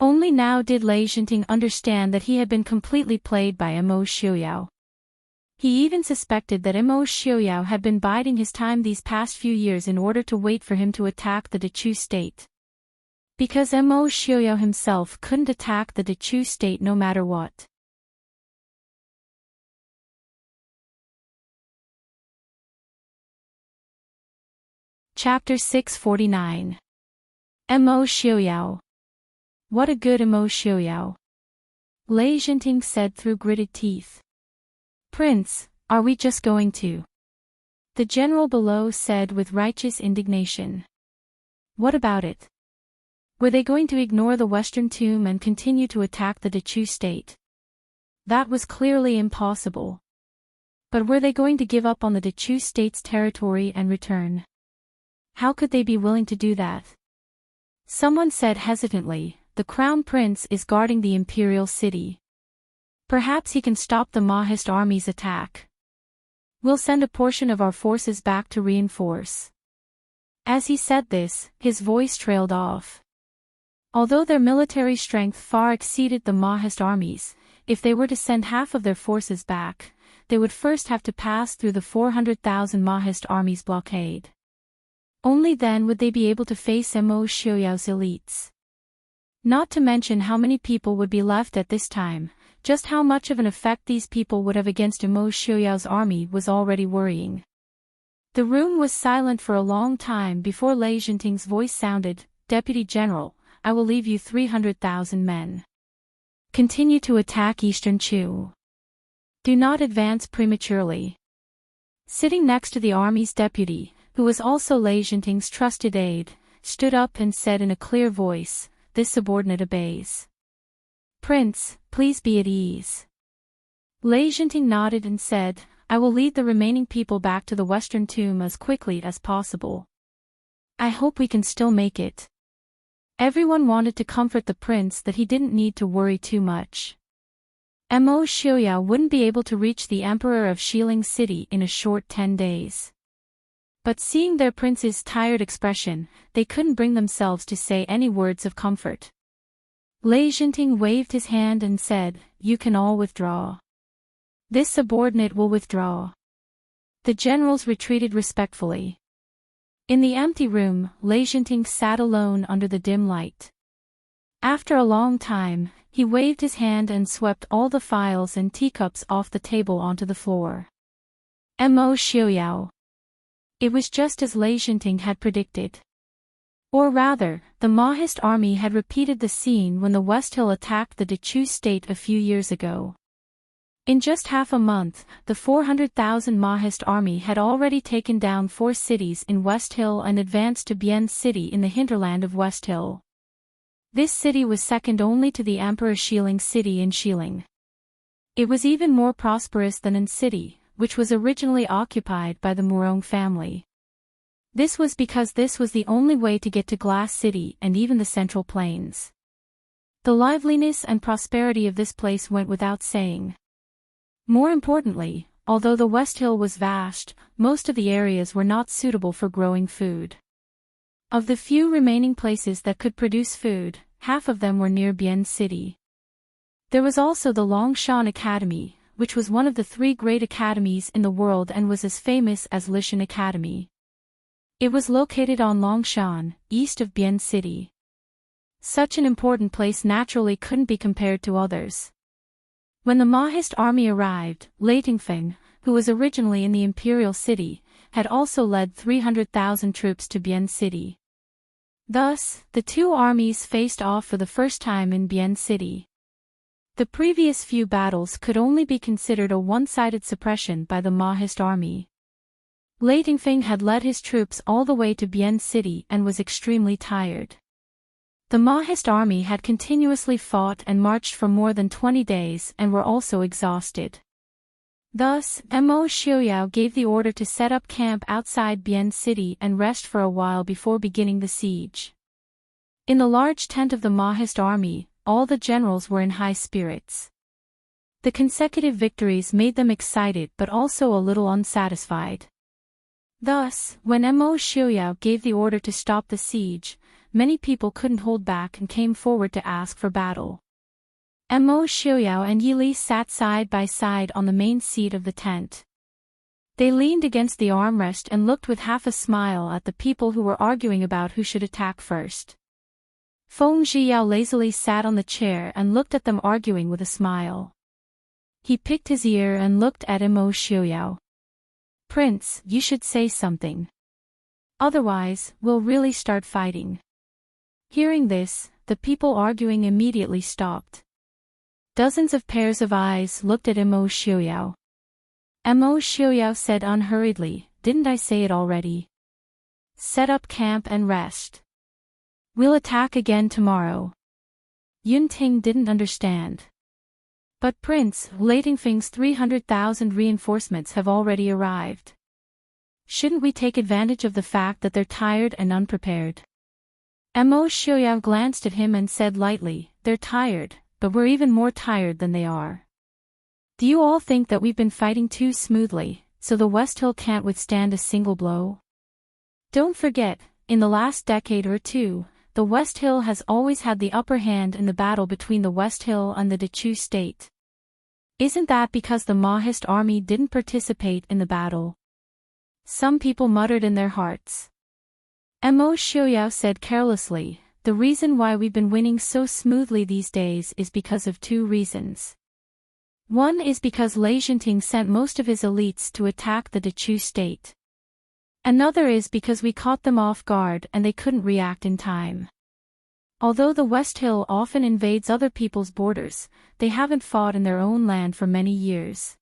A: Only now did Enchanting understand that he had been completely played by Mo Xiuyao. He even suspected that Mo Xiuyao had been biding his time these past few years in order to wait for him to attack the Chu state. Because Mo Xiuyao himself couldn't attack the Chu state no matter what. Chapter 649. Mo Xiuyao. What a good Mo Xiuyao. Enchanting said through gritted teeth. Prince, are we just going to? The general below said with righteous indignation. What about it? Were they going to ignore the Western Tomb and continue to attack the Chu state? That was clearly impossible. But were they going to give up on the Chu state's territory and return? How could they be willing to do that? Someone said hesitantly, the Crown Prince is guarding the imperial city. Perhaps he can stop the Mahist army's attack. We'll send a portion of our forces back to reinforce. As he said this, his voice trailed off. Although their military strength far exceeded the Mahist armies, if they were to send half of their forces back, they would first have to pass through the 400,000 Mahist army's blockade. Only then would they be able to face Mo Xiuyao's elites. Not to mention how many people would be left at this time. Just how much of an effect these people would have against Mo Xiuyao's army was already worrying. The room was silent for a long time before Lei Zhenting's voice sounded, "Deputy General, I will leave you 300,000 men. Continue to attack Eastern Chu. Do not advance prematurely." Sitting next to the army's deputy, who was also Lei Zhenting's trusted aide, stood up and said in a clear voice, "This subordinate obeys." "Prince, please be at ease." Lei Zhenting nodded and said, "I will lead the remaining people back to the Western Tomb as quickly as possible. I hope we can still make it." Everyone wanted to comfort the prince that he didn't need to worry too much. Mo Xiuyao wouldn't be able to reach the emperor of Xiling City in a short 10 days. But seeing their prince's tired expression, they couldn't bring themselves to say any words of comfort. Lei Zhenting waved his hand and said, "You can all withdraw. This subordinate will withdraw." The generals retreated respectfully. In the empty room, Lei Zhenting sat alone under the dim light. After a long time, he waved his hand and swept all the files and teacups off the table onto the floor. Mo Xiuyao. It was just as Lei Zhenting had predicted. Or rather, the Mahist army had repeated the scene when the West Hill attacked the Dechu state a few years ago. In just half a month, the 400,000 Mahist army had already taken down 4 cities in West Hill and advanced to Bian City in the hinterland of West Hill. This city was second only to the Emperor Xiling City in Xiling. It was even more prosperous than An City, which was originally occupied by the Murong family. This was because this was the only way to get to Glass City and even the Central Plains. The liveliness and prosperity of this place went without saying. More importantly, although the West Hill was vast, most of the areas were not suitable for growing food. Of the few remaining places that could produce food, half of them were near Bian City. There was also the Longshan Academy, which was one of the 3 great academies in the world and was as famous as Lishan Academy. It was located on Longshan, east of Bian City. Such an important place naturally couldn't be compared to others. When the Mahist army arrived, Lei Tingfeng, who was originally in the imperial city, had also led 300,000 troops to Bian City. Thus, the 2 armies faced off for the first time in Bian City. The previous few battles could only be considered a one-sided suppression by the Mahist army. Lei Tingfeng had led his troops all the way to Bian City and was extremely tired. The Mahist army had continuously fought and marched for more than 20 days and were also exhausted. Thus, Mo Xiuyao gave the order to set up camp outside Bian City and rest for a while before beginning the siege. In the large tent of the Mahist army, all the generals were in high spirits. The consecutive victories made them excited but also a little unsatisfied. Thus, when Mo Xiuyao gave the order to stop the siege, many people couldn't hold back and came forward to ask for battle. Mo Xiuyao and Yi Li sat side by side on the main seat of the tent. They leaned against the armrest and looked with half a smile at the people who were arguing about who should attack first. Feng Zhiyao lazily sat on the chair and looked at them arguing with a smile. He picked his ear and looked at Mo Xiuyao. "Prince, you should say something. Otherwise, we'll really start fighting." Hearing this, the people arguing immediately stopped. Dozens of pairs of eyes looked at Mo Xiuyao. Mo Xiuyao said unhurriedly, "Didn't I say it already? Set up camp and rest. We'll attack again tomorrow." Yun Ting didn't understand. "But Prince, Lei Tingfeng's 300,000 reinforcements have already arrived. Shouldn't we take advantage of the fact that they're tired and unprepared?" Mo Xiuyao glanced at him and said lightly, "They're tired, but we're even more tired than they are. Do you all think that we've been fighting too smoothly, so the West Hill can't withstand a single blow? Don't forget, in the last decade or two, the West Hill has always had the upper hand in the battle between the West Hill and the Dechu state. Isn't that because the Mahist army didn't participate in the battle? Some people muttered in their hearts. Mo Xiaoyao said carelessly, the reason why we've been winning so smoothly these days is because of two reasons. One is because Enchanting sent most of his elites to attack the Dechu state. Another is because we caught them off guard and they couldn't react in time. Although the West Hill often invades other people's borders, they haven't fought in their own land for many years.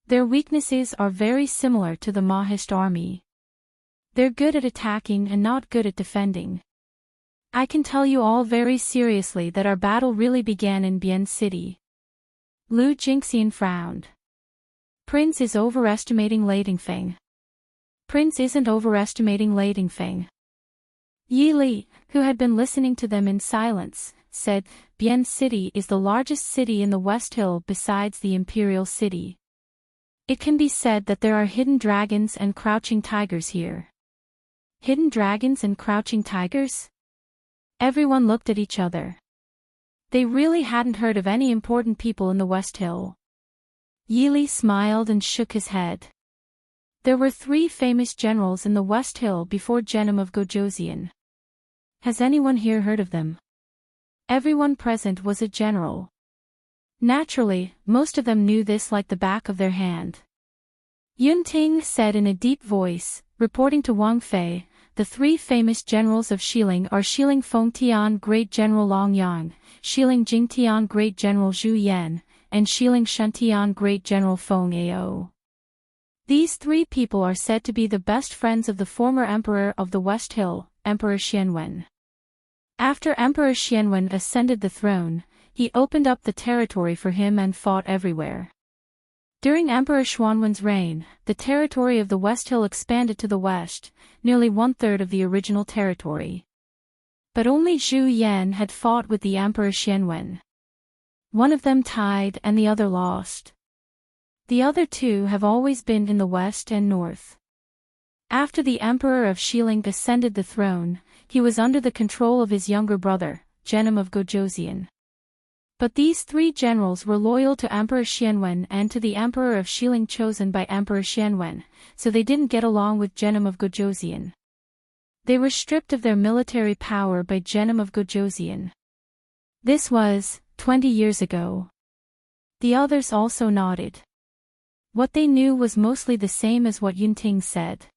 A: Their weaknesses are very similar to the Mahist army. They're good at attacking and not good at defending. I can tell you all very seriously that our battle really began in Bian City. Lu Jingxian frowned. Prince is overestimating Ladingfeng. Prince isn't overestimating Ladingfeng. Yi Li, who had been listening to them in silence, said, Bian City is the largest city in the West Hill besides the Imperial City. It can be said that there are hidden dragons and crouching tigers here. Hidden dragons and crouching tigers? Everyone looked at each other. They really hadn't heard of any important people in the West Hill. Yi Li smiled and shook his head. There were 3 famous generals in the West Hill before Genom of Gojoseon. Has anyone here heard of them? Everyone present was a general. Naturally, most of them knew this like the back of their hand. Yunting said in a deep voice, reporting to Wang Fei, the 3 famous generals of Xiling are Xiling Fengtian Great General Long Yang, Xiling Jingtian Great General Zhu Yan, and Xiling Shuntian Great General Feng Ao. These 3 people are said to be the best friends of the former emperor of the West Hill, Emperor Xianwen. After Emperor Xianwen ascended the throne, he opened up the territory for him and fought everywhere. During Emperor Xuanwen's reign, the territory of the West Hill expanded to the west, nearly 1/3 of the original territory. But only Zhu Yan had fought with the Emperor Xianwen. One of them tied and the other lost. The other 2 have always been in the west and north. After the Emperor of Xiling ascended the throne, he was under the control of his younger brother, Genom of Gojoseon. But these 3 generals were loyal to Emperor Xianwen and to the Emperor of Xiling chosen by Emperor Xianwen, so they didn't get along with Genom of Gojoseon. They were stripped of their military power by Genom of Gojoseon. This was 20 years ago. The others also nodded. What they knew was mostly the same as what Yunting said.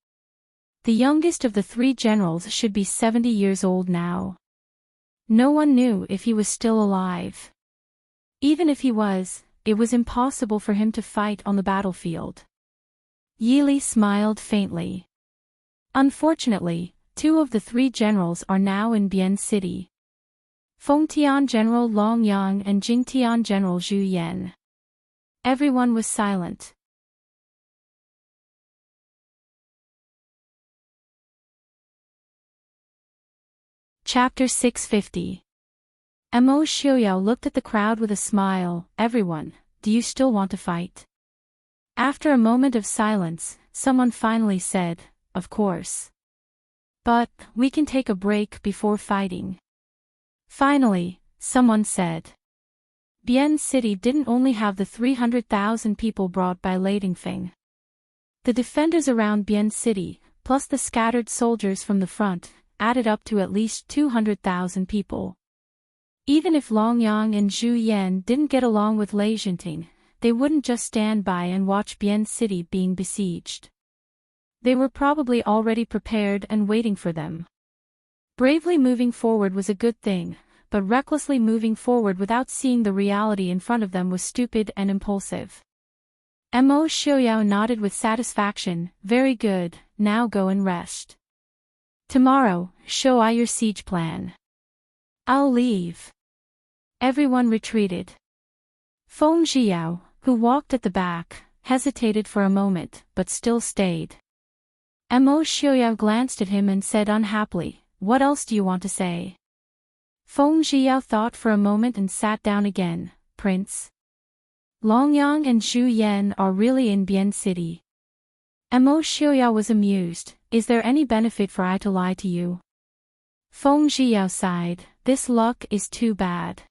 A: The youngest of the 3 generals should be 70 years old now. No one knew if he was still alive. Even if he was, it was impossible for him to fight on the battlefield. Yi Li smiled faintly. Unfortunately, 2 of the 3 generals are now in Bian City. Fengtian General Long Yang and Jingtian General Zhu Yan. Everyone was silent. Chapter 650. Mo Xiaoyao looked at the crowd with a smile. Everyone, do you still want to fight? After a moment of silence, someone finally said, of course. But, we can take a break before fighting. Finally, someone said. Bian City didn't only have the 300,000 people brought by Ladingfeng. The defenders around Bian City, plus the scattered soldiers from the front, added up to at least 200,000 people. Even if Long Yang and Zhu Yan didn't get along with Enchanting, they wouldn't just stand by and watch Bian City being besieged. They were probably already prepared and waiting for them. Bravely moving forward was a good thing, but recklessly moving forward without seeing the reality in front of them was stupid and impulsive. Mo Xiaoyao nodded with satisfaction. Very good, now go and rest. Tomorrow, show I your siege plan. I'll leave. Everyone retreated. Feng Zhiyao, who walked at the back, hesitated for a moment, but still stayed. Mo Xiaoyao glanced at him and said unhappily, what else do you want to say? Feng Zhiyao thought for a moment and sat down again. Prince. Longyang and Zhu Yan are really in Bian City. Mo Xiuyao was amused. Is there any benefit for I to lie to you? Feng Zhiyao sighed. This luck is too bad.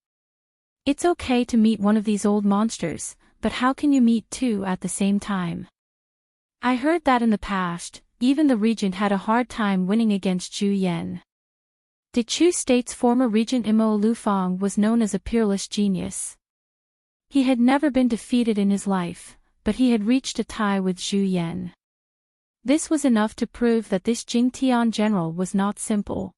A: It's okay to meet one of these old monsters, but how can you meet two at the same time? I heard that in the past, even the regent had a hard time winning against Zhu Yan. The Chu state's former regent Imo Lufang was known as a peerless genius. He had never been defeated in his life, but he had reached a tie with Zhu Yan. This was enough to prove that this Jingtian general was not simple.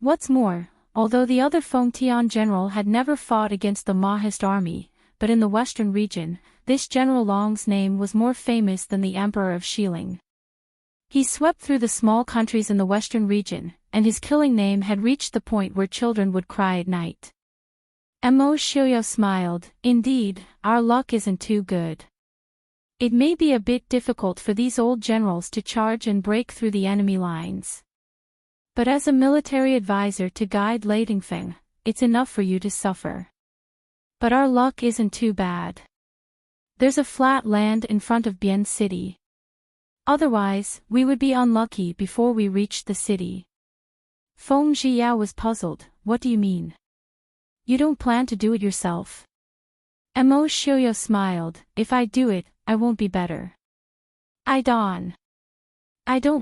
A: What's more, although the other Fengtian general had never fought against the Mahist army, but in the western region, this General Long's name was more famous than the Emperor of Xiling. He swept through the small countries in the western region, and his killing name had reached the point where children would cry at night. Mo Xiuyao smiled. Indeed, our luck isn't too good. It may be a bit difficult for these old generals to charge and break through the enemy lines. But as a military advisor to guide Lei Dingfeng, it's enough for you to suffer. But our luck isn't too bad. There's a flat land in front of Bian City. Otherwise, we would be unlucky before we reached the city. Feng Zhiyao was puzzled. What do you mean? You don't plan to do it yourself? Mo Xiuyao smiled. If I do it, I won't be better. I don't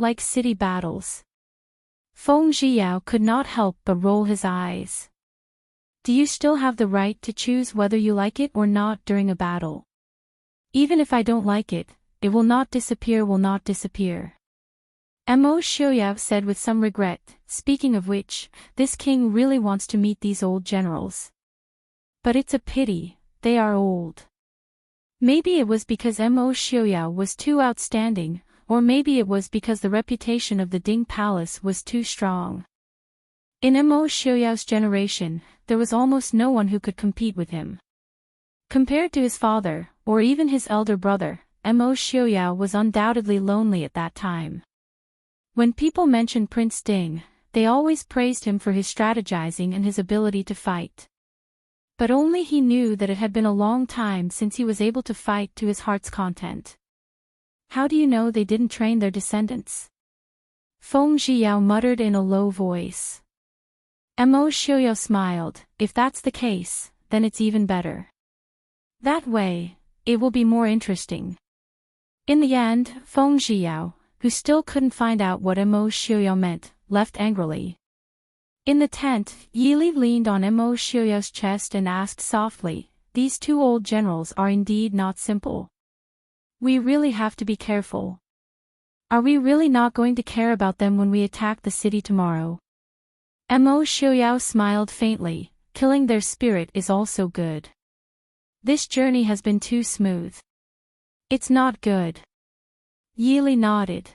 A: like city battles. Feng Zhiyao could not help but roll his eyes. Do you still have the right to choose whether you like it or not during a battle? Even if I don't like it, it will not disappear. Mo Xiuyao said with some regret. Speaking of which, this king really wants to meet these old generals. But it's a pity, they are old. Maybe it was because Mo Xiuyao was too outstanding, or maybe it was because the reputation of the Ding Palace was too strong. In Mo Xiuyao's generation, there was almost no one who could compete with him. Compared to his father, or even his elder brother, Mo Xiuyao was undoubtedly lonely at that time. When people mentioned Prince Ding, they always praised him for his strategizing and his ability to fight. But only he knew that it had been a long time since he was able to fight to his heart's content. How do you know they didn't train their descendants? Feng Zhiyao muttered in a low voice. Mo Xiuyao smiled. If that's the case, then it's even better. That way, it will be more interesting. In the end, Feng Zhiyao, who still couldn't find out what Mo Xiuyao meant, left angrily. In the tent, Yili leaned on Mo Xiuyao's chest and asked softly, these two old generals are indeed not simple. We really have to be careful. Are we really not going to care about them when we attack the city tomorrow? Mo Xiuyao smiled faintly. Killing their spirit is also good. This journey has been too smooth. It's not good. Yili nodded.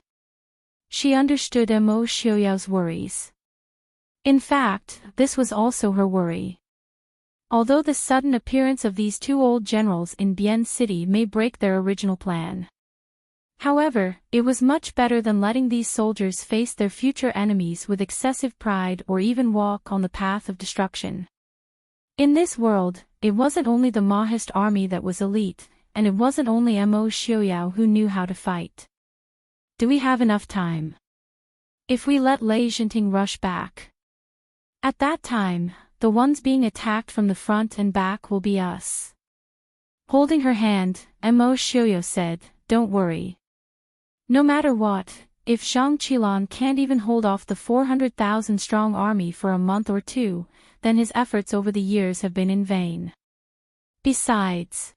A: She understood Mo Xiuyao's worries. In fact, this was also her worry. Although the sudden appearance of these two old generals in Bian City may break their original plan. However, it was much better than letting these soldiers face their future enemies with excessive pride or even walk on the path of destruction. In this world, it wasn't only the Mahist army that was elite, and it wasn't only Mo Xiuyao who knew how to fight. Do we have enough time? If we let Lei Jinting rush back. At that time, the ones being attacked from the front and back will be us. Holding her hand, Mo Xiuyao said, don't worry. No matter what, if Zhang Qilan can't even hold off the 400,000 strong army for a month or two, then his efforts over the years have been in vain. Besides,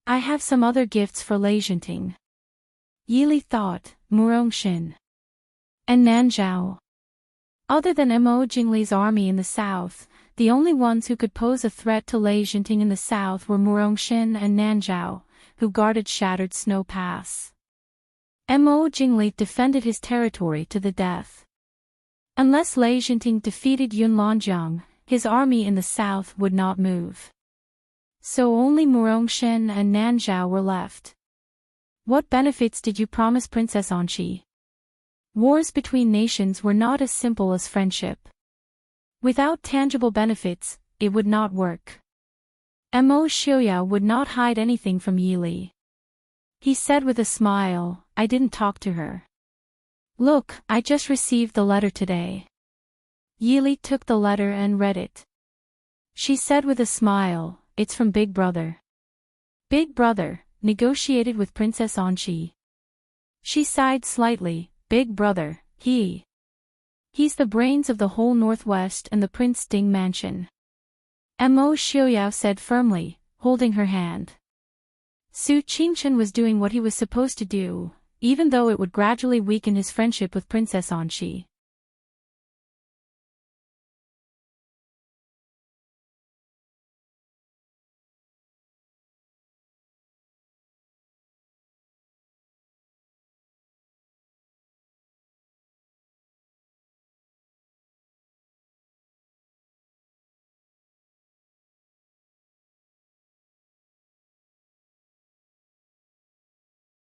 A: I have some other gifts for Lei Jinting. Yili thought, Murongshin and Nanzhao. Other than Mo Jingli's army in the south, the only ones who could pose a threat to Lei Jinting in the south were Murongshin and Nanzhao, who guarded Shattered Snow Pass. Mo Jingli defended his territory to the death. Unless Lei Jinting defeated Yunlanjiang, his army in the south would not move. So only Murongshin and Nanzhao were left. What benefits did you promise Princess Anqi? Wars between nations were not as simple as friendship. Without tangible benefits, it would not work. Mo Xiuyao would not hide anything from Yili. He said with a smile, I didn't talk to her. Look, I just received the letter today. Yili took the letter and read it. She said with a smile, it's from Big Brother. Big Brother, negotiated with Princess Anxi. She sighed slightly, Big Brother, he's the brains of the whole Northwest and the Prince Ding mansion. Mo Xiuyao said firmly, holding her hand. Su Qingchen was doing what he was supposed to do, even though it would gradually weaken his friendship with Princess Anxi.